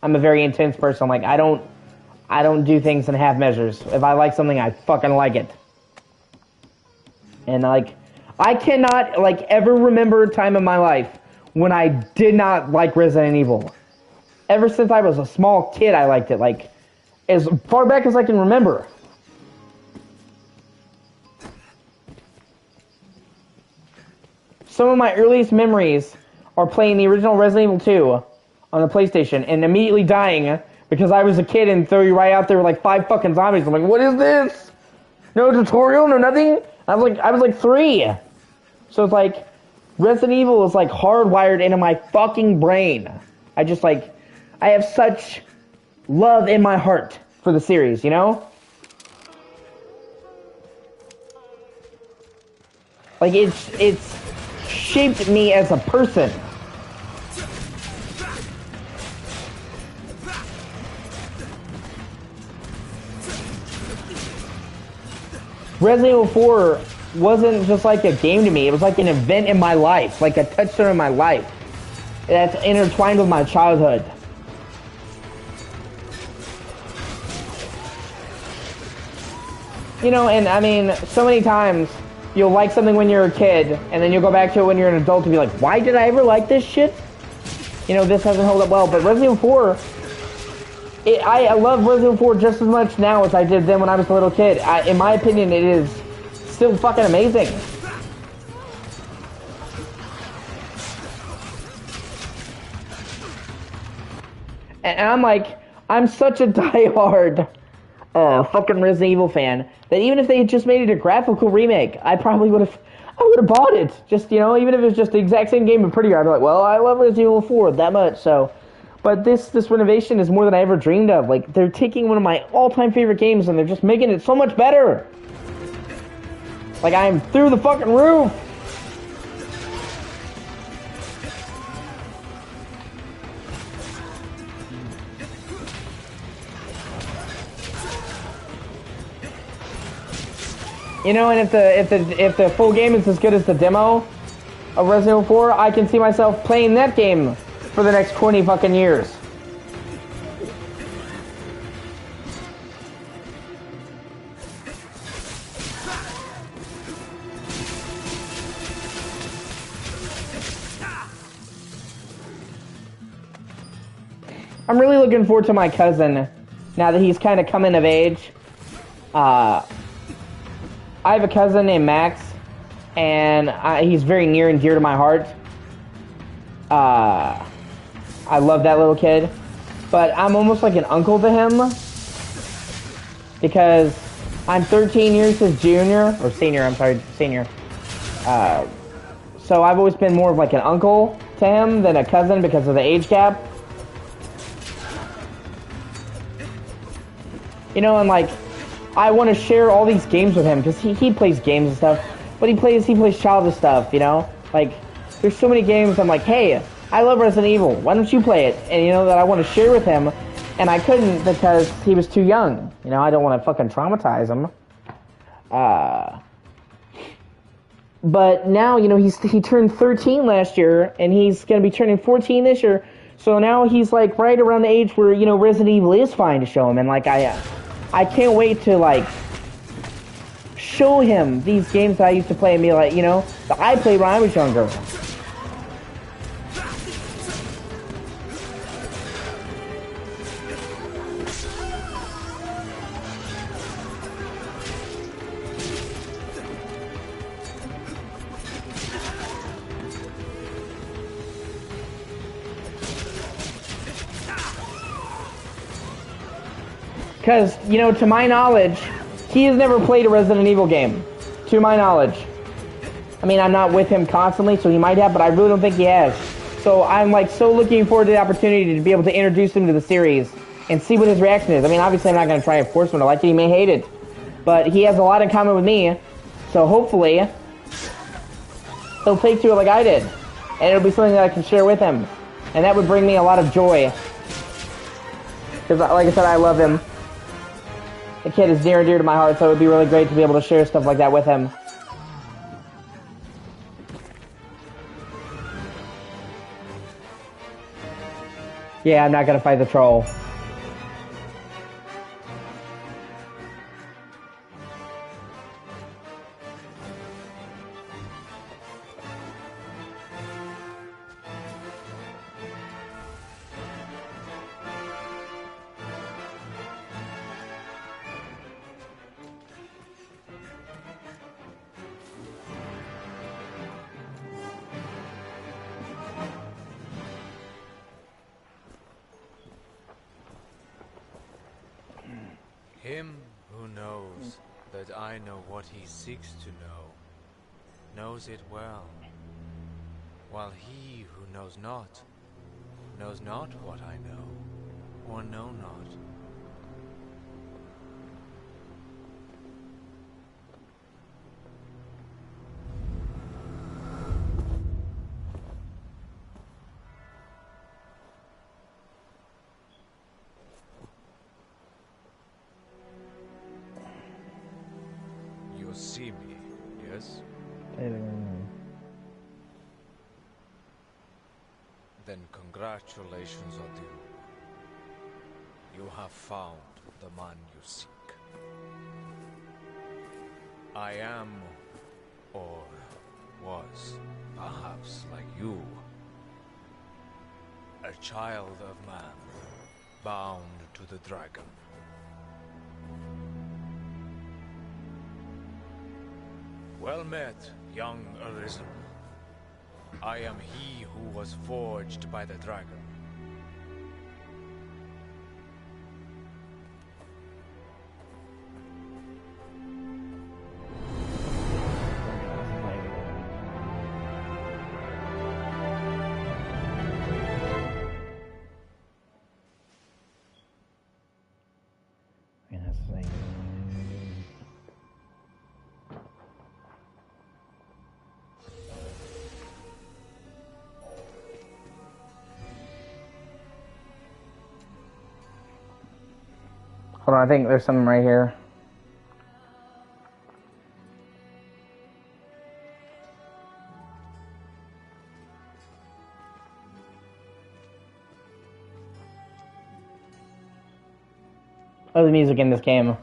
I'm a very intense person. Like, I don't do things in half measures. If I like something, I fucking like it. And, like, I cannot, like, ever remember a time in my life when I did not like Resident Evil. Ever since I was a small kid, I liked it. Like, as far back as I can remember. Some of my earliest memories are playing the original Resident Evil 2 on the PlayStation and immediately dying because I was a kid and throw you right out there with like 5 fucking zombies. I'm like, what is this? No tutorial, no nothing? I was like 3. So it's like, Resident Evil is like hardwired into my fucking brain. I have such love in my heart for the series, you know? Like, it's shaped me as a person. Resident Evil 4 wasn't just like a game to me, it was like an event in my life, like a touchstone in my life that's intertwined with my childhood. You know, and I mean, so many times you'll like something when you're a kid, and then you'll go back to it when you're an adult and be like, why did I ever like this shit? You know, this hasn't held up well, but Resident Evil 4, I love Resident Evil 4 just as much now as I did then when I was a little kid. In my opinion, it is still fucking amazing. And I'm like, I'm such a diehard fucking Resident Evil fan that even if they had just made it a graphical remake, I would have bought it. Just, you know, even if it was just the exact same game but prettier, I'd be like, well, I love Resident Evil 4 that much, so. But this renovation is more than I ever dreamed of. Like, they're taking one of my all-time favorite games and they're just making it so much better. Like, I'm through the fucking roof. You know, and if the full game is as good as the demo, of Resident Evil 4, I can see myself playing that game for the next 20 fucking years. I'm really looking forward to my cousin, now that he's kind of coming of age. I have a cousin named Max, and he's very near and dear to my heart. I love that little kid, but I'm almost like an uncle to him, because I'm 13 years his junior, or senior, I'm sorry, senior. So I've always been more of like an uncle to him than a cousin because of the age gap. You know, and like, I want to share all these games with him, because he plays games and stuff, but he plays childish stuff, you know? Like, there's so many games I'm like, hey, I love Resident Evil, why don't you play it? And you know, that I want to share with him, and I couldn't because he was too young. You know, I don't want to fucking traumatize him. But now, you know, he turned 13 last year, and he's going to be turning 14 this year, so now he's like right around the age where, you know, Resident Evil is fine to show him, and like, I can't wait to, like, show him these games that I used to play and be like, you know, that I played when I was younger. Because, you know, to my knowledge, he has never played a Resident Evil game. To my knowledge. I mean, I'm not with him constantly, so he might have, but I really don't think he has. So I'm, like, so looking forward to the opportunity to be able to introduce him to the series and see what his reaction is. I mean, obviously I'm not going to try and force him to like it. He may hate it. But he has a lot in common with me, so hopefully he'll take to it like I did. And it'll be something that I can share with him. And that would bring me a lot of joy. Because, like I said, I love him. The kid is near and dear to my heart, so it would be really great to be able to share stuff like that with him. Yeah, I'm not gonna fight the troll. Him who knows that I know what he seeks to know, knows it well, while he who knows not what I know, or know not. See me, yes? Then congratulations are due. You have found the man you seek. I am, or was, perhaps like you, a child of man, bound to the dragon. Well met, young Arisen. I am he who was forged by the dragon. Hold on, I think there's something right here. Oh, the music in this game.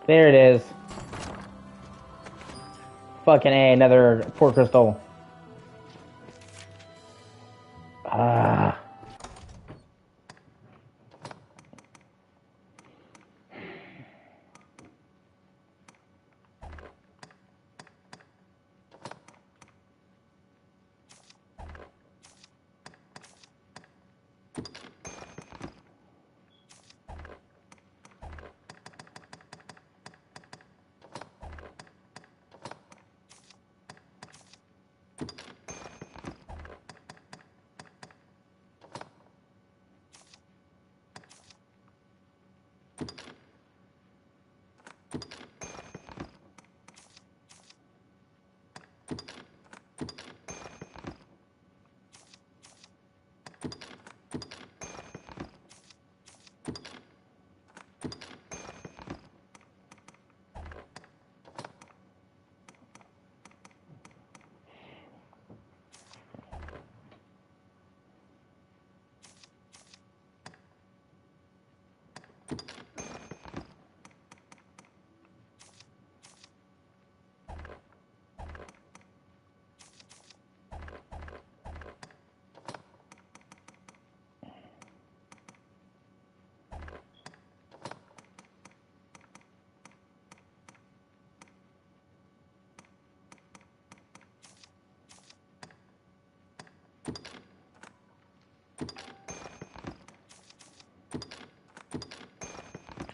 There it is. Fucking A, another port crystal. Ah.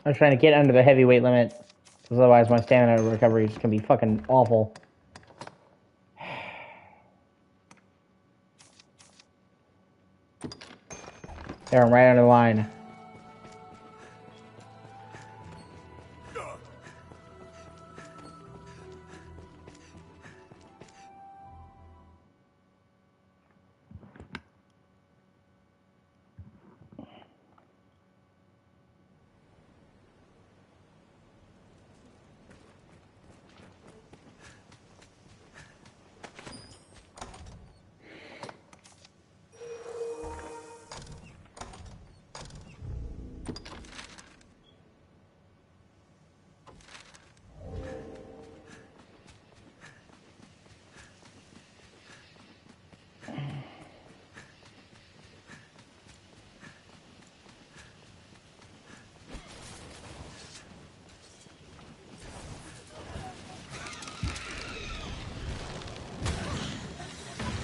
I was trying to get under the heavyweight limit, because otherwise my stamina recovery is going to be fucking awful. There, I'm right under the line.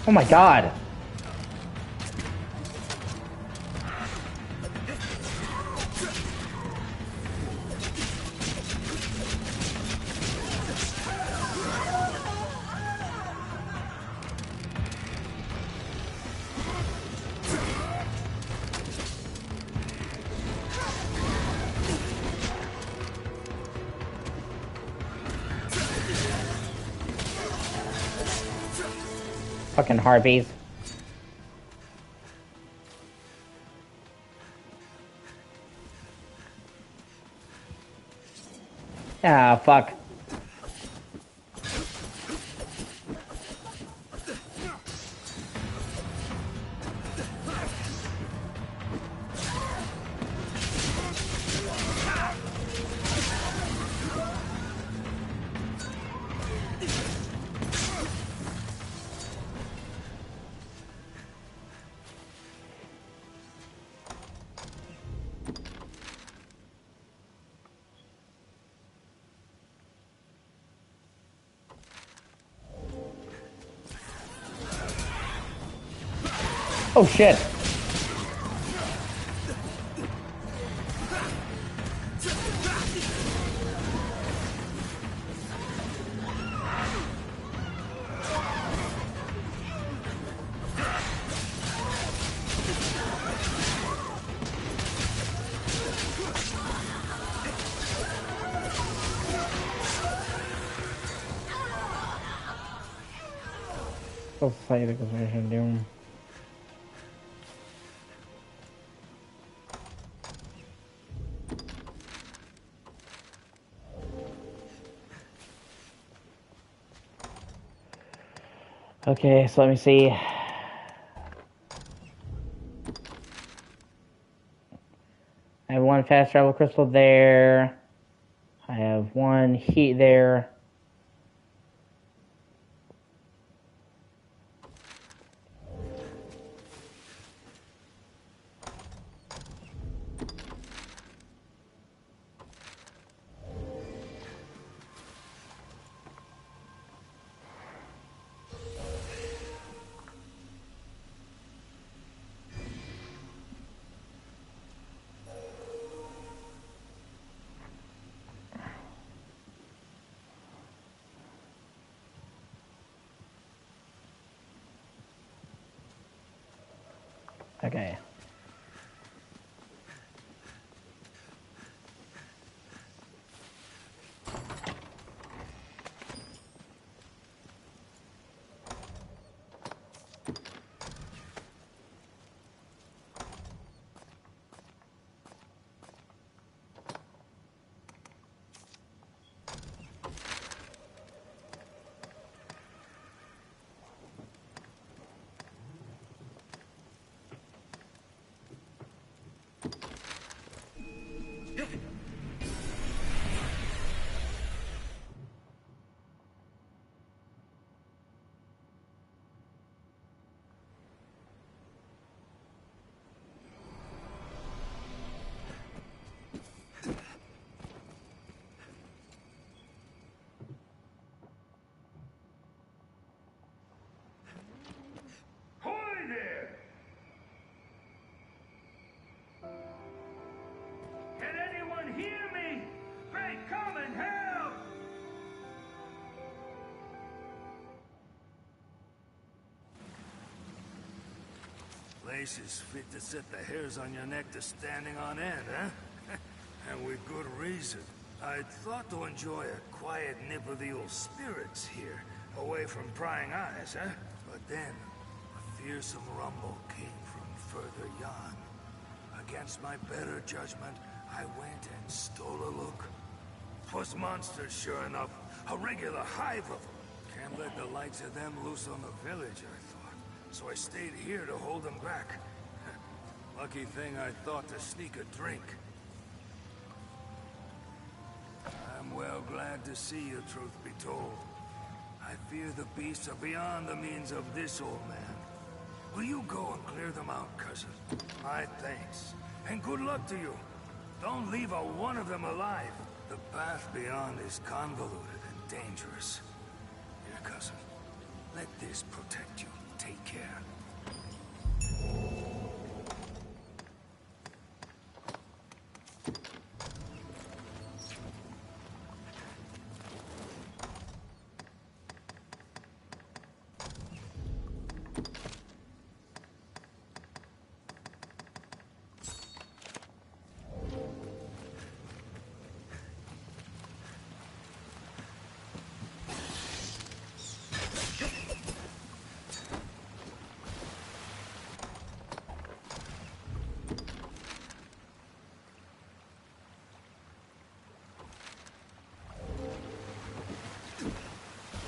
Oh my god! Fucking harpies. Ah, fuck. Oh shit. Crystal Society Conservation Doom. Okay, so let me see. I have one fast travel crystal there. I have one heat there. Okay. Place is fit to set the hairs on your neck to standing on end, huh? And with good reason. I'd thought to enjoy a quiet nip of the old spirits here, away from prying eyes, huh? But then, a fearsome rumble came from further yon. Against my better judgment, I went and stole a look. 'Twas monsters, sure enough. A regular hive of them. Can't let the likes of them loose on the village, I thought. So I stayed here to hold them back. Lucky thing I thought to sneak a drink. I'm well glad to see you, truth be told. I fear the beasts are beyond the means of this old man. Will you go and clear them out, cousin? My thanks. And good luck to you. Don't leave a one of them alive. The path beyond is convoluted and dangerous. Here, cousin. Let this protect you. Take care.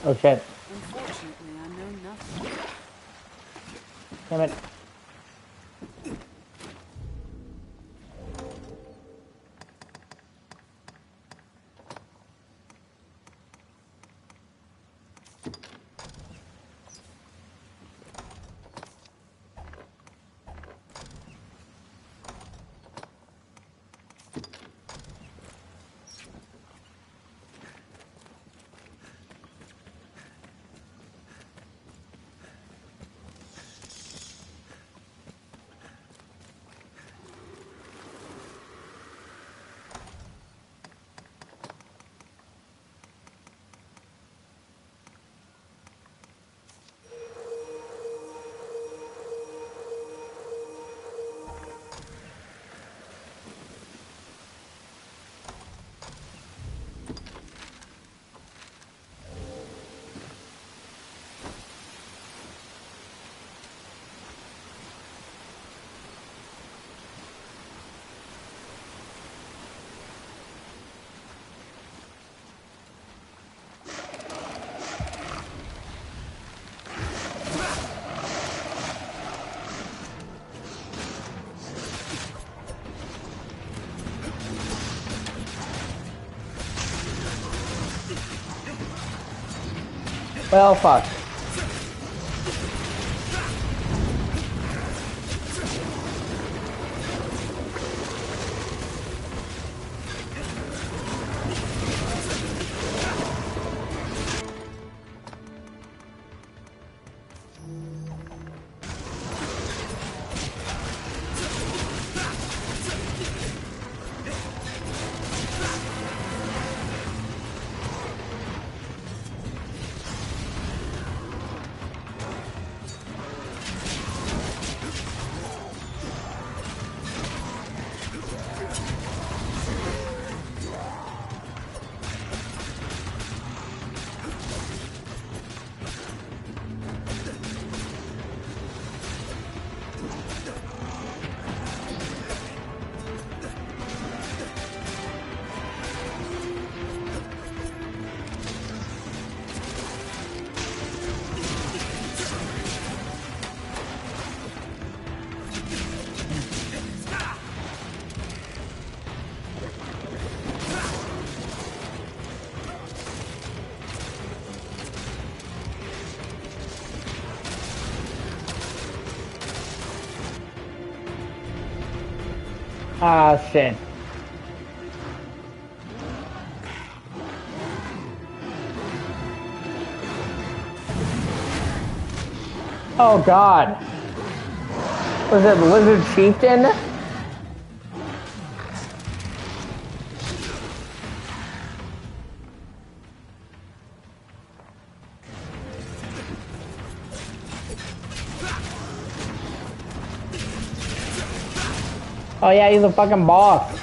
Oh shit. Unfortunately, I know nothing. Damn it. Well, fuck. Ah, shit. Oh god. Was it Lizard Chieftain? Oh yeah, he's a fucking boss.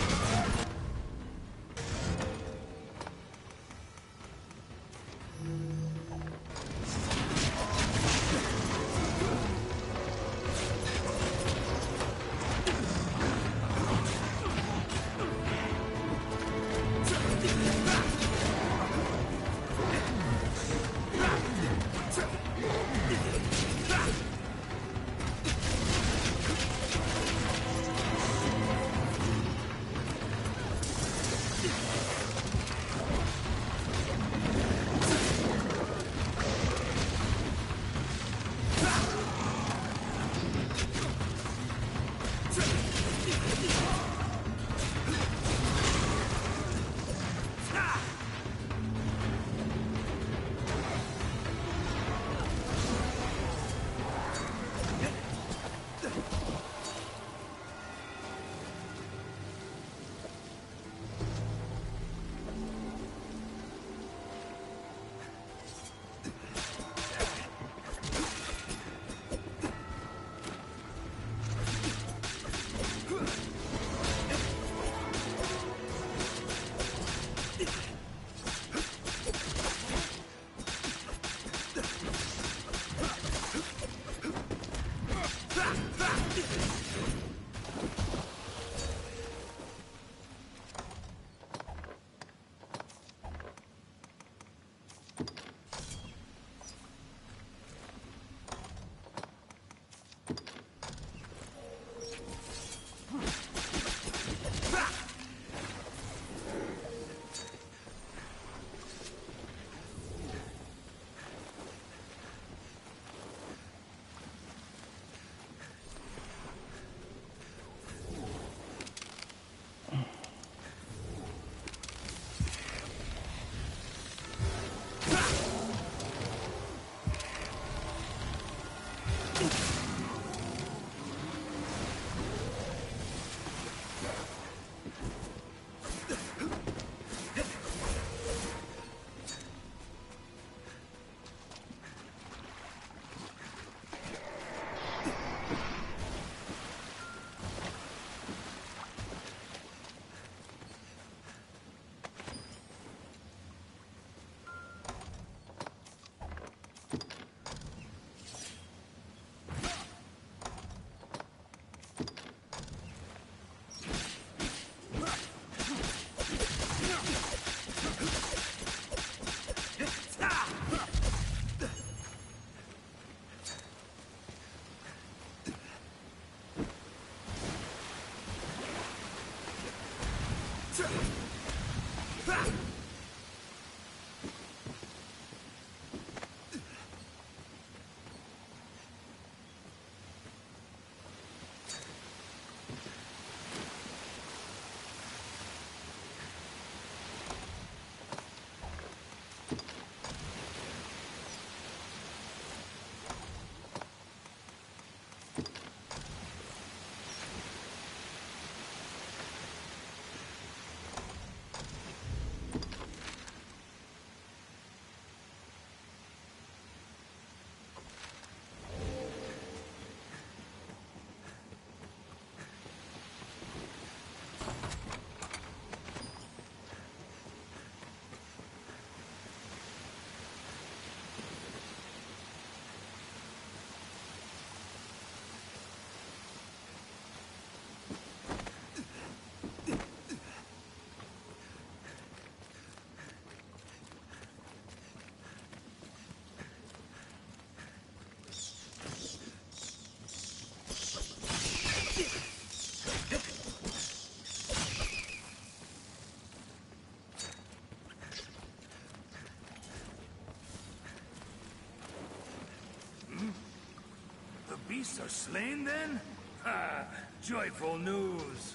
beasts are slain then? Ha! Joyful news.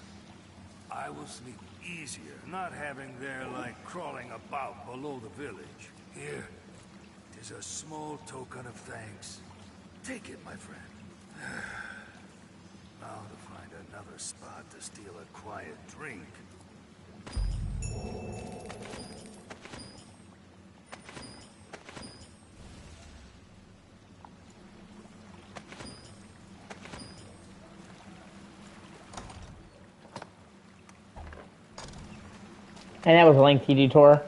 I will sleep easier, not having their like crawling about below the village. Here, 'tis a small token of thanks. Take it, my friend. Now to find another spot to steal a quiet drink. And that was a lengthy detour.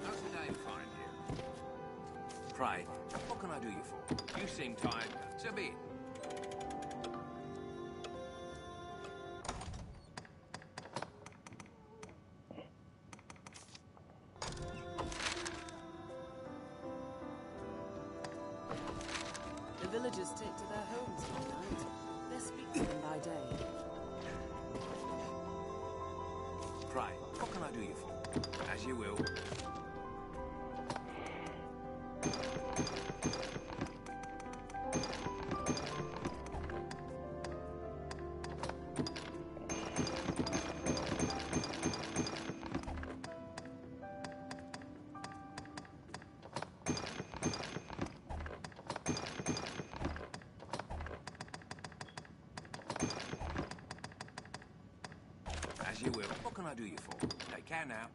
How's the day find you? Pray, what can I do you for? You seem tired. So be it. The villagers take to their homes by night. Best speak to them by day. Pray, what can I do you for? As you will. As you will. What can I do you for? Take care now.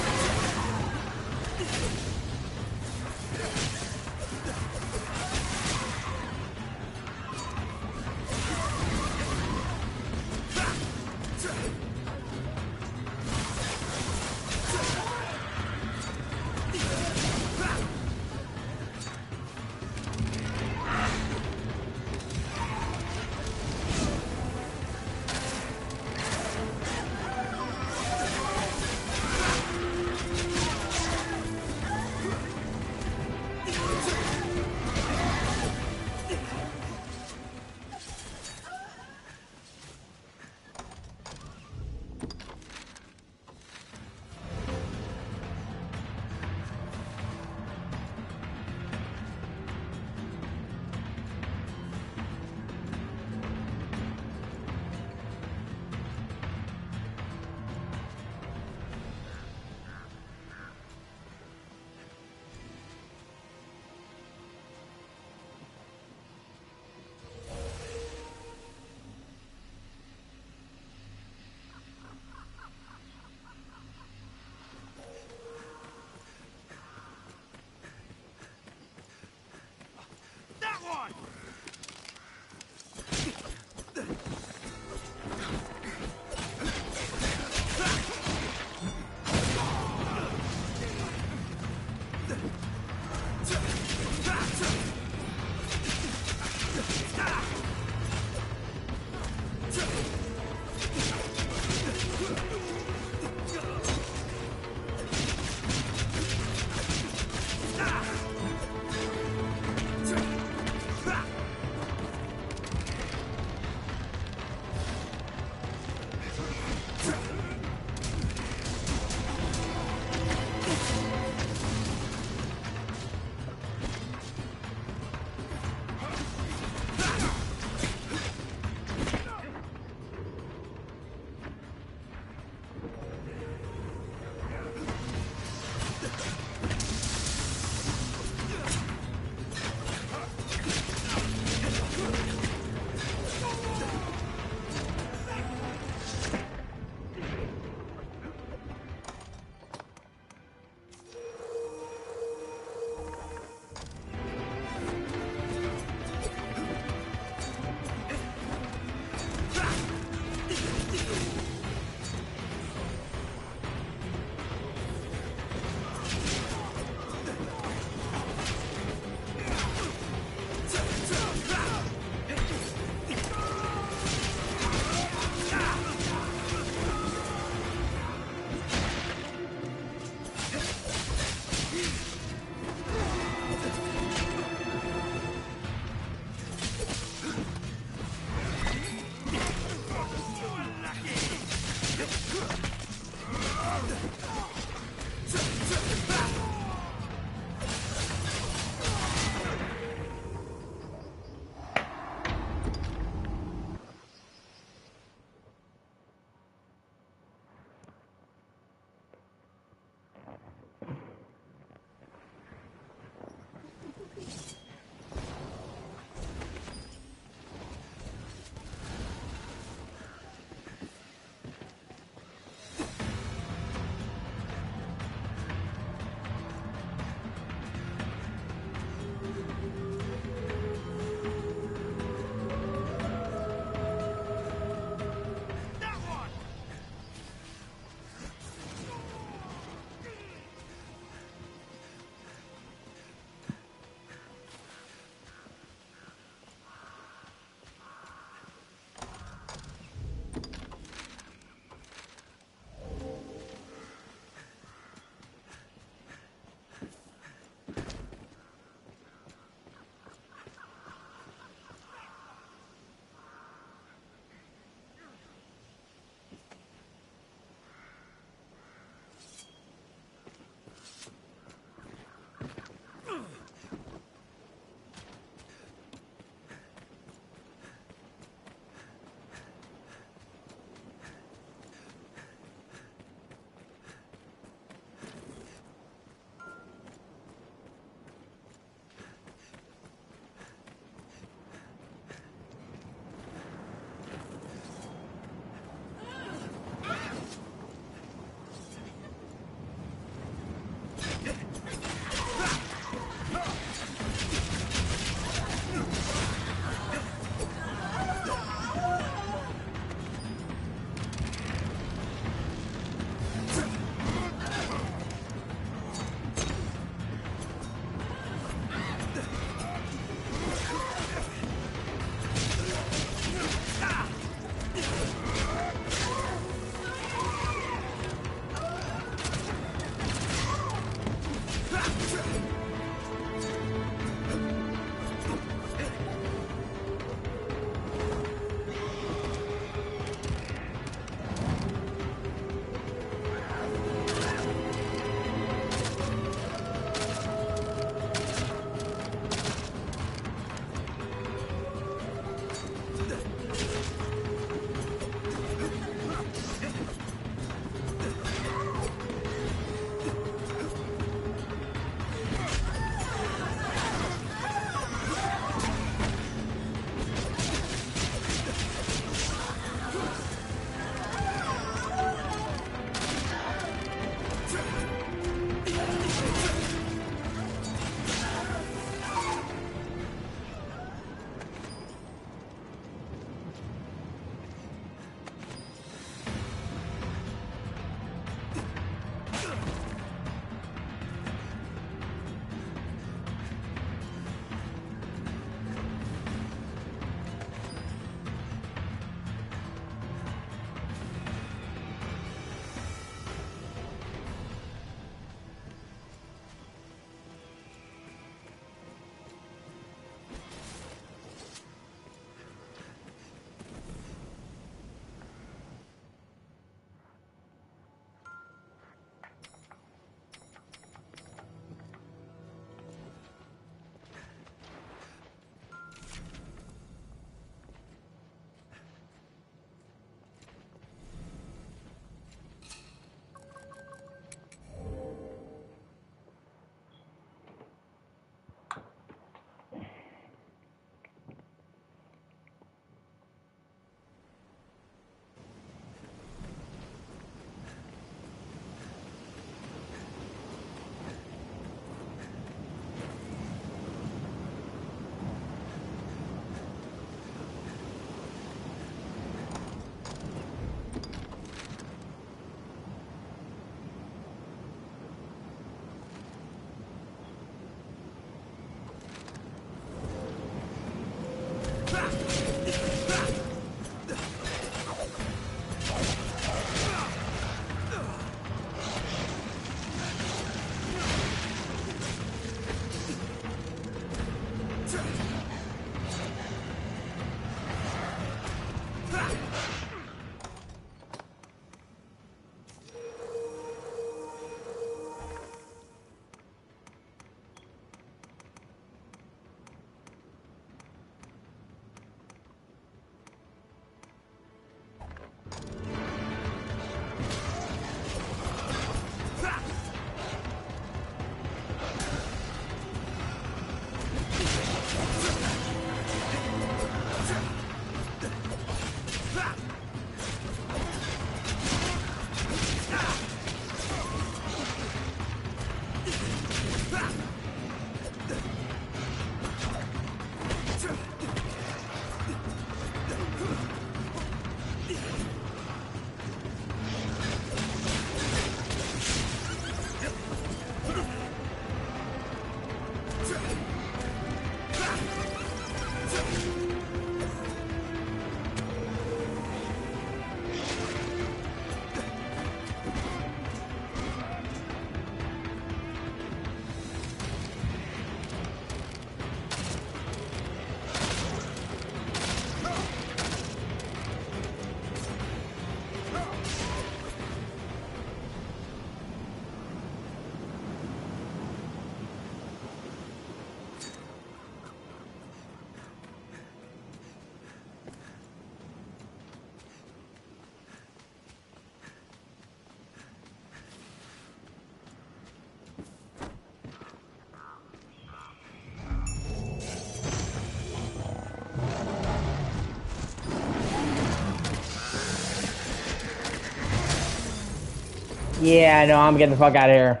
Yeah, no, I'm getting the fuck out of here.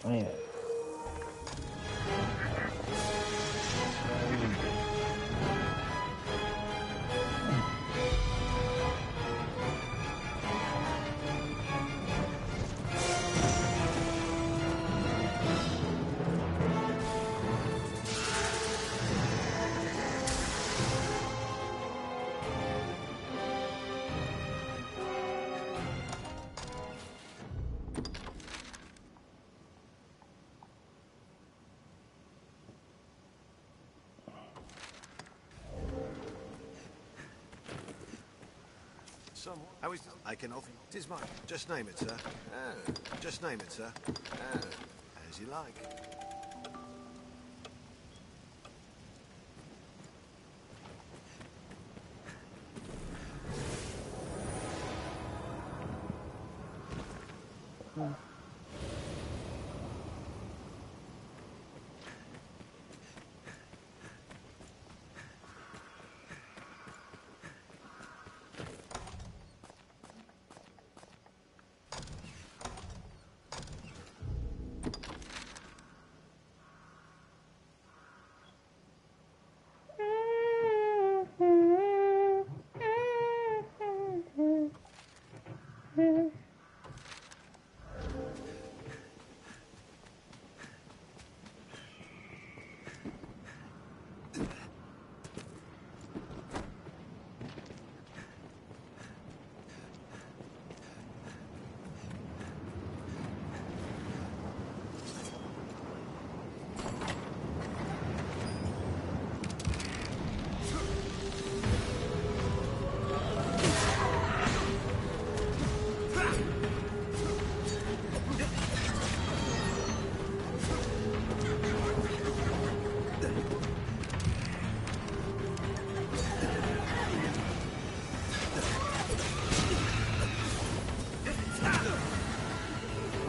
Oh, yeah. How is I can offer. Tis mine. Just name it, sir. Oh. Just name it, sir. Oh. As you like.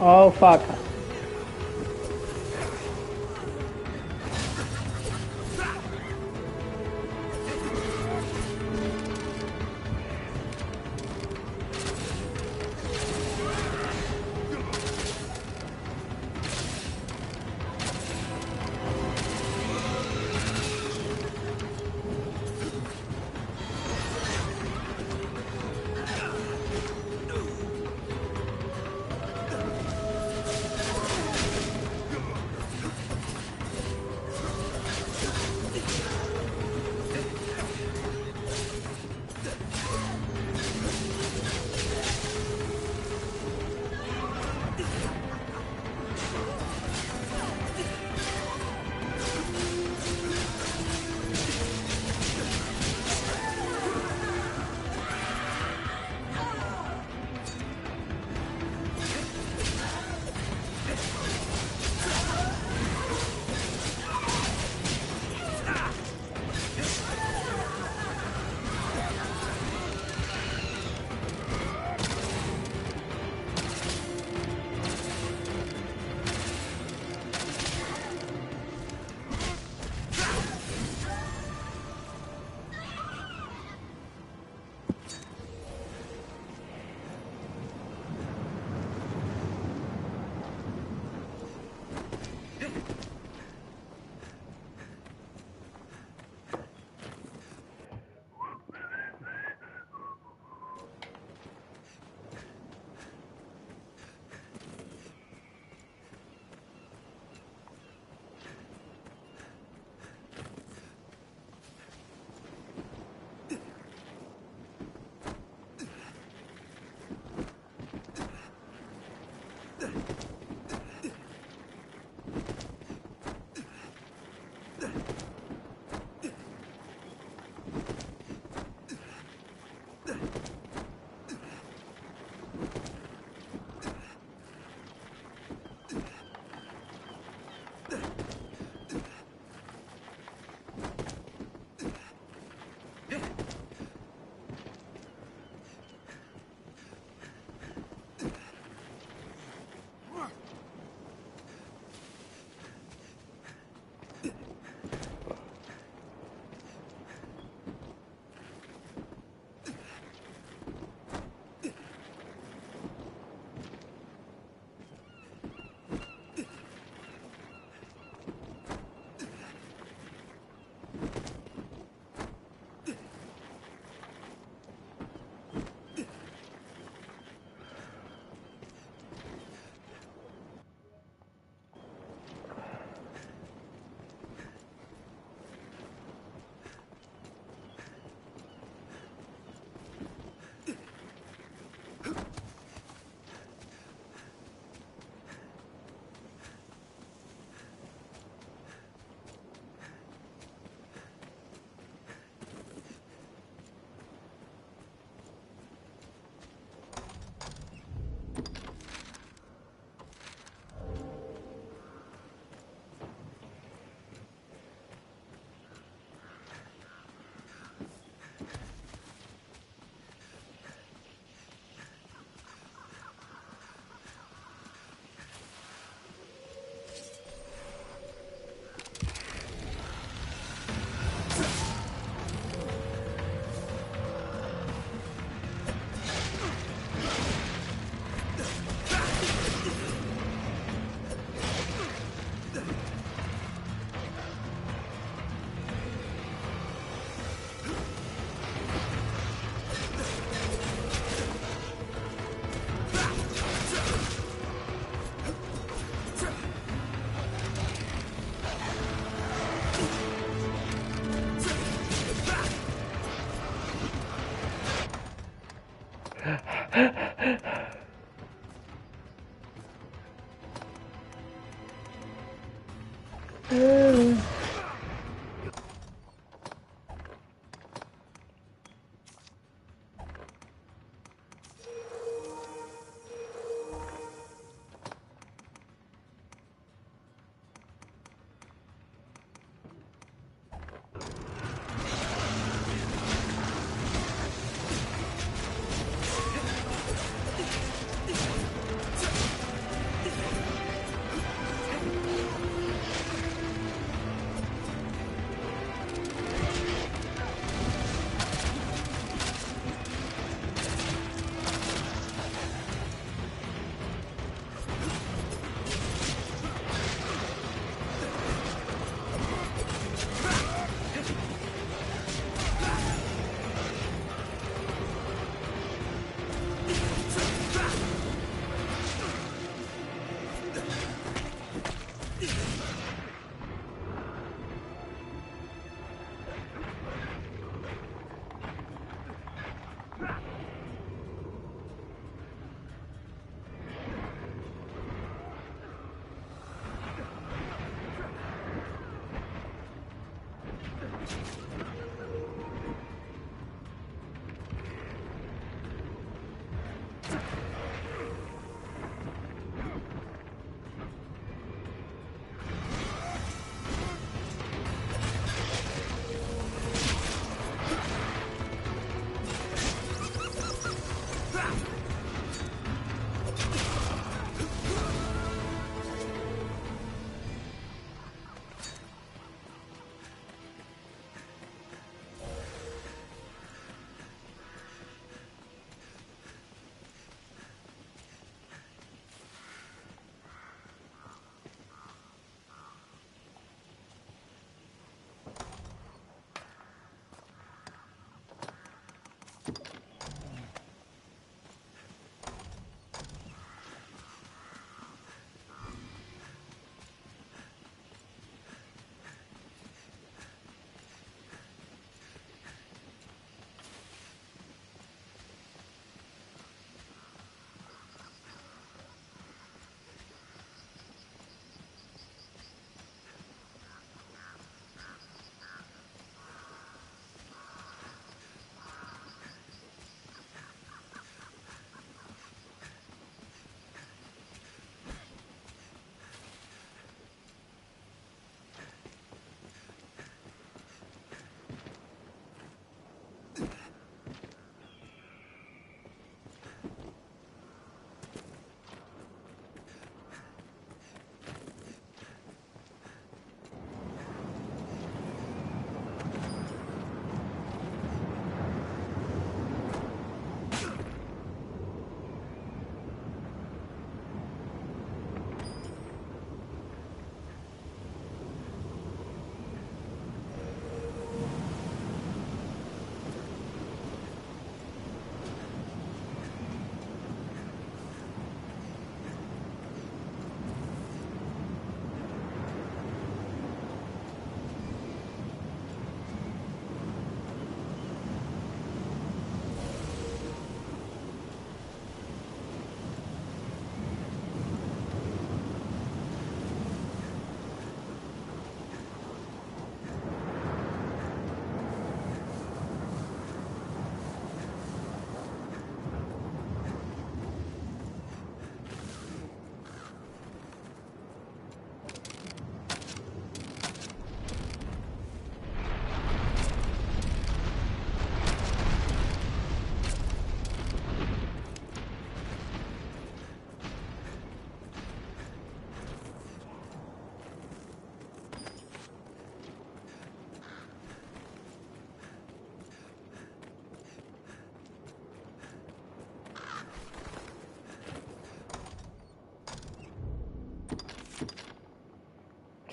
Oh, fuck.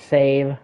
Save.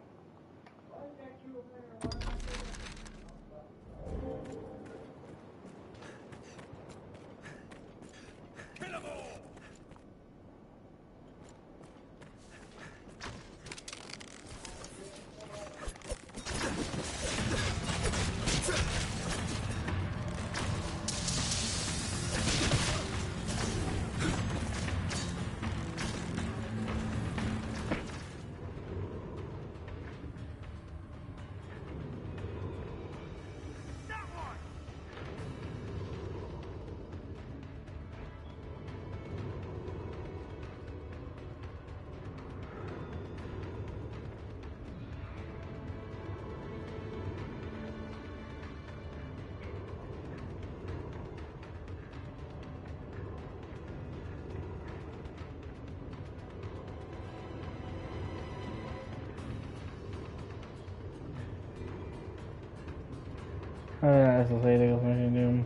Vessels later go from doom.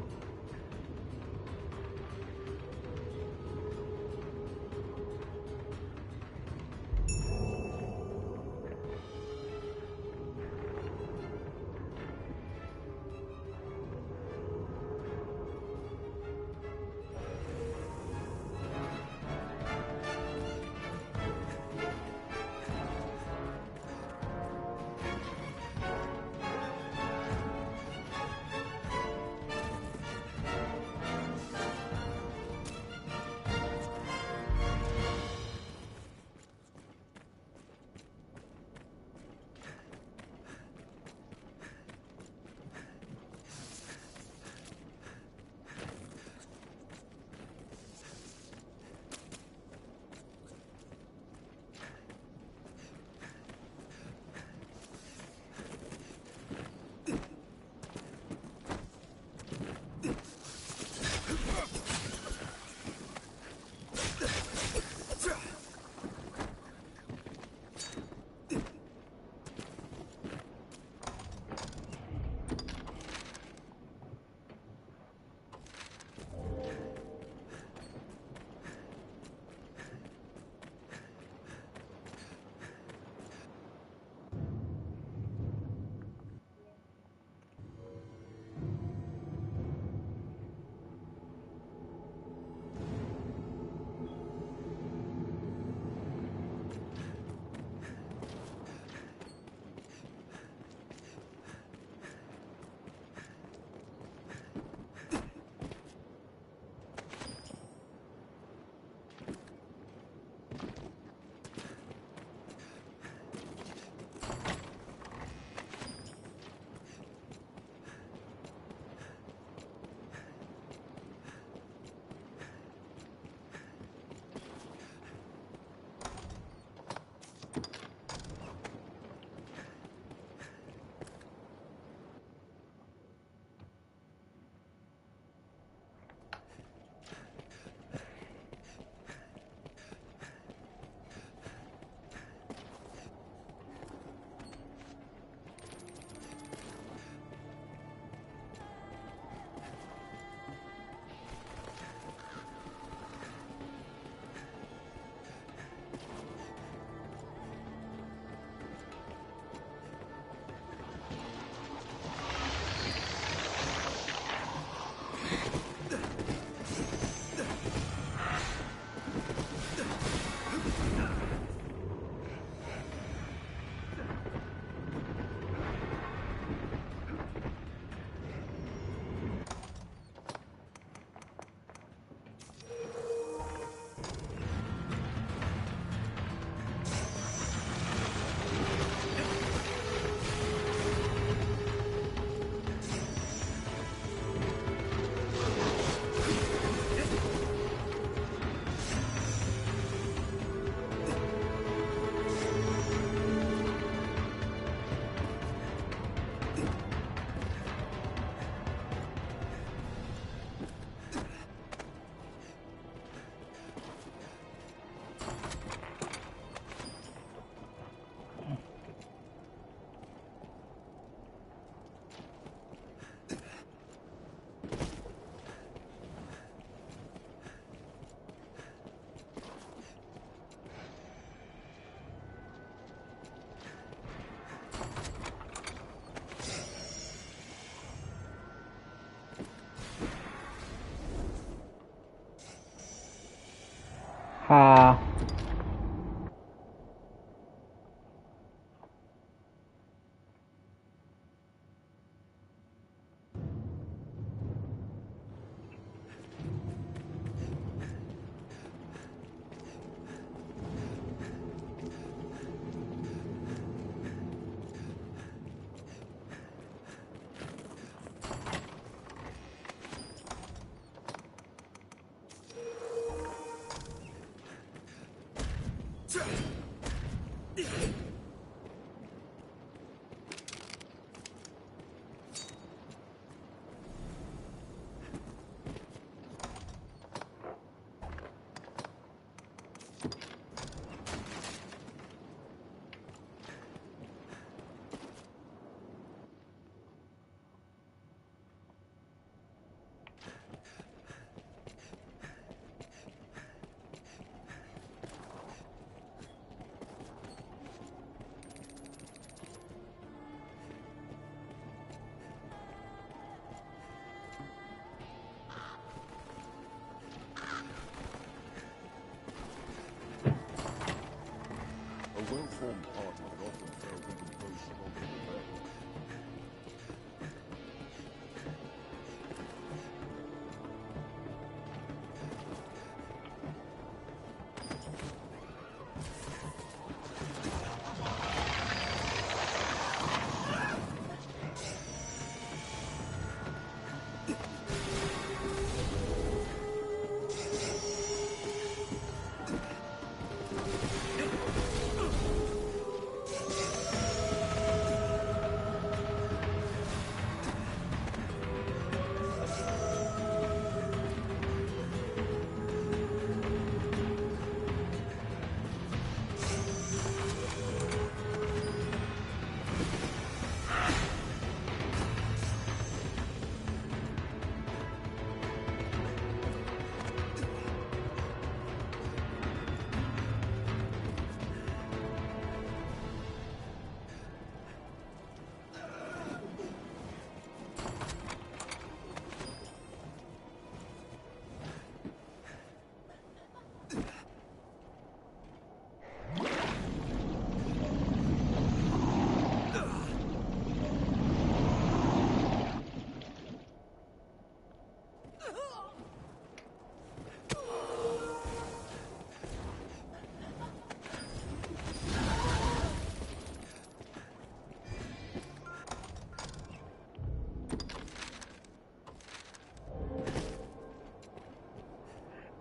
Ha.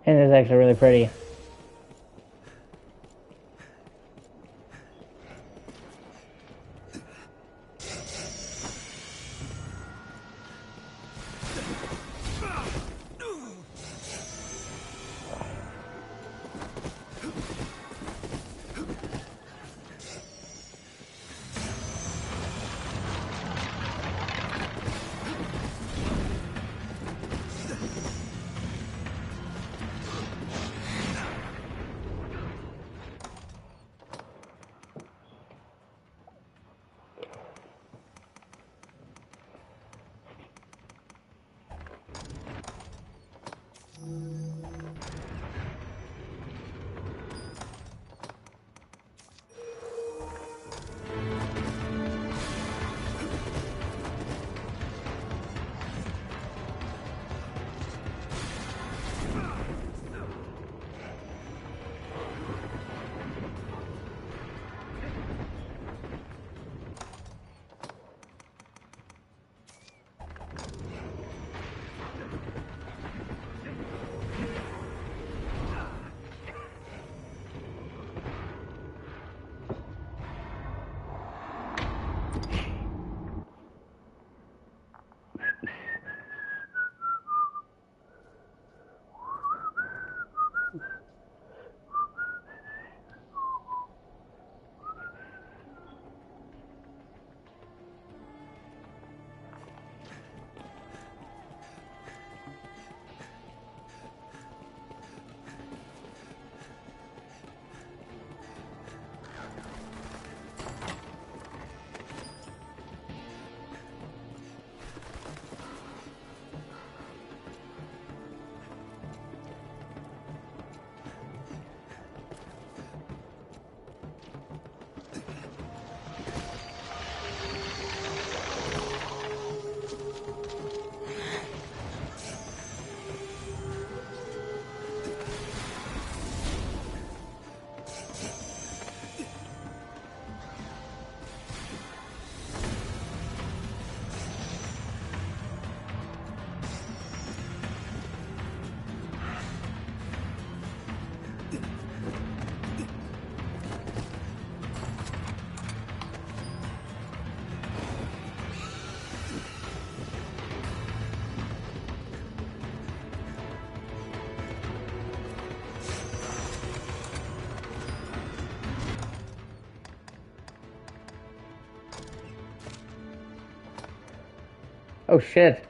And it's actually really pretty. Oh shit.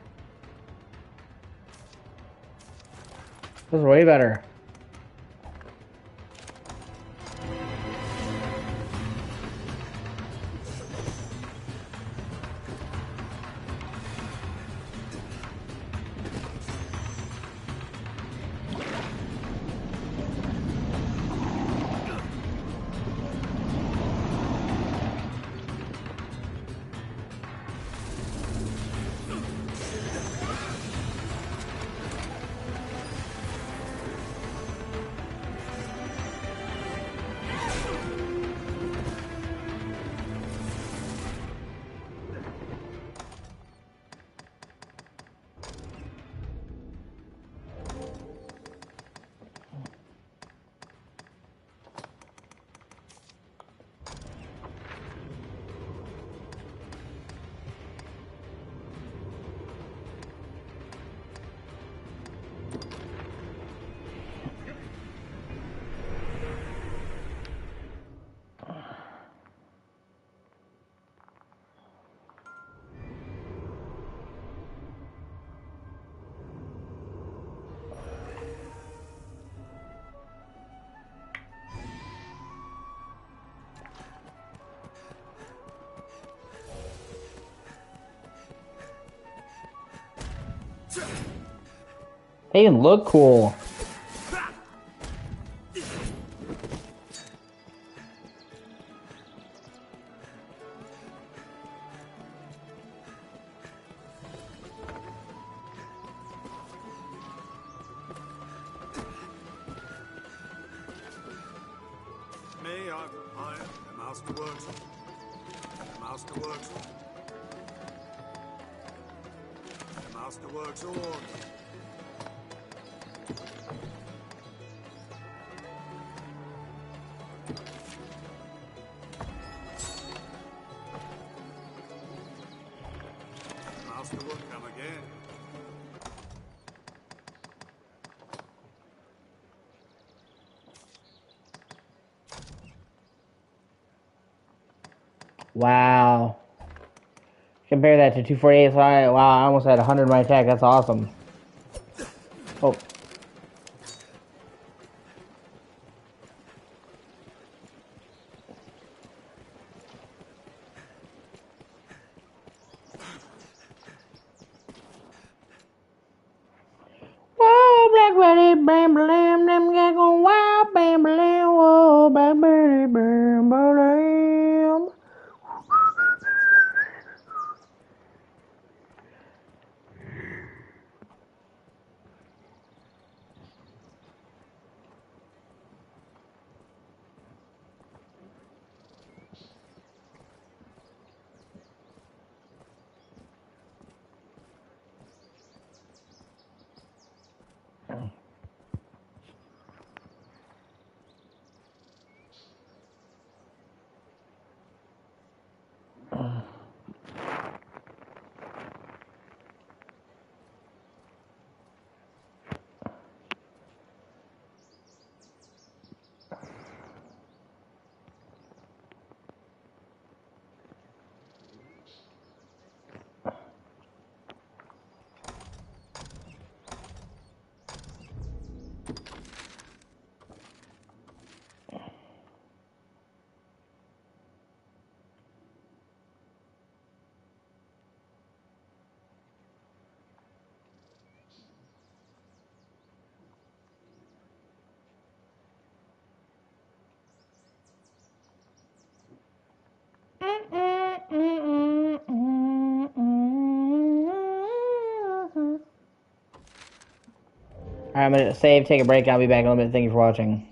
This is way better. They even look cool. Me, I am the master works. The master works. The master works all. Wow. Compare that to 248. So wow, I almost had 100 in my attack. That's awesome. Oh. Whoa, black ready, bam, bam, them guys going wild, bam, bam, whoa, bam, bam, bam, bam. Alright, I'm gonna save, take a break. I'll be back in a little bit. Thank you for watching.